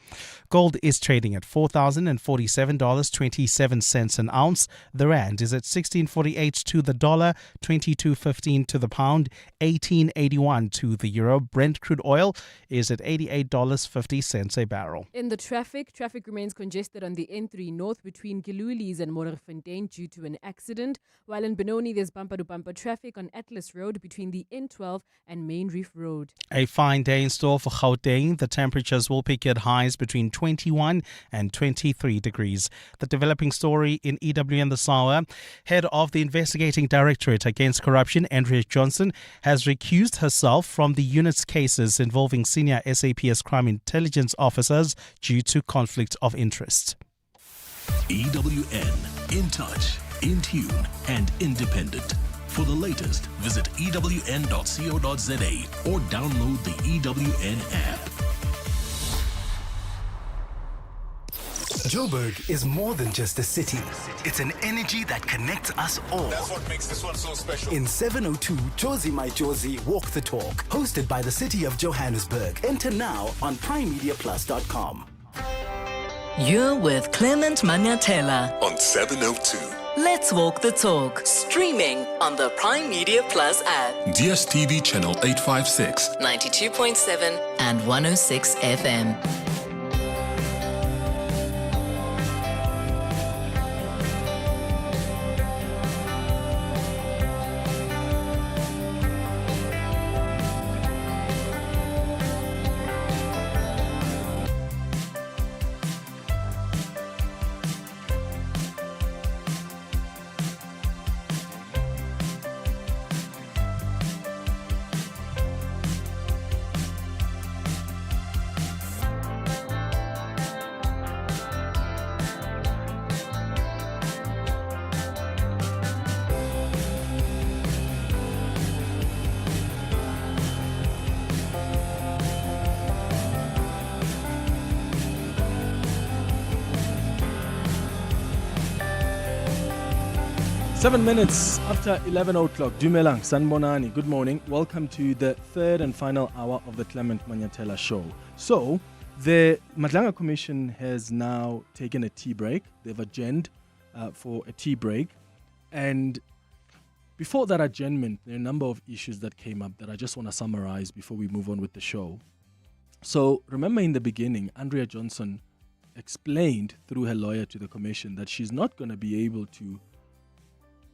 Gold is trading at $4,047.27 an ounce. The rand is at 16.48 to the dollar, 22.15 to the pound, 18.81 to the euro. Brent crude oil is at $88.50 a barrel. In the traffic remains congested on the N3 North between Gilulis and Moerfontein due to an accident, while in Benoni there's bumper-to-bumper traffic on Atlas Road between the N12 and Main Reef Road. A fine day in store for Gauteng. The temperatures will peak at highs between 21 and 23 degrees. The developing story in EWN this hour. Head of the Investigating Directorate Against Corruption, Andrea Johnson, has recused herself from the unit's cases involving senior SAPS crime intelligence officers due to conflict of interest. EWN, in touch, in tune, and independent. For the latest, visit ewn.co.za or download the EWN app. Joburg is more than just a city. It's an energy that connects us all. That's what makes this one so special. In 702, Josie My Josie Walk the Talk, hosted by the City of Johannesburg. Enter now on primemediaplus.com. You're with Clement Manyathela On 702. Let's Walk the Talk, streaming on the Prime Media Plus app, DSTV channel 856, 92.7 and 106 FM. Seven minutes after 11 o'clock. Dumelang, Sanbonani. Good morning. Welcome to the third and final hour of the Clement Manyathela Show. So, the Madlanga Commission has now taken a tea break. They've adjourned for a tea break. And before that adjournment, there are a number of issues that came up that I just want to summarize before we move on with the show. So, remember in the beginning, Andrea Johnson explained through her lawyer to the Commission that she's not going to be able to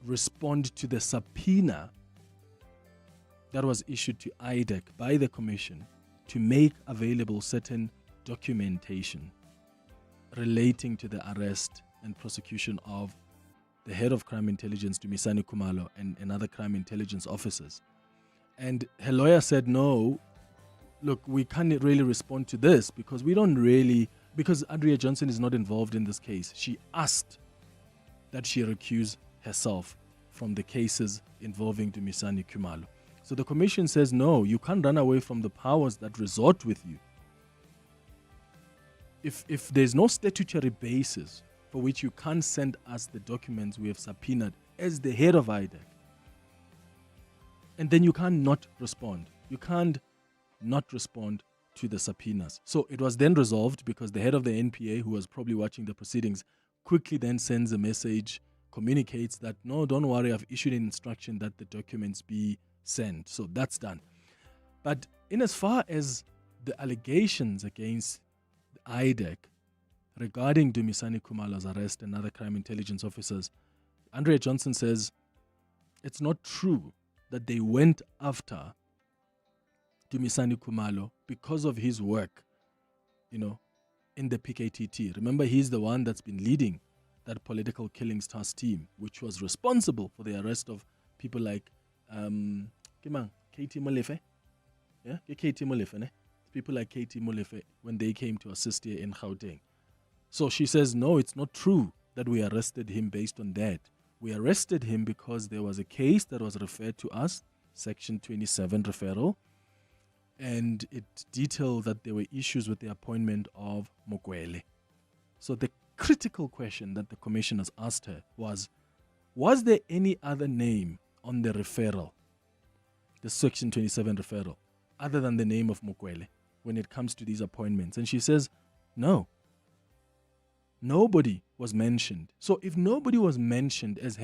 respond to the subpoena that was issued to IDAC by the Commission to make available certain documentation relating to the arrest and prosecution of the head of crime intelligence, Dumisani Khumalo, and other crime intelligence officers. And her lawyer said, no, look, we can't really respond to this because Andrea Johnson is not involved in this case. She asked that she recuse herself from the cases involving Dumisani Khumalo. So the Commission says, no, you can't run away from the powers that resort with you. If there's no statutory basis for which you can't send us the documents we have subpoenaed as the head of IDAC, and then you can't not respond. You can't not respond to the subpoenas. So it was then resolved because the head of the NPA, who was probably watching the proceedings, quickly then sends a message, communicates that, no, don't worry, I've issued an instruction that the documents be sent. So that's done. But in as far as the allegations against the IDAC regarding Dumisani Khumalo's arrest and other crime intelligence officers, Andrea Johnson says it's not true that they went after Dumisani Khumalo because of his work, in the PKTT. Remember, he's the one that's been leading that political killings task team, which was responsible for the arrest of people like Katie Molefe. Yeah, Katie Molefe, ne? People like Katie Molefe when they came to assist here in Gauteng. So she says, no, it's not true that we arrested him based on that. We arrested him because there was a case that was referred to us, Section 27 referral, and it detailed that there were issues with the appointment of Mokwele. So the critical question that the commissioners asked her was there any other name on the referral, the Section 27 referral, other than the name of Mokwele when it comes to these appointments? And she says, no. Nobody was mentioned. So if nobody was mentioned as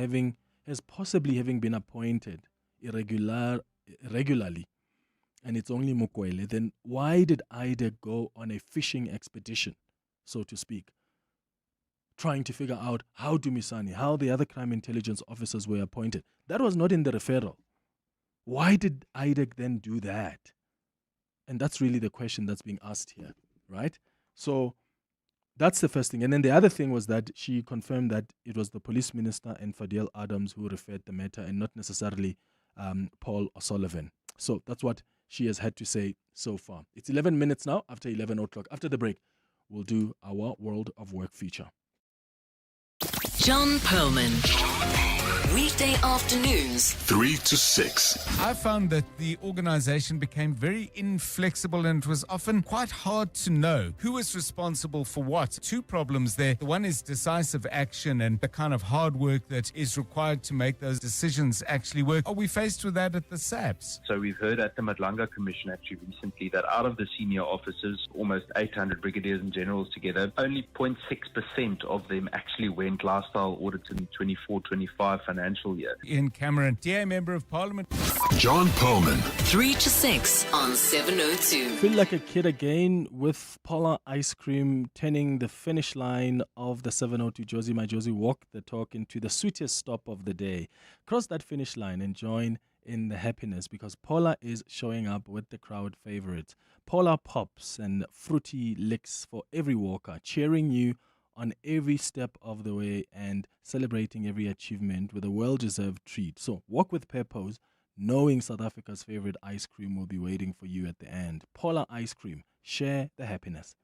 possibly having been appointed irregularly, and it's only Mokwele, then why did IDAC go on a fishing expedition, so to speak, trying to figure out how the other crime intelligence officers were appointed? That was not in the referral. Why did IDAC then do that? And that's really the question that's being asked here, right? So that's the first thing. And then the other thing was that she confirmed that it was the police minister and Fadil Adams who referred the matter and not necessarily Paul O'Sullivan. So that's what she has had to say so far. It's 11 minutes now after 11 o'clock. After the break, we'll do our World of Work feature. John Perlman. Weekday afternoons, 3 to 6. I found that the organization became very inflexible and it was often quite hard to know who was responsible for what. Two problems there. The one is decisive action and the kind of hard work that is required to make those decisions actually work. Are we faced with that at the SAPS? So we've heard at the Madlanga Commission actually recently that out of the senior officers, almost 800 brigadiers and generals together, only 0.6% of them actually went lifestyle audits in the 24-25 financial year. Ian Cameron, DA Member of Parliament. John Perlman. 3 to 6 on 702. Feel like a kid again with Polar Ice Cream turning the finish line of the 702 Josie My Josie Walk the Talk into the sweetest stop of the day. Cross that finish line and join in the happiness because Polar is showing up with the crowd favorites. Polar Pops and fruity licks for every walker, cheering you on every step of the way and celebrating every achievement with a well-deserved treat. So walk with purpose, knowing South Africa's favorite ice cream will be waiting for you at the end. Polar Ice Cream. Share the happiness.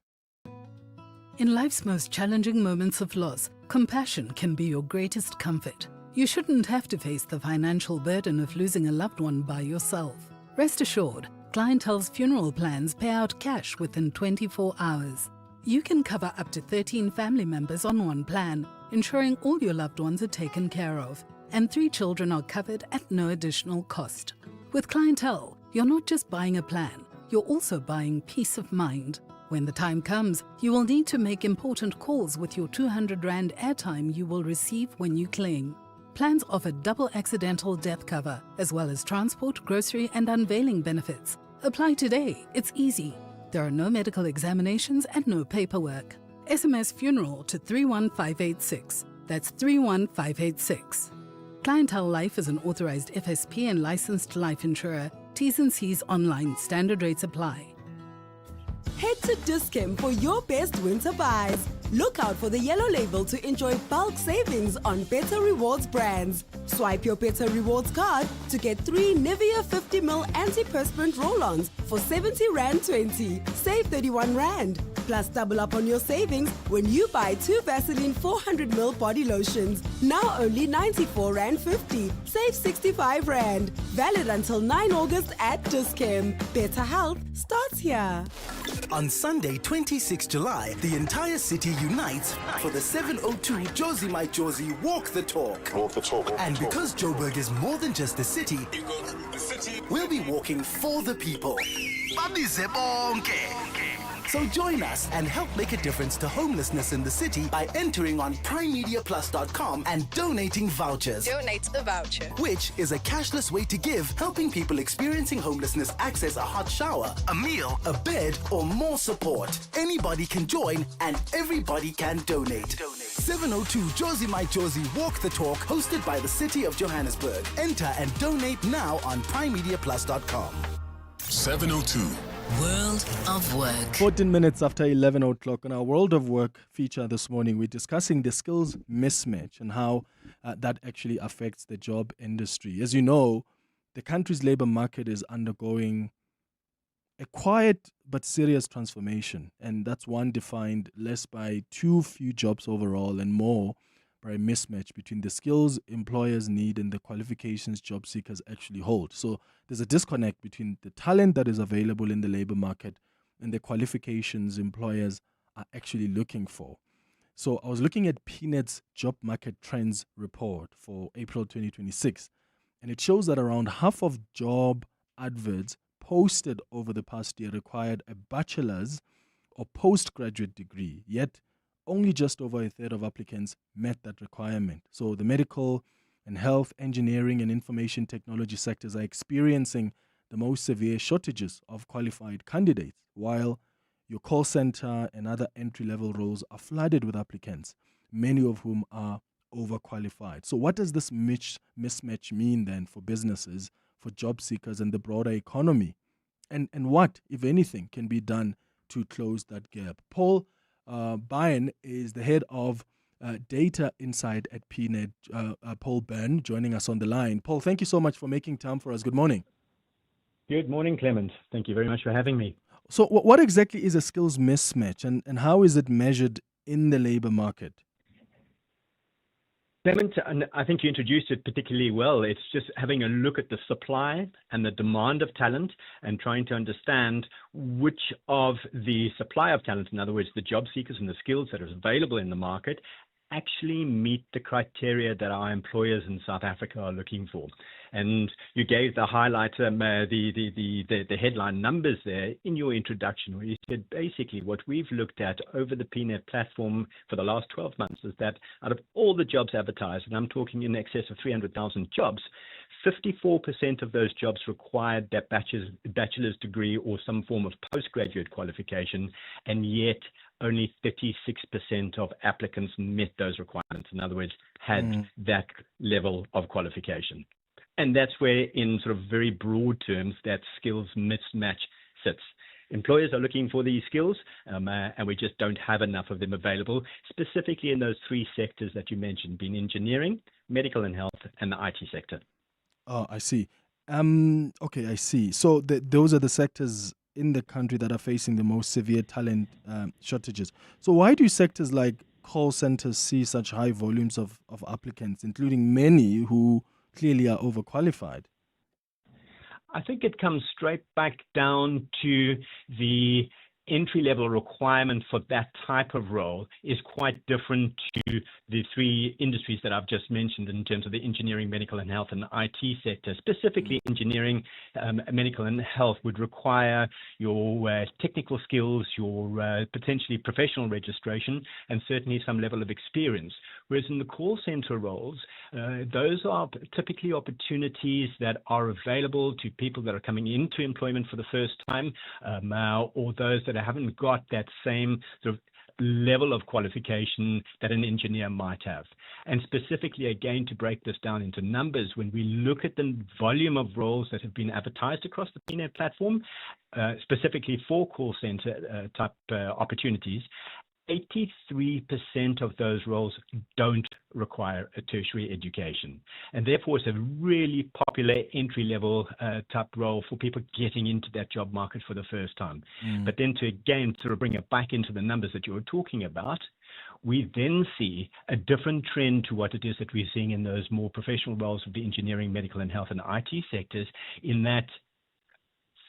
In life's most challenging moments of loss, compassion can be your greatest comfort. You shouldn't have to face the financial burden of losing a loved one by yourself. Rest assured, Clientele's funeral plans pay out cash within 24 hours. You can cover up to 13 family members on one plan, ensuring all your loved ones are taken care of, and 3 children are covered at no additional cost. With Clientele, you're not just buying a plan, you're also buying peace of mind. When the time comes, you will need to make important calls with your 200 Rand airtime you will receive when you claim. Plans offer double accidental death cover, as well as transport, grocery, and unveiling benefits. Apply today, it's easy. There are no medical examinations and no paperwork. SMS funeral to 31586. That's 31586. Clientele Life is an authorized FSP and licensed life insurer. T's and C's online. Standard rates apply. Head to Dis-Chem for your best winter buys. Look out for the yellow label to enjoy bulk savings on Better Rewards brands. Swipe your Better Rewards card to get 3 Nivea 50ml antiperspirant roll-ons for 70 Rand 20. Save 31 Rand. Plus double up on your savings when you buy 2 Vaseline 400ml body lotions. Now only 94 Rand 50. Save 65 Rand. Valid until 9 August at Dis-Chem. Better health starts here. On Sunday, 26 July, the entire city unites for the 702 Josie My Josie Walk the Talk. Walk the talk. And because Joburg is more than just a city, we'll be walking for the people. So join us and help make a difference to homelessness in the city by entering on primemediaplus.com and donating vouchers. Donate a voucher. Which is a cashless way to give, helping people experiencing homelessness access a hot shower, a meal, a bed, or more support. Anybody can join and everybody can donate. 702 Josie My Josie Walk the Talk, hosted by the City of Johannesburg. Enter and donate now on primemediaplus.com. 702. World of Work. 14 minutes after 11 o'clock on our World of Work feature this morning, we're discussing the skills mismatch and how that actually affects the job industry. As you know, the country's labor market is undergoing a quiet but serious transformation, and that's one defined less by too few jobs overall and more by a mismatch between the skills employers need and the qualifications job seekers actually hold. So there's a disconnect between the talent that is available in the labor market and the qualifications employers are actually looking for. So I was looking at PNED's job market trends report for April 2026, and it shows that around half of job adverts posted over the past year required a bachelor's or postgraduate degree, yet only just over a third of applicants met that requirement. So the medical and health, engineering and information technology sectors are experiencing the most severe shortages of qualified candidates, while your call center and other entry-level roles are flooded with applicants, many of whom are overqualified. So what does this mismatch mean then for businesses, for job seekers and the broader economy? And what, if anything, can be done to close that gap? Paul Byrne is the head of data insight at PNED. Paul Byrne joining us on the line. Paul, thank you so much for making time for us. Good morning. Good morning, Clement. Thank you very much for having me. So what exactly is a skills mismatch and how is it measured in the labor market? Clement, and I think you introduced it particularly well. It's just having a look at the supply and the demand of talent and trying to understand which of the supply of talent, in other words, the job seekers and the skills that are available in the market, actually meet the criteria that our employers in South Africa are looking for. And you gave the highlight, the headline numbers there in your introduction, where you said basically what we've looked at over the PNET platform for the last 12 months is that out of all the jobs advertised, and I'm talking in excess of 300,000 jobs, 54% of those jobs required that bachelor's degree or some form of postgraduate qualification, and yet only 36% of applicants met those requirements. In other words, had that level of qualification. And that's where, in sort of very broad terms, that skills mismatch sits. Employers are looking for these skills, and we just don't have enough of them available, specifically in those three sectors that you mentioned, being engineering, medical and health, and the IT sector. Oh, I see. Okay, I see. So those are the sectors in the country that are facing the most severe talent shortages. So why do sectors like call centers see such high volumes of applicants, including many who clearly are overqualified? I think it comes straight back down to the entry-level requirement for that type of role is quite different to the three industries that I've just mentioned in terms of the engineering, medical and health, and the IT sector. Specifically, engineering, medical and health would require your technical skills, your potentially professional registration, and certainly some level of experience. Whereas in the call center roles, those are typically opportunities that are available to people that are coming into employment for the first time, or those that haven't got that same sort of level of qualification that an engineer might have. And specifically, again, to break this down into numbers, when we look at the volume of roles that have been advertised across the PNET platform, specifically for call center type opportunities, 83% of those roles don't require a tertiary education. And therefore, it's a really popular entry-level type role for people getting into that job market for the first time. But then to, again, sort of bring it back into the numbers that you were talking about, we then see a different trend to what it is that we're seeing in those more professional roles of the engineering, medical and health and IT sectors, in that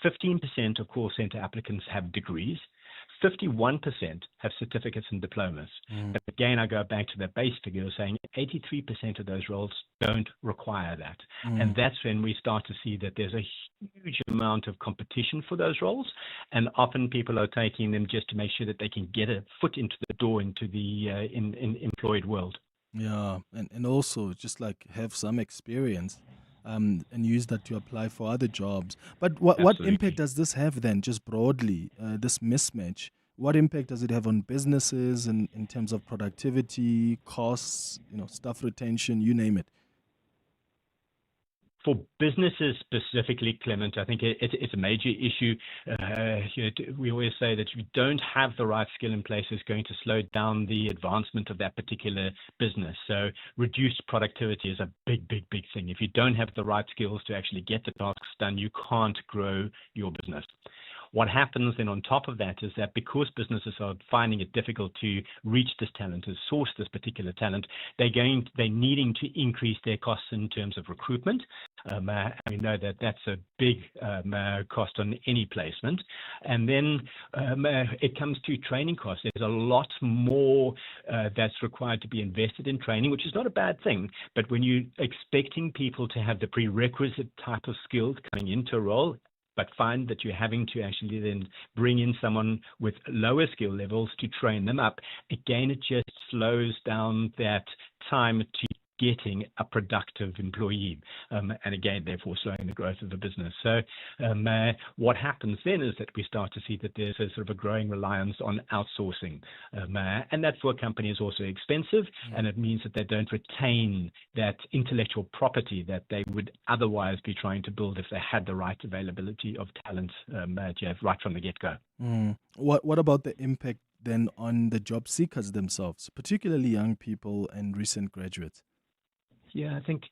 15% of call center applicants have degrees, 51% have certificates and diplomas. But again, I go back to the base figure saying 83% of those roles don't require that. And that's when we start to see that there's a huge amount of competition for those roles. And often people are taking them just to make sure that they can get a foot into the door into the employed world. Yeah, and also just like have some experience. And use that to apply for other jobs. But what impact does this have then, just broadly, this mismatch? What impact does it have on businesses and in terms of productivity, costs, staff retention, you name it? For businesses specifically, Clement, I think it's a major issue. We always say that if you don't have the right skill in place, it's going to slow down the advancement of that particular business. So reduced productivity is a big, big, big thing. If you don't have the right skills to actually get the tasks done, you can't grow your business. What happens then on top of that is that because businesses are finding it difficult to reach this talent, to source this particular talent, they're needing to increase their costs in terms of recruitment. We know that that's a big cost on any placement. And then it comes to training costs. There's a lot more that's required to be invested in training, which is not a bad thing. But when you're expecting people to have the prerequisite type of skills coming into a role, but find that you're having to actually then bring in someone with lower skill levels to train them up, again, it just slows down that time to getting a productive employee, and again, therefore slowing the growth of the business. So what happens then is that we start to see that there's a sort of a growing reliance on outsourcing, and that for a company is also expensive, and it means that they don't retain that intellectual property that they would otherwise be trying to build if they had the right availability of talent right from the get-go. What about the impact then on the job seekers themselves, particularly young people and recent graduates? Yeah, I think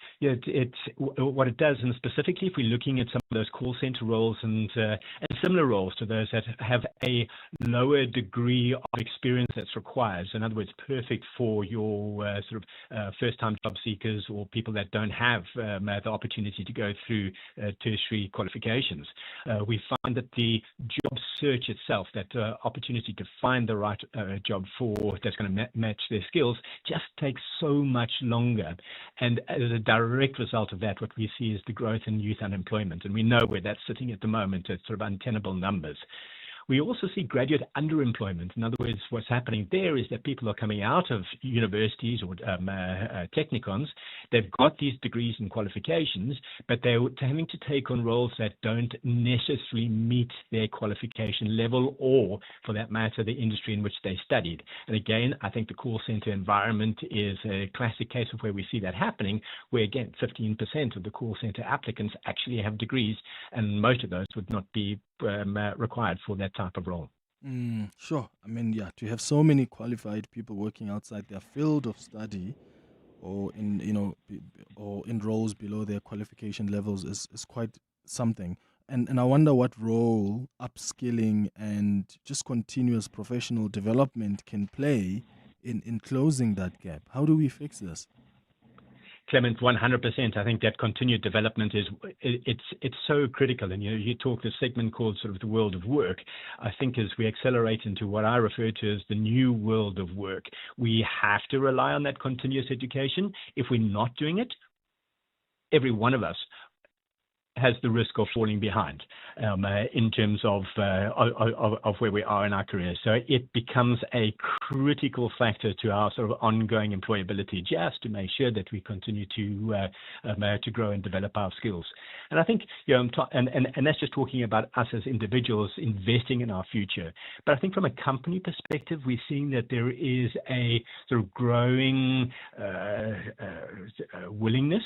what it does, and specifically if we're looking at some of those call center roles and similar roles to those that have a lower degree of experience that's required. So in other words, perfect for your first-time job seekers or people that don't have the opportunity to go through tertiary qualifications. We find that the job search itself, that opportunity to find the right job that's going to match their skills, just takes so much longer. And as a direct result of that, what we see is the growth in youth unemployment. And we know where that's sitting at the moment at sort of untenable numbers. We also see graduate underemployment. In other words, what's happening there is that people are coming out of universities or technicons. They've got these degrees and qualifications, but they're having to take on roles that don't necessarily meet their qualification level or, for that matter, the industry in which they studied. And again, I think the call center environment is a classic case of where we see that happening, where, again, 15% of the call center applicants actually have degrees, and most of those would not be required for that type of role. Sure. I mean, yeah, to have so many qualified people working outside their field of study or in roles below their qualification levels is quite something. And I wonder what role upskilling and just continuous professional development can play in closing that gap. How do we fix this? Clement, 100%. I think that continued development it's so critical. And you talk this segment called sort of the world of work. I think as we accelerate into what I refer to as the new world of work, we have to rely on that continuous education. If we're not doing it, every one of us has the risk of falling behind in terms of where we are in our careers. So it becomes a critical factor to our sort of ongoing employability, just to make sure that we continue to grow and develop our skills. And I think, and that's just talking about us as individuals investing in our future. But I think from a company perspective, we're seeing that there is a sort of growing willingness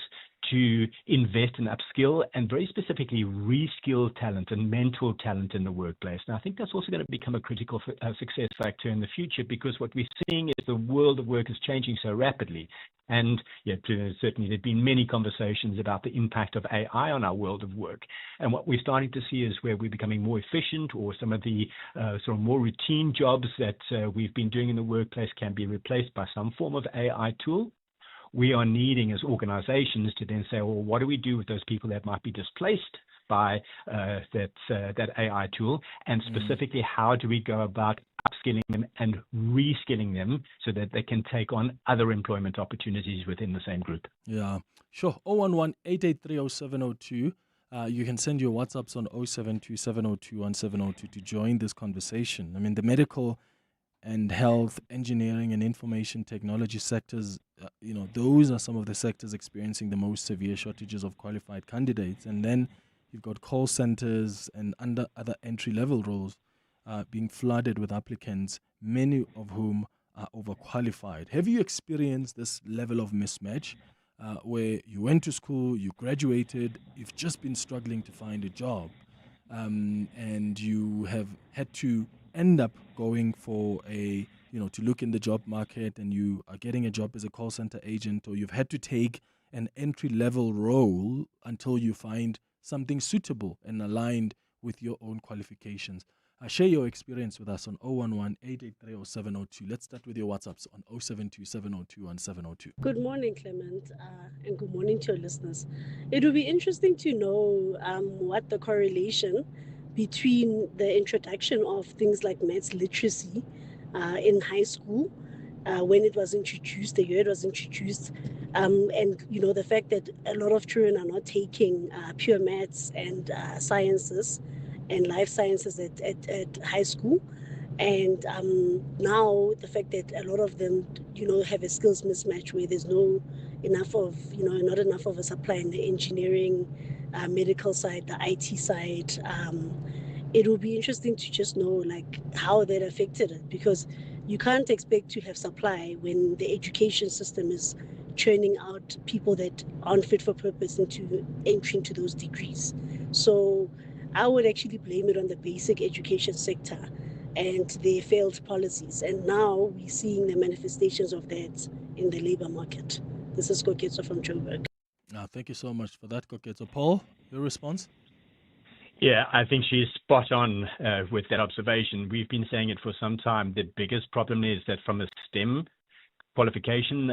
to invest in upskill and very specifically reskill talent and mental talent in the workplace. And I think that's also going to become a critical success factor in the future, because what we're seeing is the world of work is changing so rapidly. And certainly there've been many conversations about the impact of AI on our world of work. And what we're starting to see is where we're becoming more efficient, or some of the sort of more routine jobs that we've been doing in the workplace can be replaced by some form of AI tool. We are needing as organizations to then say, well, what do we do with those people that might be displaced by that AI tool? And specifically, how do we go about upskilling them and reskilling them so that they can take on other employment opportunities within the same group? Yeah, sure. 011-883-0702. You can send your WhatsApps on 072-702-1702 to join this conversation. I mean, the medical and health, engineering, and information technology sectors, those are some of the sectors experiencing the most severe shortages of qualified candidates. And then you've got call centers and other entry-level roles being flooded with applicants, many of whom are overqualified. Have you experienced this level of mismatch where you went to school, you graduated, you've just been struggling to find a job, and you have had to end up going for to look in the job market, and you are getting a job as a call center agent, or you've had to take an entry-level role until you find something suitable and aligned with your own qualifications. Share your experience with us on 011-883-0702. Let's start with your WhatsApps on 072-702-1702. Good morning, Clement, and good morning to your listeners. It would be interesting to know what the correlation between the introduction of things like maths literacy in high school, when it was introduced, the year it was introduced, and the fact that a lot of children are not taking pure maths and sciences and life sciences at high school, and now the fact that a lot of them have a skills mismatch where there's not enough of a supply in the engineering, medical side, the IT side. It will be interesting to just know how that affected it, because you can't expect to have supply when the education system is churning out people that aren't fit for purpose into entry into those degrees. So I would actually blame it on the basic education sector and their failed policies. And now we're seeing the manifestations of that in the labor market. This is Koketso from Joburg. Thank you so much for that, Koketso. Paul, your response? Yeah, I think she's spot on with that observation. We've been saying it for some time. The biggest problem is that from a STEM qualification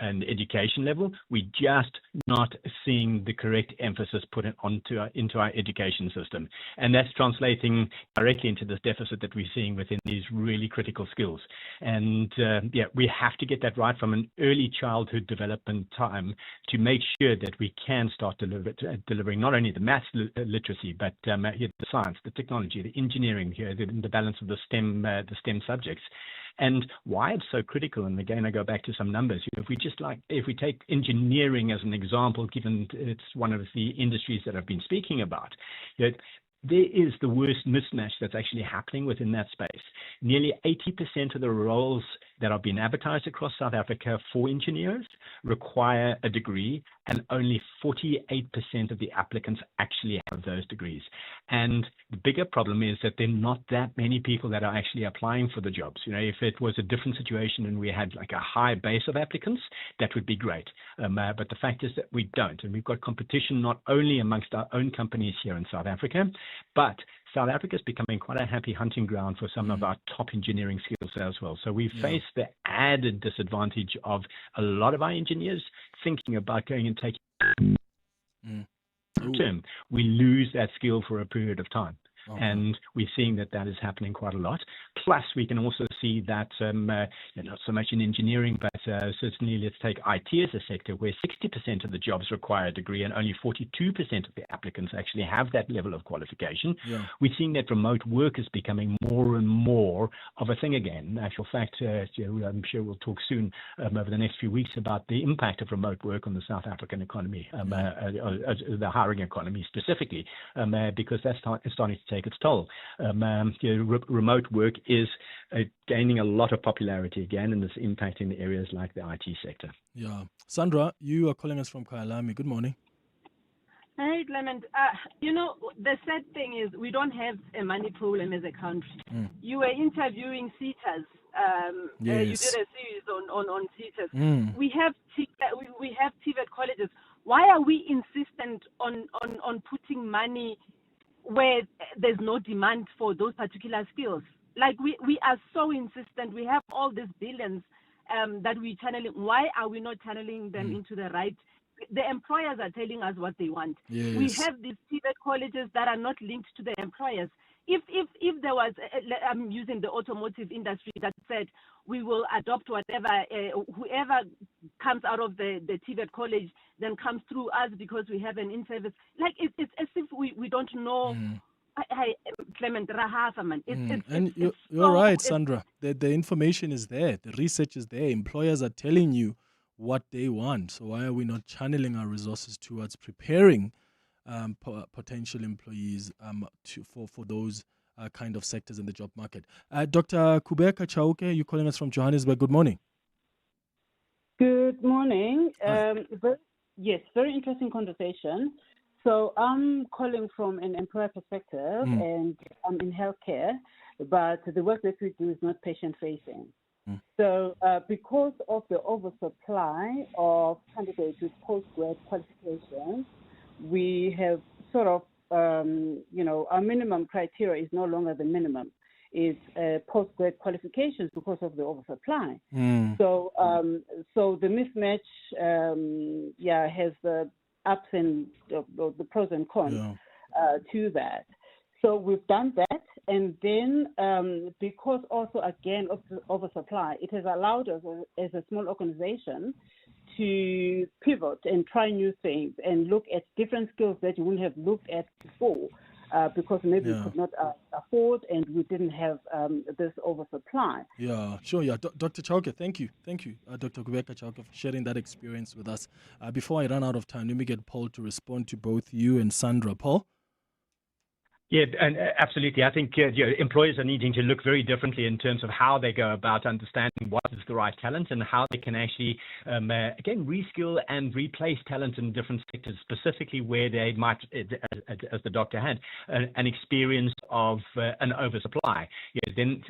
and education level, we're just not seeing the correct emphasis put into our education system. And that's translating directly into this deficit that we're seeing within these really critical skills. And we have to get that right from an early childhood development time to make sure that we can start delivering not only the maths literacy, but the science, the technology, the engineering, the balance of the STEM subjects. And why it's so critical, and again, I go back to some numbers. If we take engineering as an example, given it's one of the industries that I've been speaking about, there is the worst mismatch that's actually happening within that space. Nearly 80% of the roles that are being advertised across South Africa for engineers require a degree, and only 48% of the applicants actually have those degrees. And the bigger problem is that there are not that many people that are actually applying for the jobs. If it was a different situation and we had like a high base of applicants, that would be great. But the fact is that we don't. And we've got competition not only amongst our own companies here in South Africa, but South Africa is becoming quite a happy hunting ground for some of our top engineering skills as well. So we face the added disadvantage of a lot of our engineers thinking about going and taking term. We lose that skill for a period of time. And we're seeing that is happening quite a lot. Plus, we can also see that not so much in engineering, but certainly let's take IT as a sector, where 60% of the jobs require a degree and only 42% of the applicants actually have that level of qualification. Yeah. We're seeing that remote work is becoming more and more of a thing again. In actual fact, I'm sure we'll talk soon over the next few weeks about the impact of remote work on the South African economy, the hiring economy specifically, because that's starting to take its toll. Remote work is gaining a lot of popularity again, and it's impacting the areas like the IT sector. Yeah. Sandra, you are calling us from Kyalami. Good morning. Hey, Clement. The sad thing is we don't have a money problem as a country. You were interviewing SETAs. Yes. You did a series on SETAs. We have TVET colleges. Why are we insistent on putting money where there's no demand for those particular skills? Like we are so insistent. We have all these billions that we're channeling. Why are we not channeling them into the right? The employers are telling us what they want. Yes. We have these TVET colleges that are not linked to the employers. If there was, I'm using the automotive industry that said we will adopt whatever, whoever comes out of the TVET college then comes through us because we have an in-service. Like it's as if we don't know. Clement, you're right, Sandra. The information is there. The research is there. Employers are telling you what they want. So why are we not channeling our resources towards preparing potential employees for those kind of sectors in the job market? Dr. Kubeka Chauke, you're calling us from Johannesburg. Good morning. Good morning. Very interesting conversation. So I'm calling from an employer perspective, and I'm in healthcare, but the work that we do is not patient-facing. So because of the oversupply of candidates with post-grad qualifications, we have sort of, our minimum criteria is no longer the minimum. It's post-grad qualifications because of the oversupply. So the mismatch, has the ups and the pros and cons to that. So we've done that, and then because also again of the oversupply, it has allowed us as a small organization to pivot and try new things and look at different skills that you wouldn't have looked at before because maybe we could not afford and we didn't have this oversupply. Yeah, sure. Yeah, Dr. Chauke, thank you. Dr. Kubeka Chauke, for sharing that experience with us. Before I run out of time, let me get Paul to respond to both you and Sandra. Paul? Yeah, and absolutely. I think employers are needing to look very differently in terms of how they go about understanding what is the right talent and how they can actually, again, reskill and replace talent in different sectors, specifically where they might, as the doctor had, an experience of an oversupply. Then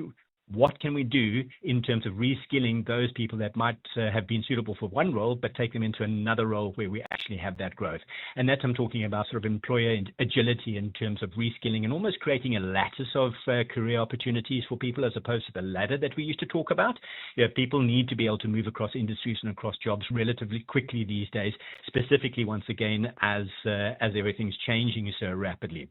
what can we do in terms of reskilling those people that might have been suitable for one role, but take them into another role where we actually have that growth. And that's, I'm talking about sort of employer agility in terms of reskilling and almost creating a lattice of career opportunities for people as opposed to the ladder that we used to talk about. People need to be able to move across industries and across jobs relatively quickly these days, specifically once again as everything's changing so rapidly.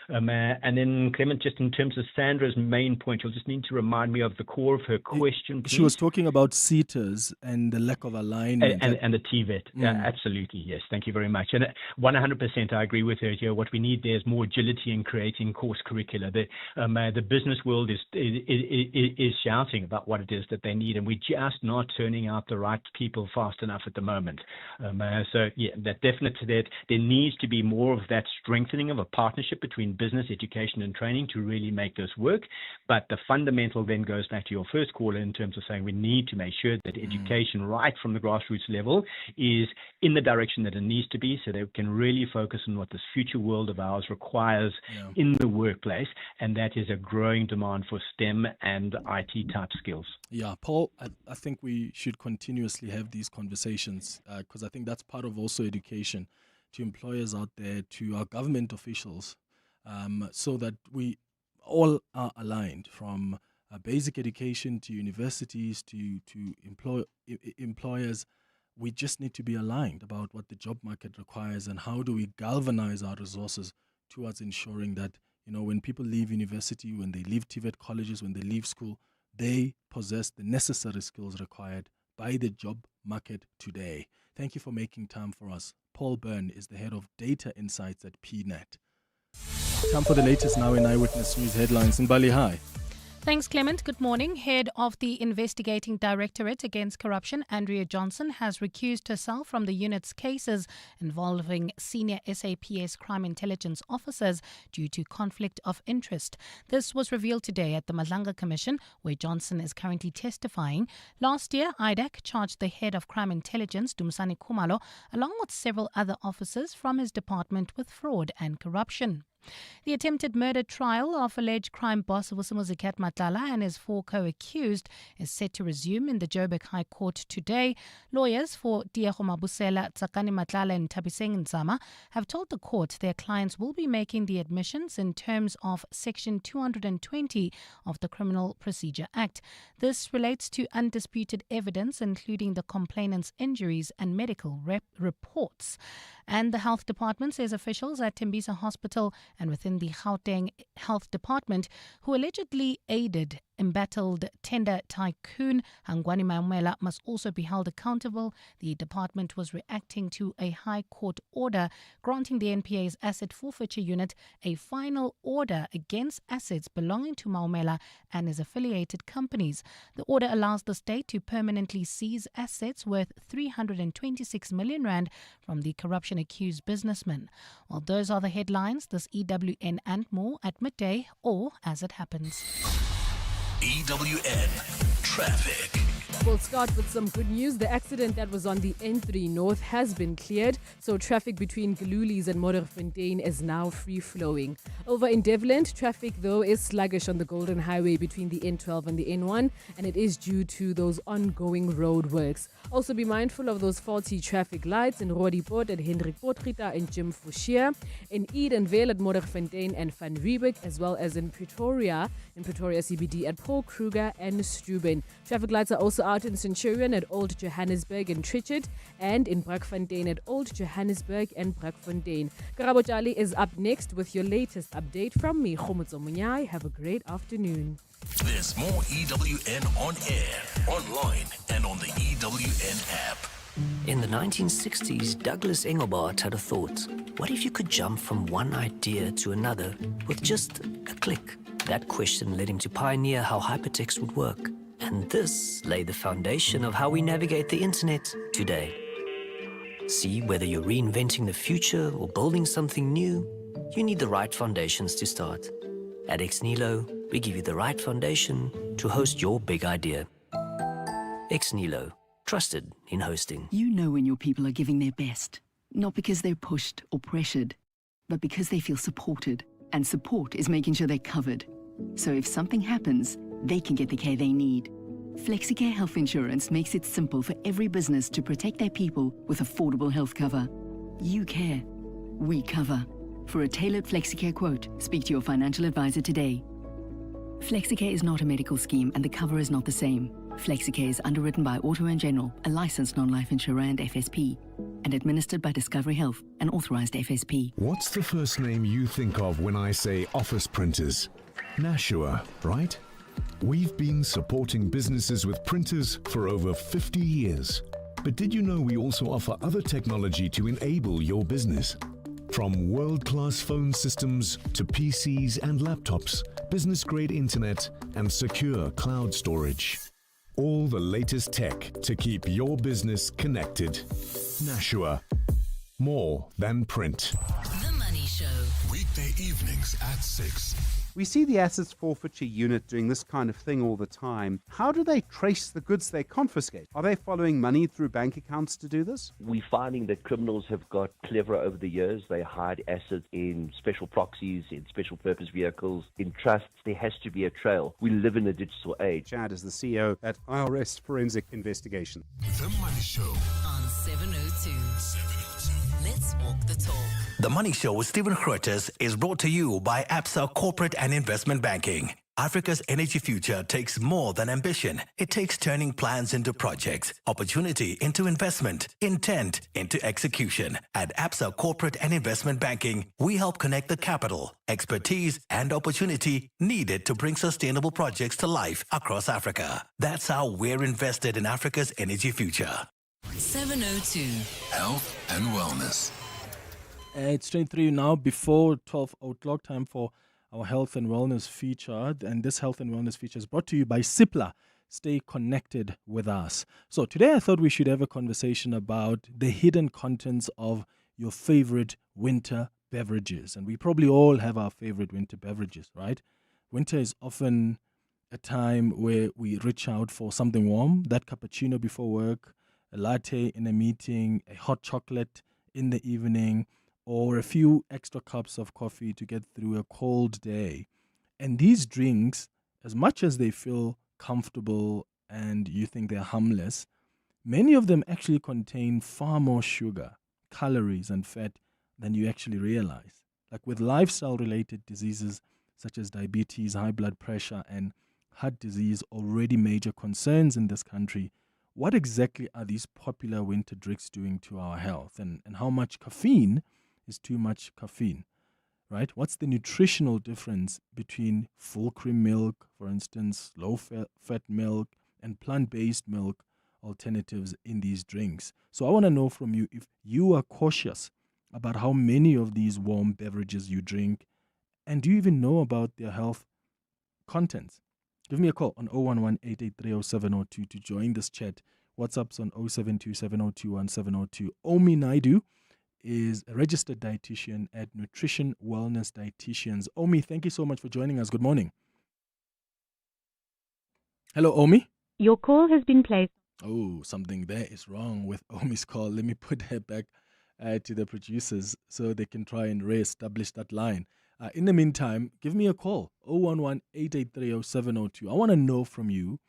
And then, Clement, just in terms of Sandra's main point, you'll just need to remind me of the core of her question, please. She was talking about SETAs and the lack of alignment. And the TVET. Absolutely, yes. Thank you very much. And 100% I agree with her here. What we need there is more agility in creating course curricula. The business world is shouting about what it is that they need, and we're just not turning out the right people fast enough at the moment. So, yeah, that definitely there needs to be more of that strengthening of a partnership between business, education and training to really make this work. But the fundamental then goes back to your first caller in terms of saying we need to make sure that education right from the grassroots level is in the direction that it needs to be so that we can really focus on what this future world of ours requires in the workplace, and that is a growing demand for STEM and IT type skills. Yeah, Paul, I think we should continuously have these conversations because I think that's part of also education to employers out there, to our government officials, so that we all are aligned from basic education to universities to employers. We just need to be aligned about what the job market requires and how do we galvanize our resources towards ensuring that, when people leave university, when they leave TVET colleges, when they leave school, they possess the necessary skills required by the job market today. Thank you for making time for us. Paul Byrne is the head of data insights at PNET. Time for the latest now in Eyewitness News headlines. In Bali, hi. Thanks, Clement. Good morning. Head of the Investigating Directorate Against Corruption, Andrea Johnson, has recused herself from the unit's cases involving senior SAPS crime intelligence officers due to conflict of interest. This was revealed today at the Madlanga Commission, where Johnson is currently testifying. Last year, IDAC charged the head of crime intelligence, Dumsani Khumalo, along with several other officers from his department with fraud and corruption. The attempted murder trial of alleged crime boss Vusimuzi Matala and his 4 co-accused is set to resume in the Joburg High Court today. Lawyers for Diego Mabusela, Tsakani Matlala and Tabiseng Nzama have told the court their clients will be making the admissions in terms of Section 220 of the Criminal Procedure Act. This relates to undisputed evidence, including the complainant's injuries and medical reports. And the health department says officials at Tembisa Hospital and within the Gauteng Health Department who allegedly aided embattled tender tycoon Hangwani Maumela must also be held accountable. The department was reacting to a High Court order granting the NPA's asset forfeiture unit a final order against assets belonging to Maumela and his affiliated companies. The order allows the state to permanently seize assets worth 326 million rand from the corruption-accused businessman. Well, those are the headlines. This EWN and more at midday or as it happens. EWN Traffic. We'll start with some good news. The accident that was on the N3 North has been cleared, so traffic between Galulis and Modderfontein is now free-flowing. Over in Devland, traffic, though, is sluggish on the Golden Highway between the N12 and the N1, and it is due to those ongoing road works. Also be mindful of those faulty traffic lights in Roodepoort at Hendrik Potgieter and Jim Fouchier, in Edenvale at Modderfontein and Van Riebeek, as well as in Pretoria CBD at Paul Kruger and Struben. Traffic lights are also out in Centurion at Old Johannesburg and Trichard, and in Brakfontein at Old Johannesburg and Brakfontein. Karabo Jali is up next with your latest update from me, Khomotso Munyai. Have a great afternoon. There's more EWN on air, online, and on the EWN app. In the 1960s, Douglas Engelbart had a thought. What if you could jump from one idea to another with just a click? That question led him to pioneer how hypertext would work. And this laid the foundation of how we navigate the internet today. See, whether you're reinventing the future or building something new, you need the right foundations to start. At Exnilo, we give you the right foundation to host your big idea. Exnilo, trusted in hosting. You know when your people are giving their best, not because they're pushed or pressured, but because they feel supported. And support is making sure they're covered. So if something happens, they can get the care they need. FlexiCare Health Insurance makes it simple for every business to protect their people with affordable health cover. You care. We cover. For a tailored FlexiCare quote, speak to your financial advisor today. FlexiCare is not a medical scheme and the cover is not the same. FlexiCare is underwritten by Auto & General, a licensed non-life insurer and FSP, and administered by Discovery Health, an authorized FSP. What's the first name you think of when I say office printers? Nashua, right? We've been supporting businesses with printers for over 50 years. But did you know we also offer other technology to enable your business? From world-class phone systems to PCs and laptops, business-grade internet, and secure cloud storage. All the latest tech to keep your business connected. Nashua. More than print. The Money Show. Weekday evenings at 6. We see the assets forfeiture unit doing this kind of thing all the time. How do they trace the goods they confiscate? Are they following money through bank accounts to do this? We're finding that criminals have got cleverer over the years. They hide assets in special proxies, in special purpose vehicles, in trusts. There has to be a trail. We live in a digital age. Chad is the CEO at IRS Forensic Investigation. The Money Show on 702. Let's walk the talk. The Money Show with Stephen Grootes is brought to you by Absa Corporate and Investment Banking. Africa's energy future takes more than ambition. It takes turning plans into projects, opportunity into investment, intent into execution. At Absa Corporate and Investment Banking, we help connect the capital, expertise, and opportunity needed to bring sustainable projects to life across Africa. That's how we're invested in Africa's energy future. 702. Health and Wellness. It's 23 now, before 12 o'clock, time for our Health and Wellness feature. And this Health and Wellness feature is brought to you by Cipla. Stay connected with us. So today I thought we should have a conversation about the hidden contents of your favorite winter beverages. And we probably all have our favorite winter beverages, right? Winter is often a time where we reach out for something warm, that cappuccino before work, a latte in a meeting, a hot chocolate in the evening, or a few extra cups of coffee to get through a cold day. And these drinks, as much as they feel comfortable and you think they're harmless, many of them actually contain far more sugar, calories, and fat than you actually realize. Like with lifestyle-related diseases such as diabetes, high blood pressure, and heart disease, already major concerns in this country, what exactly are these popular winter drinks doing to our health? And how much caffeine is too much caffeine, right? What's the nutritional difference between full cream milk, for instance, low-fat milk, and plant-based milk alternatives in these drinks? So I want to know from you if you are cautious about how many of these warm beverages you drink, and do you even know about their health contents? Give me a call on 011-883-0702 to join this chat. WhatsApp's on 072-702-1702. Omi Naidu is a registered dietitian at Nutrition Wellness Dietitians. Omi, thank you so much for joining us. Good morning. Hello, Omi. Your call has been placed. Oh, something there is wrong with Omi's call. Let me put her back to the producers so they can try and re-establish that line. In the meantime, give me a call, 011-883-0702. I want to know from you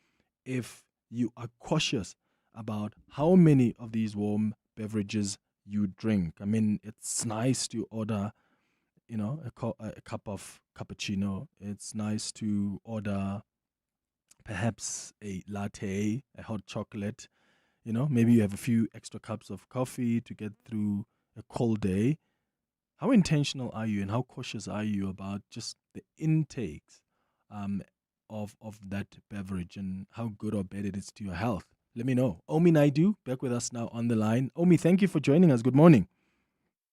if you are cautious about how many of these warm beverages you drink. I mean, it's nice to order, a cup of cappuccino. It's nice to order perhaps a latte, a hot chocolate. Maybe you have a few extra cups of coffee to get through a cold day. How intentional are you and how cautious are you about just the intakes of that beverage and how good or bad it is to your health? Let me know. Omi Naidu, back with us now on the line. Omi, thank you for joining us. Good morning.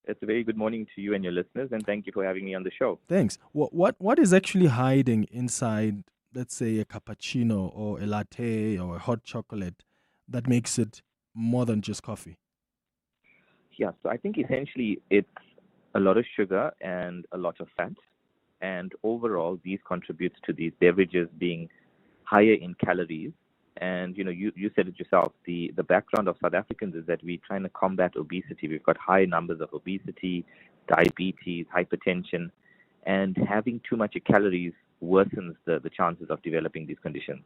It's a very good morning to you and your listeners, and thank you for having me on the show. Thanks. What is actually hiding inside, let's say, a cappuccino or a latte or a hot chocolate that makes it more than just coffee? Yeah, so I think essentially it's a lot of sugar and a lot of fat. And overall, these contributes to these beverages being higher in calories. And, you said it yourself, the background of South Africans is that we're trying to combat obesity. We've got high numbers of obesity, diabetes, hypertension. and having too much calories worsens the chances of developing these conditions.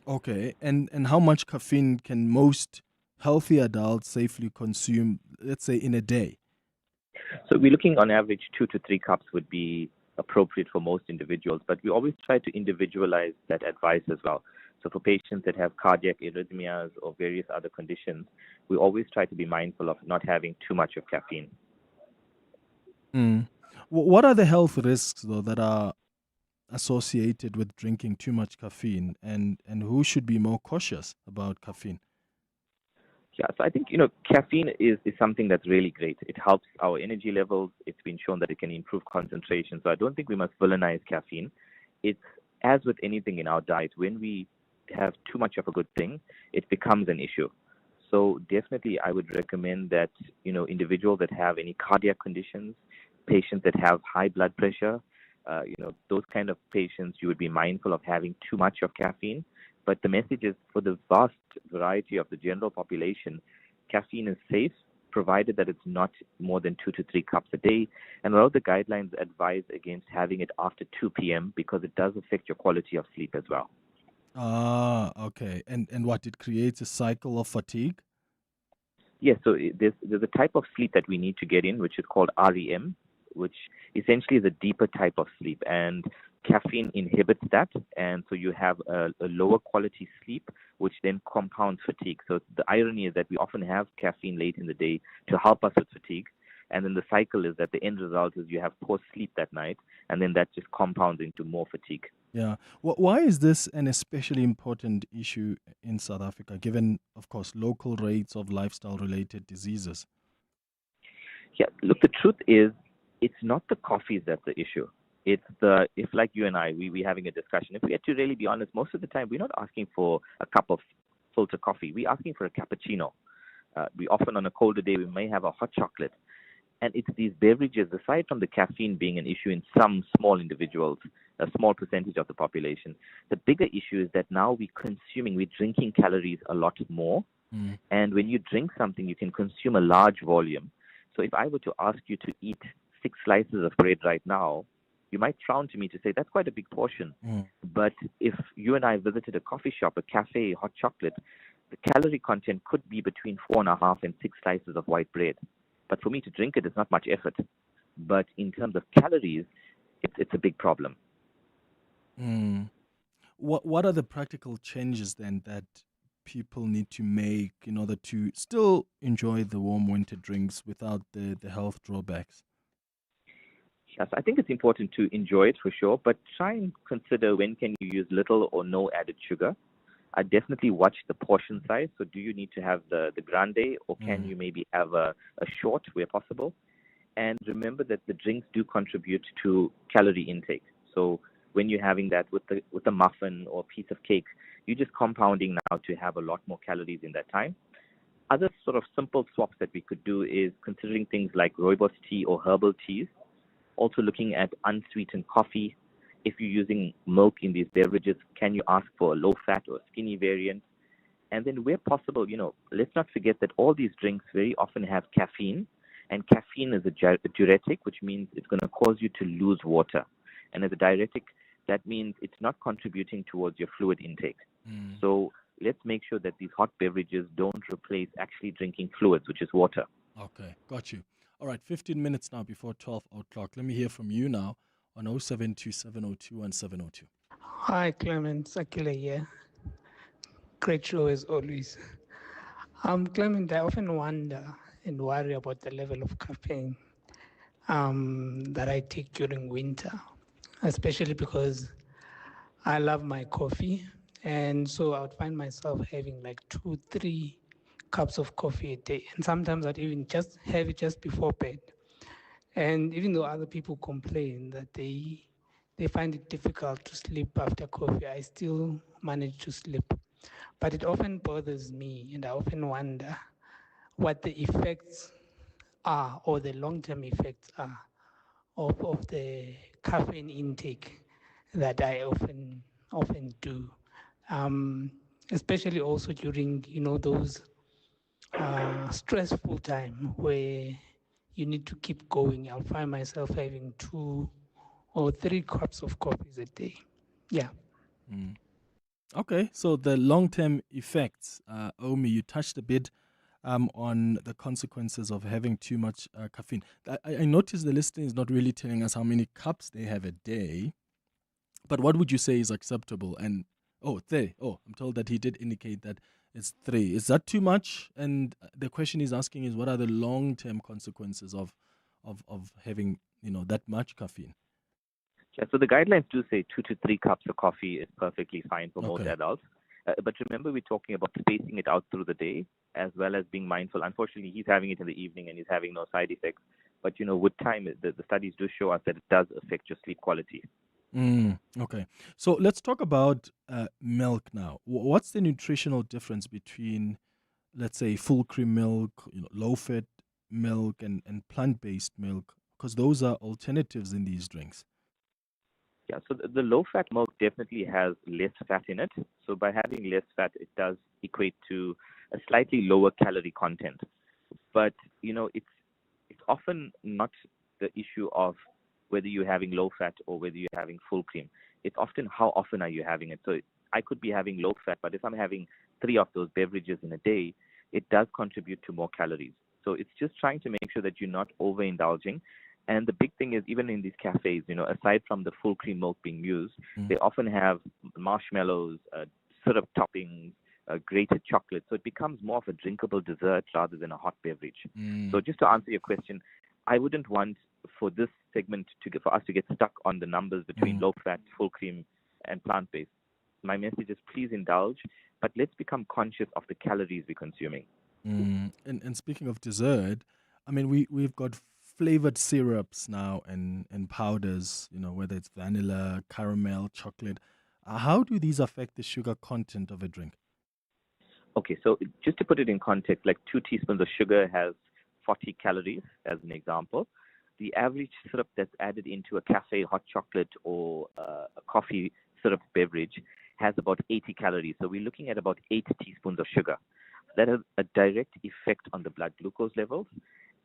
Okay, and how much caffeine can most healthy adults safely consume, let's say, in a day? So we're looking on average 2 to 3 cups would be appropriate for most individuals, but we always try to individualize that advice as well. So for patients that have cardiac arrhythmias or various other conditions, we always try to be mindful of not having too much of caffeine. What are the health risks, though, that are associated with drinking too much caffeine, and who should be more cautious about caffeine? Yeah, so I think, caffeine is something that's really great. It helps our energy levels. It's been shown that it can improve concentration. So I don't think we must villainize caffeine. It's as with anything in our diet, when we have too much of a good thing, it becomes an issue. So definitely I would recommend that, individuals that have any cardiac conditions, patients that have high blood pressure, those kind of patients, you would be mindful of having too much of caffeine. But the message is, for the vast variety of the general population, caffeine is safe, provided that it's not more than 2 to 3 cups a day. And a lot of the guidelines advise against having it after 2 p.m. because it does affect your quality of sleep as well. Ah, okay. And what, it creates a cycle of fatigue? Yes, so there's a type of sleep that we need to get in, which is called REM, which essentially is a deeper type of sleep. And caffeine inhibits that, and so you have a lower quality sleep, which then compounds fatigue. So the irony is that we often have caffeine late in the day to help us with fatigue, and then the cycle is that the end result is you have poor sleep that night, and then that just compounds into more fatigue. Yeah. Why is this an especially important issue in South Africa, given, of course, local rates of lifestyle-related diseases? Yeah, look, the truth is, it's not the coffees that's the issue. It's if like you and I, we having a discussion, if we had to really be honest, most of the time we're not asking for a cup of filter coffee. We're asking for a cappuccino. We often, on a colder day, we may have a hot chocolate. And it's these beverages, aside from the caffeine being an issue in some small individuals, a small percentage of the population, the bigger issue is that now we're drinking calories a lot more. And when you drink something, you can consume a large volume. So if I were to ask you to eat 6 slices of bread right now, you might frown to me to say, that's quite a big portion. But if you and I visited a coffee shop, a cafe, hot chocolate, the calorie content could be between 4.5 and 6 slices of white bread. But for me to drink it is not much effort. But in terms of calories, it's a big problem. What are the practical changes then that people need to make in order to still enjoy the warm winter drinks without the health drawbacks? Yes, I think it's important to enjoy it for sure, but try and consider when can you use little or no added sugar. I definitely watch the portion size. So do you need to have the grande, or can you maybe have a short where possible? And remember that the drinks do contribute to calorie intake. So when you're having that with a muffin or a piece of cake, you're just compounding now to have a lot more calories in that time. Other sort of simple swaps that we could do is considering things like rooibos tea or herbal teas. Also looking at unsweetened coffee. If you're using milk in these beverages, can you ask for a low-fat or skinny variant? And then where possible, let's not forget that all these drinks very often have caffeine, and caffeine is a diuretic, which means it's going to cause you to lose water. And as a diuretic, that means it's not contributing towards your fluid intake. So let's make sure that these hot beverages don't replace actually drinking fluids, which is water. Okay, got you. All right, 15 minutes now before 12 o'clock. Let me hear from you now on 072-702-1702. Hi, Clement. Akile here. Great show as always. Clement, I often wonder and worry about the level of caffeine that I take during winter, especially because I love my coffee. And so I would find myself having like 2-3 cups of coffee a day. And sometimes I'd even just have it just before bed. And even though other people complain that they find it difficult to sleep after coffee, I still manage to sleep. But it often bothers me, and I often wonder what the effects are, or the long-term effects are, of the caffeine intake that I often do, especially also during those stressful time where you need to keep going. I'll find myself having 2 or 3 cups of coffees a day. Yeah. Okay, so the long-term effects, Omi, you touched a bit on the consequences of having too much caffeine. I noticed the listener is not really telling us how many cups they have a day, but what would you say is acceptable? And I'm told that he did indicate that it's 3. Is that too much? And the question he's asking is, what are the long-term consequences of having that much caffeine? Yeah, so the guidelines do say 2 to 3 cups of coffee is perfectly fine for most adults. But remember, we're talking about spacing it out through the day as well as being mindful. Unfortunately, he's having it in the evening and he's having no side effects. But, with time, the studies do show us that it does affect your sleep quality. Okay. So let's talk about milk now. What's the nutritional difference between, let's say, full cream milk, low-fat milk, and plant-based milk? Because those are alternatives in these drinks. Yeah, so the low-fat milk definitely has less fat in it. So by having less fat, it does equate to a slightly lower calorie content. But, it's often not the issue of whether you're having low-fat or whether you're having full cream. It's often how often are you having it. So I could be having low-fat, but if I'm having 3 of those beverages in a day, it does contribute to more calories. So it's just trying to make sure that you're not overindulging. And the big thing is, even in these cafes, aside from the full cream milk being used, they often have marshmallows, syrup toppings, grated chocolate. So it becomes more of a drinkable dessert rather than a hot beverage. So just to answer your question, I wouldn't want for this segment for us to get stuck on the numbers between low-fat, full cream, and plant-based. My message is please indulge, but let's become conscious of the calories we're consuming. And speaking of dessert, I mean, we've got flavored syrups now and powders, whether it's vanilla, caramel, chocolate. How do these affect the sugar content of a drink? Okay, so just to put it in context, like 2 teaspoons of sugar has 40 calories, as an example. The average syrup that's added into a cafe hot chocolate or a coffee syrup beverage has about 80 calories. So we're looking at about 8 teaspoons of sugar. That has a direct effect on the blood glucose levels,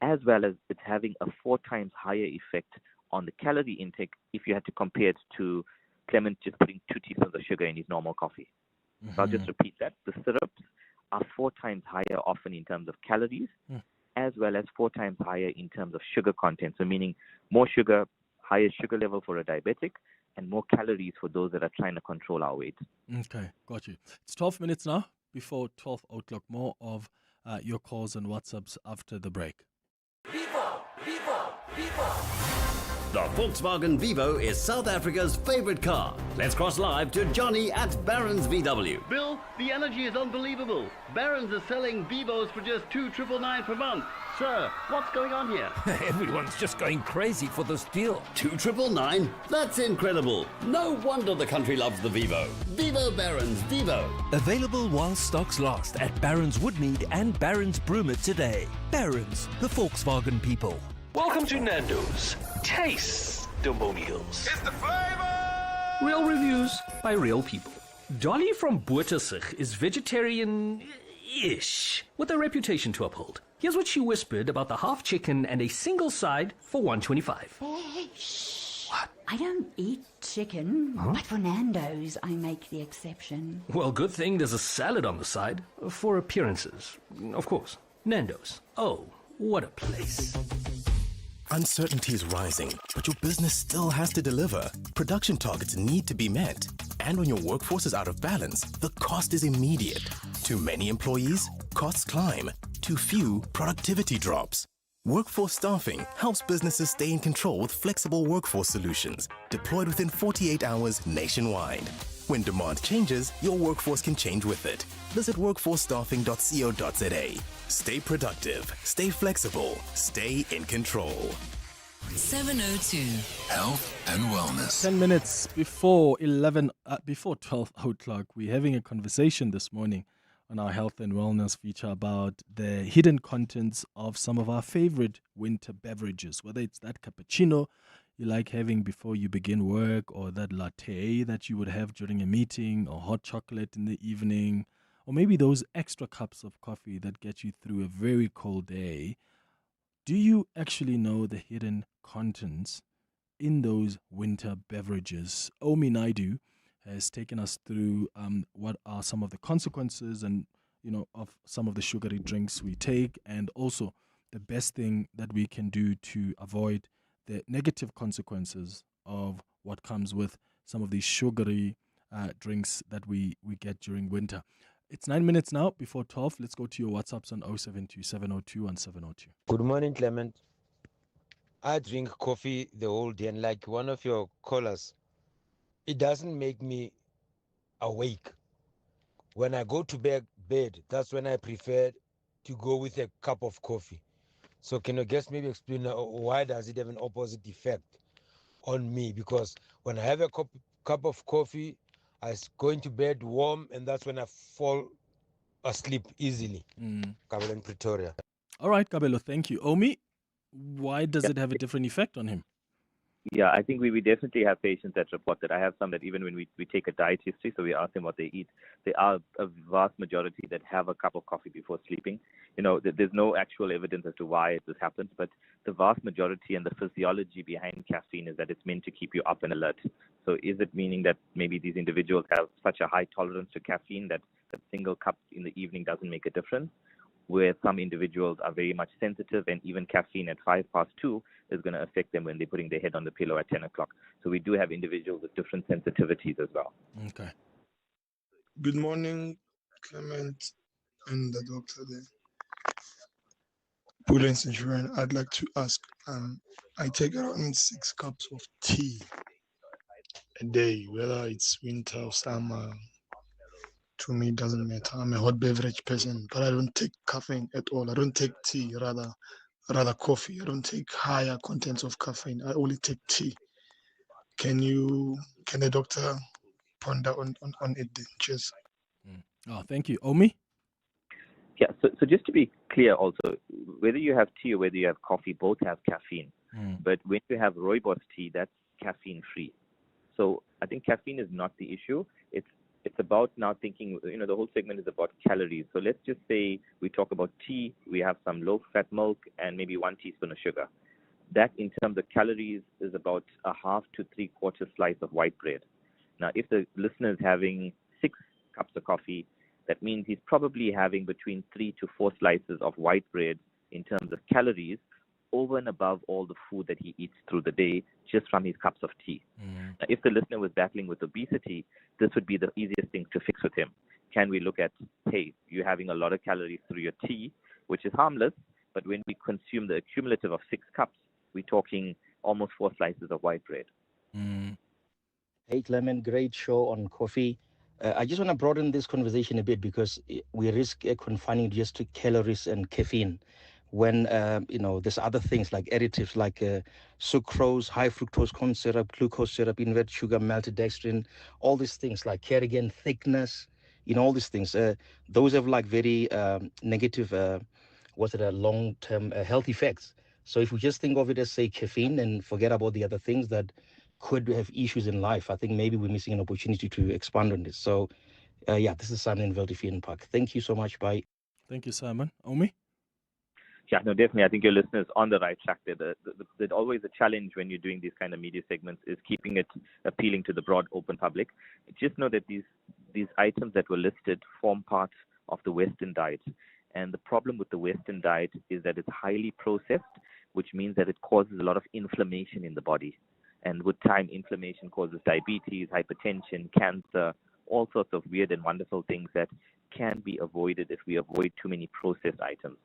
as well as it's having a 4 times higher effect on the calorie intake if you had to compare it to Clement just putting 2 teaspoons of sugar in his normal coffee. So I'll just repeat that. The syrups are 4 times higher often in terms of calories, as well as 4 times higher in terms of sugar content. So meaning more sugar, higher sugar level for a diabetic, and more calories for those that are trying to control our weight. Okay, got you. It's 12 minutes now before 12 o'clock. More of your calls and WhatsApps after the break. The Volkswagen Vivo is South Africa's favorite car. Let's cross live to Johnny at Barron's VW. Bill, the energy is unbelievable. Barron's is selling Vivos for just $2,999 per month. Sir, what's going on here? Everyone's just going crazy for this deal. $2,999? That's incredible. No wonder the country loves the Vivo. Vivo Barron's Vivo. Available while stocks last at Barron's Woodmead and Barron's Brumit today. Barron's, the Volkswagen people. Welcome to Nando's. Taste the meals. It's the flavor! Real reviews by real people. Dolly from Bottersig is vegetarian-ish, with a reputation to uphold. Here's what she whispered about the half chicken and a single side for $125. Shh. What? I don't eat chicken, but for Nando's, I make the exception. Well, good thing there's a salad on the side, for appearances, of course. Nando's. Oh, what a place. Uncertainty is rising, but your business still has to deliver. Production targets need to be met. And when your workforce is out of balance, the cost is immediate. Too many employees? Costs climb. Too few? Productivity drops. Workforce staffing helps businesses stay in control with flexible workforce solutions, deployed within 48 hours nationwide. When demand changes, your workforce can change with it. Visit workforcestaffing.co.za. Stay productive, stay flexible, stay in control. 702 Health and Wellness. 10 minutes before 12 o'clock, we're having a conversation this morning on our health and wellness feature about the hidden contents of some of our favorite winter beverages, whether it's that cappuccino you like having before you begin work, or that latte that you would have during a meeting, or hot chocolate in the evening, or maybe those extra cups of coffee that get you through a very cold day. Do you actually know the hidden contents in those winter beverages? Omi Naidu has taken us through what are some of the consequences and of some of the sugary drinks we take, and also the best thing that we can do to avoid the negative consequences of what comes with some of these sugary drinks that we get during winter. It's 9 minutes now before 12. Let's go to your WhatsApps on 072 702 1702. Good morning, Clement. I drink coffee the whole day, and like one of your callers, it doesn't make me awake. When I go to bed, that's when I prefer to go with a cup of coffee. So can you guess, maybe explain why does it have an opposite effect on me? Because when I have a cup of coffee, I go into bed warm, and that's when I fall asleep easily. Kabelo in Pretoria. All right, Kabelo, thank you. Omi, why does it have a different effect on him? Yeah, I think we definitely have patients that report that. I have some that even when we take a diet history, so we ask them what they eat, there are a vast majority that have a cup of coffee before sleeping. There's no actual evidence as to why this happens, but the vast majority and the physiology behind caffeine is that it's meant to keep you up and alert. So is it meaning that maybe these individuals have such a high tolerance to caffeine that a single cup in the evening doesn't make a difference? Where some individuals are very much sensitive, and even caffeine at 2:05 is going to affect them when they're putting their head on the pillow at 10 o'clock. So we do have individuals with different sensitivities as well. Okay. Good morning, Clement and the doctor there. Prudence Insurance, I'd like to ask, I take around 6 cups of tea a day, whether it's winter or summer. To me, it doesn't matter. I'm a hot beverage person, but I don't take caffeine at all. I don't take tea, rather coffee. I don't take higher contents of caffeine. I only take tea. Can the doctor ponder on it then? Cheers. Oh, thank you. Omi? Yeah, so just to be clear also, whether you have tea or whether you have coffee, both have caffeine. But when you have rooibos tea, that's caffeine-free. So I think caffeine is not the issue. It's about now thinking, the whole segment is about calories. So let's just say we talk about tea, we have some low-fat milk and maybe 1 teaspoon of sugar. That, in terms of calories, is about a half to 3/4 slice of white bread. Now, if the listener is having 6 cups of coffee, that means he's probably having between 3 to 4 slices of white bread in terms of calories, over and above all the food that he eats through the day just from his cups of tea. Now, if the listener was battling with obesity, this would be the easiest thing to fix with him. Can we look at, hey, you're having a lot of calories through your tea, which is harmless, but when we consume the accumulative of 6 cups, we're talking almost 4 slices of white bread. Hey, Clement, great show on coffee. I just want to broaden this conversation a bit because we risk confining just to calories and caffeine when, there's other things like additives like sucrose, high fructose corn syrup, glucose syrup, inverted sugar, maltodextrin, all these things like Kerrigan thickness, all these things. Those have like very negative, long-term health effects. So if we just think of it as, say, caffeine and forget about the other things that could have issues in life, I think maybe we're missing an opportunity to expand on this. So, this is Simon in Veldefien Park. Thank you so much. Bye. Thank you, Simon. Omi? Yeah, no, definitely. I think your listeners on the right track there. There's always a challenge when you're doing these kind of media segments is keeping it appealing to the broad, open public. Just know that these items that were listed form part of the Western diet. And the problem with the Western diet is that it's highly processed, which means that it causes a lot of inflammation in the body. And with time, inflammation causes diabetes, hypertension, cancer, all sorts of weird and wonderful things that can be avoided if we avoid too many processed items.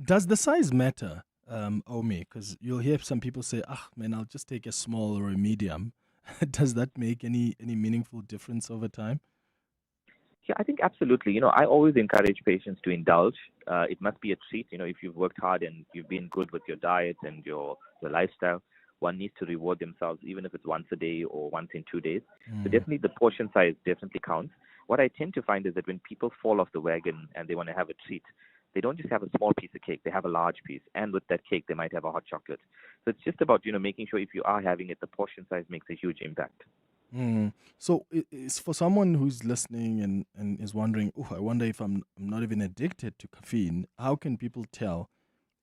Does the size matter, Omi? Because you'll hear some people say, I'll just take a small or a medium. Does that make any meaningful difference over time? Yeah, I think absolutely. I always encourage patients to indulge. It must be a treat. If you've worked hard and you've been good with your diet and your lifestyle, one needs to reward themselves, even if it's once a day or once in 2 days. So definitely the portion size definitely counts. What I tend to find is that when people fall off the wagon and they want to have a treat, they don't just have a small piece of cake, they have a large piece. And with that cake, they might have a hot chocolate. So it's just about, making sure if you are having it, the portion size makes a huge impact. So it's for someone who's listening and is wondering, I wonder if I'm not even addicted to caffeine. How can people tell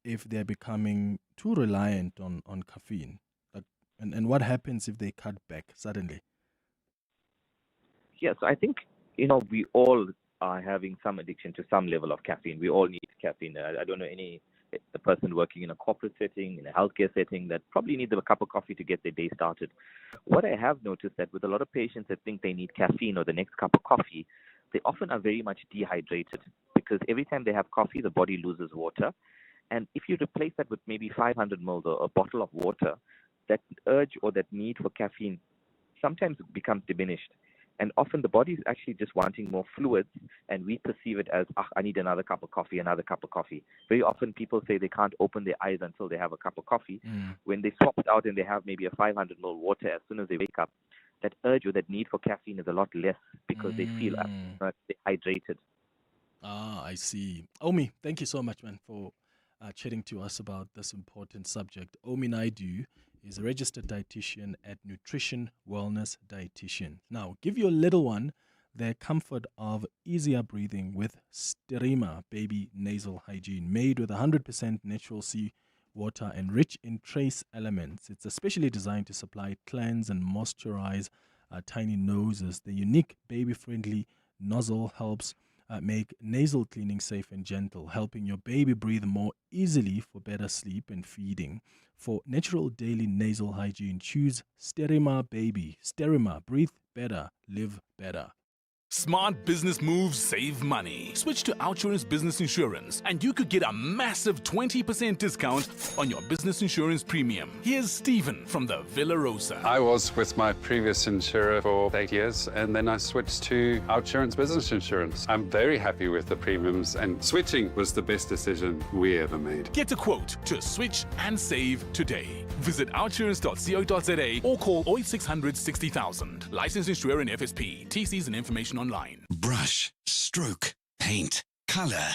if they're becoming too reliant on caffeine? And what happens if they cut back suddenly? Yes, I think, we all are having some addiction to some level of caffeine. We all need caffeine. I don't know a person working in a corporate setting, in a healthcare setting, that probably needs a cup of coffee to get their day started. What I have noticed that with a lot of patients that think they need caffeine or the next cup of coffee, they often are very much dehydrated, because every time they have coffee, the body loses water. And if you replace that with maybe 500 ml or a bottle of water, that urge or that need for caffeine sometimes becomes diminished. And often the body is actually just wanting more fluids, and we perceive it as, I need another cup of coffee, another cup of coffee. Very often people say they can't open their eyes until they have a cup of coffee. When they swap it out and they have maybe a 500 ml water as soon as they wake up, that urge or that need for caffeine is a lot less, because they feel dehydrated. I see. Omi, thank you so much, man, for chatting to us about this important subject. Omi Naidu is a registered dietitian at Nutrition Wellness Dietitian. Now, give your little one the comfort of easier breathing with Sterima Baby Nasal Hygiene, made with 100% natural sea water and rich in trace elements. It's especially designed to supply, cleanse, and moisturize tiny noses. The unique baby-friendly nozzle helps make nasal cleaning safe and gentle, helping your baby breathe more easily for better sleep and feeding. For natural daily nasal hygiene, choose Sterima Baby. Sterima, breathe better, live better. Smart business moves save money. Switch to Outsurance Business Insurance and you could get a massive 20% discount on your business insurance premium. Here's Stephen from the Villa Rosa. I was with my previous insurer for 8 years and then I switched to Outsurance Business Insurance. I'm very happy with the premiums and switching was the best decision we ever made. Get a quote to switch and save today. Visit outsurance.co.za or call 0600 60,000. Licensed insurer and FSP. TCs and information online. Brush, stroke, paint, color,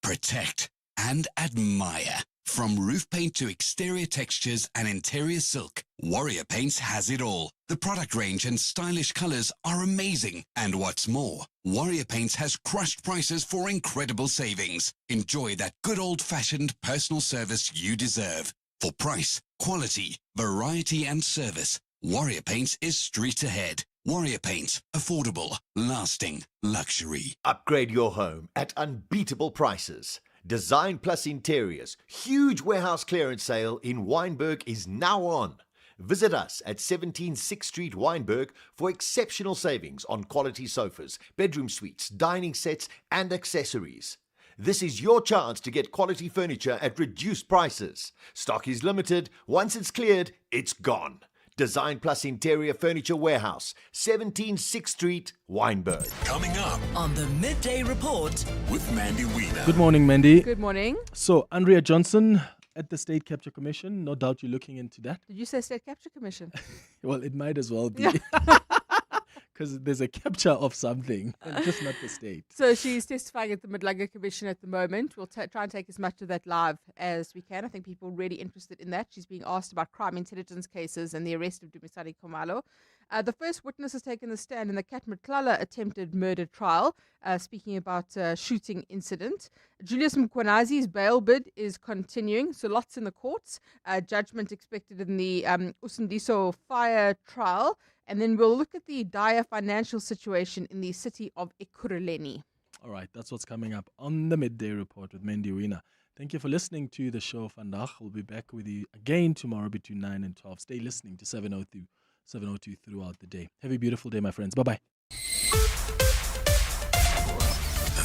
protect, and admire. From roof paint to exterior textures and interior silk, Warrior Paints has it all. The product range and stylish colors are amazing. And what's more, Warrior Paints has crushed prices for incredible savings. Enjoy that good old-fashioned personal service you deserve. For price, quality, variety, and service, Warrior Paints is street ahead. Warrior Paints, affordable, lasting, luxury. Upgrade your home at unbeatable prices. Design Plus Interiors, huge warehouse clearance sale in Wynberg is now on. Visit us at 17 6th Street, Wynberg for exceptional savings on quality sofas, bedroom suites, dining sets, and accessories. This is your chance to get quality furniture at reduced prices. Stock is limited. Once it's cleared, it's gone. Design Plus Interior Furniture Warehouse, 17 6th Street, Wynberg. Coming up on the Midday Report with Mandy Wiener. Good morning, Mandy. Good morning. So, Andrea Johnson at the State Capture Commission. No doubt you're looking into that. Did you say State Capture Commission? Well, it might as well be. Because there's a capture of something, and just not the state. So she's testifying at the Madlanga Commission at the moment. We'll try and take as much of that live as we can. I think people are really interested in that. She's being asked about crime intelligence cases and the arrest of Dumisani Khumalo. The first witness has taken the stand in the Kat Mklala attempted murder trial, speaking about a shooting incident. Julius Mkwanazi's bail bid is continuing, so lots in the courts. Judgment expected in the Usindiso fire trial. And then we'll look at the dire financial situation in the city of Ekurhuleni. All right, that's what's coming up on the Midday Report with Mandy Wiener. Thank you for listening to the show, Vandag. We'll be back with you again tomorrow between 9 and 12. Stay listening to 702 throughout the day. Have a beautiful day, my friends. Bye-bye.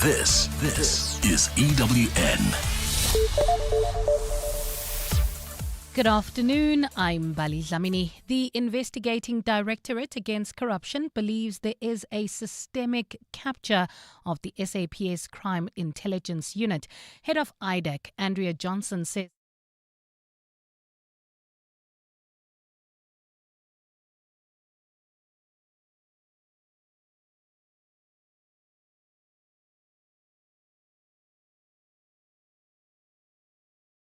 This is EWN. Good afternoon, I'm Bali Dlamini. The Investigating Directorate Against Corruption believes there is a systemic capture of the SAPS Crime Intelligence Unit. Head of IDAC, Andrea Johnson, says